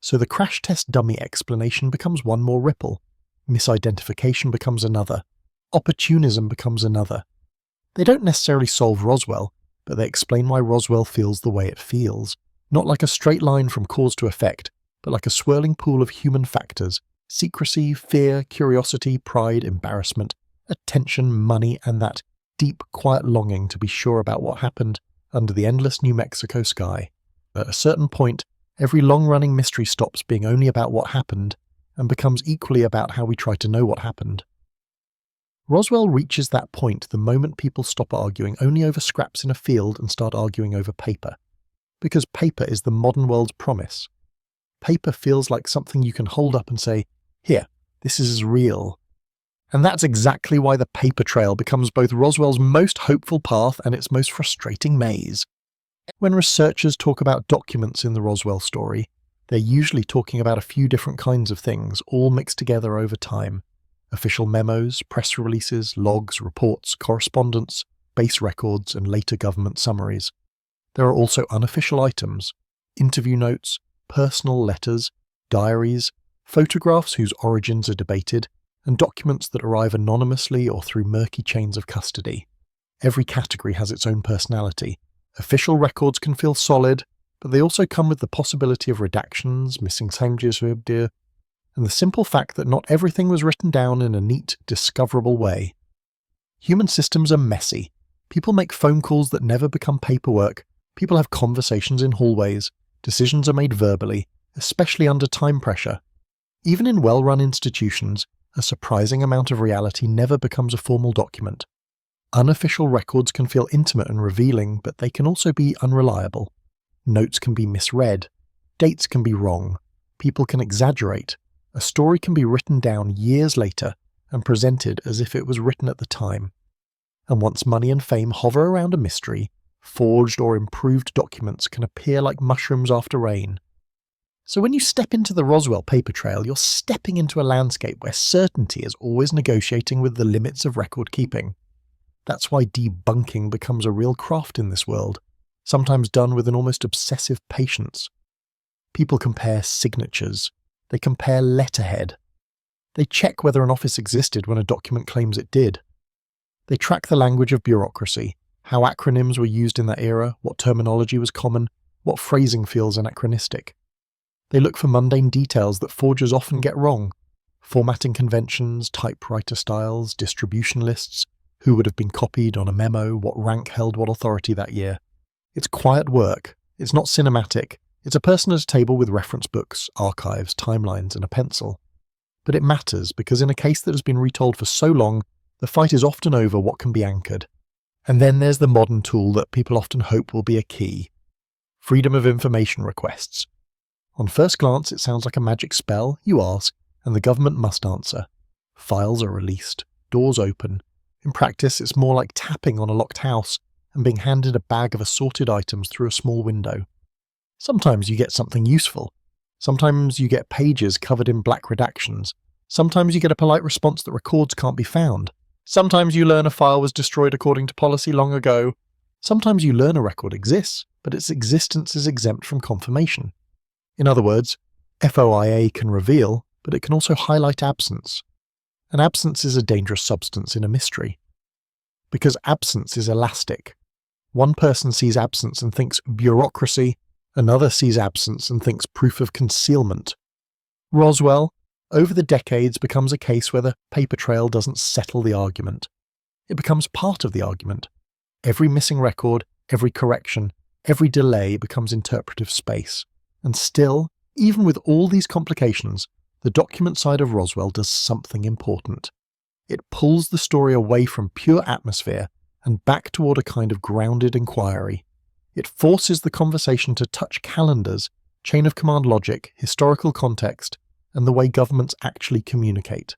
So the crash test dummy explanation becomes one more ripple, misidentification becomes another, opportunism becomes another. They don't necessarily solve Roswell, but they explain why Roswell feels the way it feels, not like a straight line from cause to effect, but like a swirling pool of human factors: secrecy, fear, curiosity, pride, embarrassment, attention, money, and that deep, quiet longing to be sure about what happened under the endless New Mexico sky. At a certain point, every long-running mystery stops being only about what happened and becomes equally about how we try to know what happened. Roswell reaches that point the moment people stop arguing only over scraps in a field and start arguing over paper. Because paper is the modern world's promise. Paper feels like something you can hold up and say, "Here, this is real." And that's exactly why the paper trail becomes both Roswell's most hopeful path and its most frustrating maze. When researchers talk about documents in the Roswell story, they're usually talking about a few different kinds of things, all mixed together over time. Official memos, press releases, logs, reports, correspondence, base records, and later government summaries. There are also unofficial items, interview notes, personal letters, diaries, photographs whose origins are debated, and documents that arrive anonymously or through murky chains of custody. Every category has its own personality. Official records can feel solid, but they also come with the possibility of redactions, missing Samjuswibdir, and the simple fact that not everything was written down in a neat, discoverable way. Human systems are messy. People make phone calls that never become paperwork. People have conversations in hallways. Decisions are made verbally, especially under time pressure. Even in well-run institutions, a surprising amount of reality never becomes a formal document. Unofficial records can feel intimate and revealing, but they can also be unreliable. Notes can be misread. Dates can be wrong. People can exaggerate. A story can be written down years later and presented as if it was written at the time. And once money and fame hover around a mystery, forged or improved documents can appear like mushrooms after rain. So when you step into the Roswell paper trail, you're stepping into a landscape where certainty is always negotiating with the limits of record keeping. That's why debunking becomes a real craft in this world, sometimes done with an almost obsessive patience. People compare signatures. They compare letterhead. They check whether an office existed when a document claims it did. They track the language of bureaucracy, how acronyms were used in that era, what terminology was common, what phrasing feels anachronistic. They look for mundane details that forgers often get wrong: formatting conventions, typewriter styles, distribution lists, who would have been copied on a memo, what rank held what authority that year. It's quiet work. It's not cinematic. It's a person at a table with reference books, archives, timelines, and a pencil. But it matters because in a case that has been retold for so long, the fight is often over what can be anchored. And then there's the modern tool that people often hope will be a key: freedom of information requests. On first glance, it sounds like a magic spell. You ask, and the government must answer. Files are released, doors open. In practice, it's more like tapping on a locked house and being handed a bag of assorted items through a small window. Sometimes you get something useful. Sometimes you get pages covered in black redactions. Sometimes you get a polite response that records can't be found. Sometimes you learn a file was destroyed according to policy long ago. Sometimes you learn a record exists, but its existence is exempt from confirmation. In other words, FOIA can reveal, but it can also highlight absence. And absence is a dangerous substance in a mystery. Because absence is elastic. One person sees absence and thinks bureaucracy, another sees absence and thinks proof of concealment. Roswell, over the decades, becomes a case where the paper trail doesn't settle the argument. It becomes part of the argument. Every missing record, every correction, every delay becomes interpretive space. And still, even with all these complications, the document side of Roswell does something important. It pulls the story away from pure atmosphere and back toward a kind of grounded inquiry. It forces the conversation to touch calendars, chain of command logic, historical context, and the way governments actually communicate.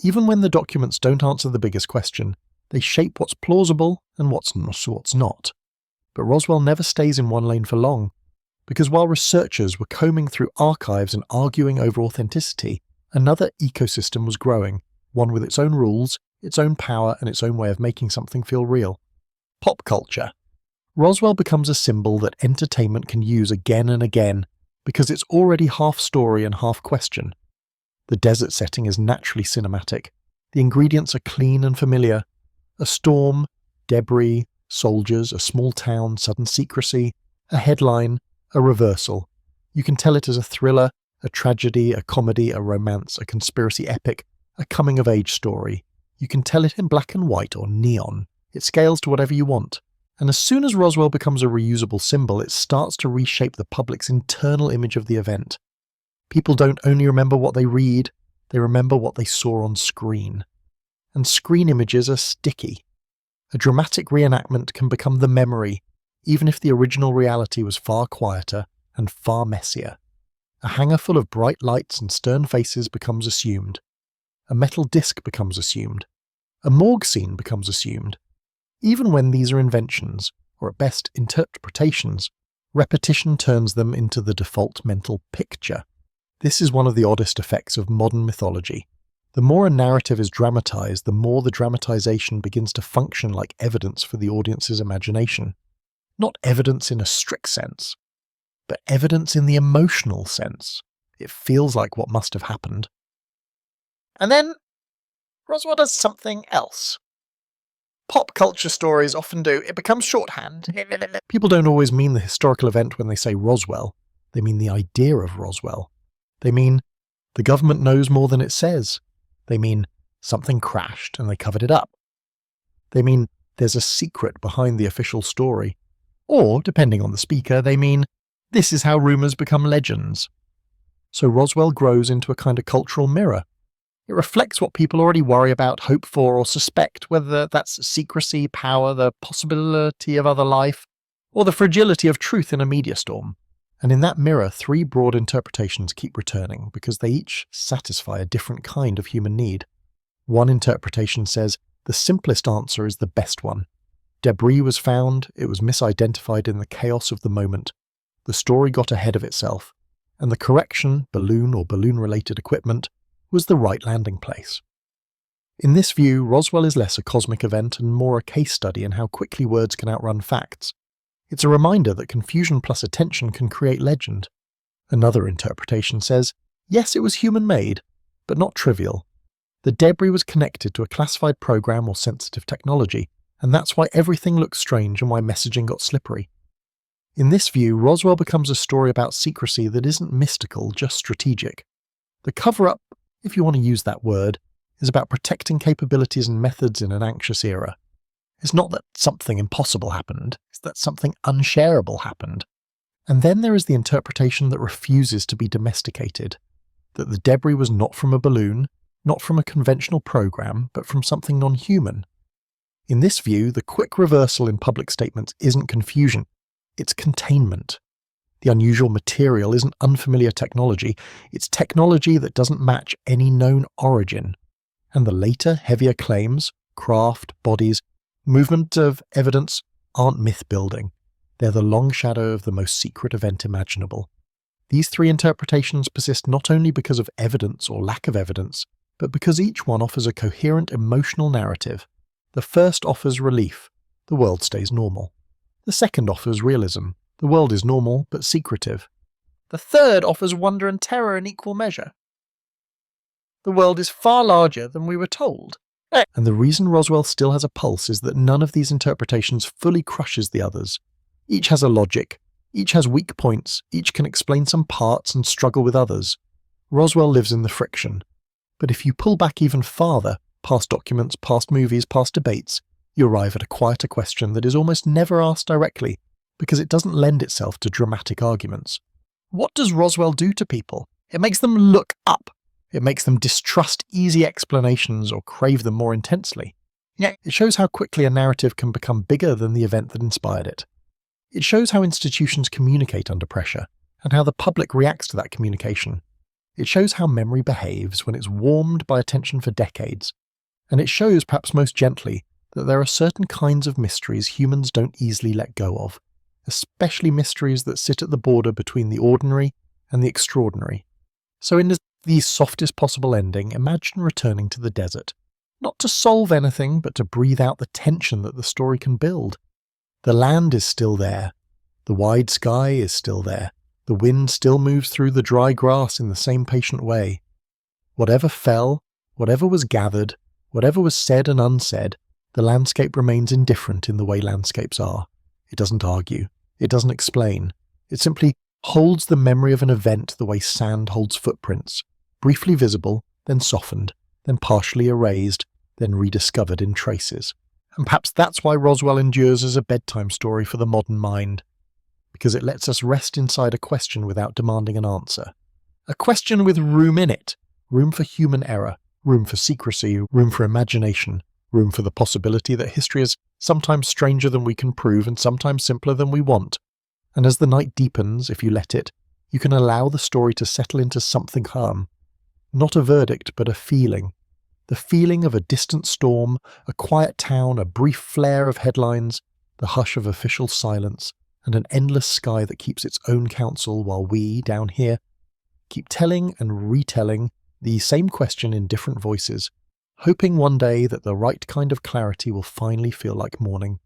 Even when the documents don't answer the biggest question, they shape what's plausible and what's not. But Roswell never stays in one lane for long, because while researchers were combing through archives and arguing over authenticity, another ecosystem was growing, one with its own rules, its own power, and its own way of making something feel real. Pop culture. Roswell becomes a symbol that entertainment can use again and again, because it's already half story and half question. The desert setting is naturally cinematic. The ingredients are clean and familiar. A storm, debris, soldiers, a small town, sudden secrecy, a headline, a reversal. You can tell it as a thriller, a tragedy, a comedy, a romance, a conspiracy epic, a coming-of-age story. You can tell it in black and white or neon. It scales to whatever you want. And as soon as Roswell becomes a reusable symbol, it starts to reshape the public's internal image of the event. People don't only remember what they read, they remember what they saw on screen. And screen images are sticky. A dramatic reenactment can become the memory, even if the original reality was far quieter and far messier. A hangar full of bright lights and stern faces becomes assumed. A metal disc becomes assumed. A morgue scene becomes assumed. Even when these are inventions, or at best interpretations, repetition turns them into the default mental picture. This is one of the oddest effects of modern mythology. The more a narrative is dramatized, the more the dramatization begins to function like evidence for the audience's imagination. Not evidence in a strict sense, but evidence in the emotional sense. It feels like what must have happened. And then Roswell does something else. Pop culture stories often do. It becomes shorthand. People don't always mean the historical event when they say Roswell. They mean the idea of Roswell. They mean the government knows more than it says. They mean something crashed and they covered it up. They mean there's a secret behind the official story. Or, depending on the speaker, they mean this is how rumours become legends. So Roswell grows into a kind of cultural mirror. It reflects what people already worry about, hope for, or suspect, whether that's secrecy, power, the possibility of other life, or the fragility of truth in a media storm. And in that mirror, three broad interpretations keep returning, because they each satisfy a different kind of human need. One interpretation says the simplest answer is the best one. Debris was found, it was misidentified in the chaos of the moment. The story got ahead of itself, and the correction, balloon or balloon-related equipment, was the right landing place. In this view, Roswell is less a cosmic event and more a case study in how quickly words can outrun facts. It's a reminder that confusion plus attention can create legend. Another interpretation says, yes, it was human-made, but not trivial. The debris was connected to a classified program or sensitive technology, and that's why everything looks strange and why messaging got slippery. In this view, Roswell becomes a story about secrecy that isn't mystical, just strategic. The cover-up, if you want to use that word, is about protecting capabilities and methods in an anxious era. It's not that something impossible happened, it's that something unshareable happened. And then there is the interpretation that refuses to be domesticated, that the debris was not from a balloon, not from a conventional program, but from something non-human. In this view, the quick reversal in public statements isn't confusion, it's containment. The unusual material isn't unfamiliar technology, it's technology that doesn't match any known origin. And the later, heavier claims, craft, bodies, movement of evidence, aren't myth-building. They're the long shadow of the most secret event imaginable. These three interpretations persist not only because of evidence or lack of evidence, but because each one offers a coherent emotional narrative. The first offers relief, the world stays normal. The second offers realism, the world is normal but secretive. The third offers wonder and terror in equal measure. The world is far larger than we were told. And the reason Roswell still has a pulse is that none of these interpretations fully crushes the others. Each has a logic, each has weak points, each can explain some parts and struggle with others. Roswell lives in the friction. But if you pull back even farther, past documents, past movies, past debates, you arrive at a quieter question that is almost never asked directly, because it doesn't lend itself to dramatic arguments. What does Roswell do to people? It makes them look up. It makes them distrust easy explanations or crave them more intensely. It shows how quickly a narrative can become bigger than the event that inspired it. It shows how institutions communicate under pressure, and how the public reacts to that communication. It shows how memory behaves when it's warmed by attention for decades, and it shows, perhaps most gently, that there are certain kinds of mysteries humans don't easily let go of, especially mysteries that sit at the border between the ordinary and the extraordinary. So in the softest possible ending, imagine returning to the desert, not to solve anything, but to breathe out the tension that the story can build. The land is still there. The wide sky is still there. The wind still moves through the dry grass in the same patient way. Whatever fell, whatever was gathered, whatever was said and unsaid, the landscape remains indifferent in the way landscapes are. It doesn't argue. It doesn't explain. It simply holds the memory of an event the way sand holds footprints, briefly visible, then softened, then partially erased, then rediscovered in traces. And perhaps that's why Roswell endures as a bedtime story for the modern mind, because it lets us rest inside a question without demanding an answer. A question with room in it, room for human error, room for secrecy, room for imagination, room for the possibility that history is sometimes stranger than we can prove and sometimes simpler than we want. And as the night deepens, if you let it, you can allow the story to settle into something calm. Not a verdict, but a feeling. The feeling of a distant storm, a quiet town, a brief flare of headlines, the hush of official silence, and an endless sky that keeps its own counsel while we, down here, keep telling and retelling the same question in different voices, hoping one day that the right kind of clarity will finally feel like morning.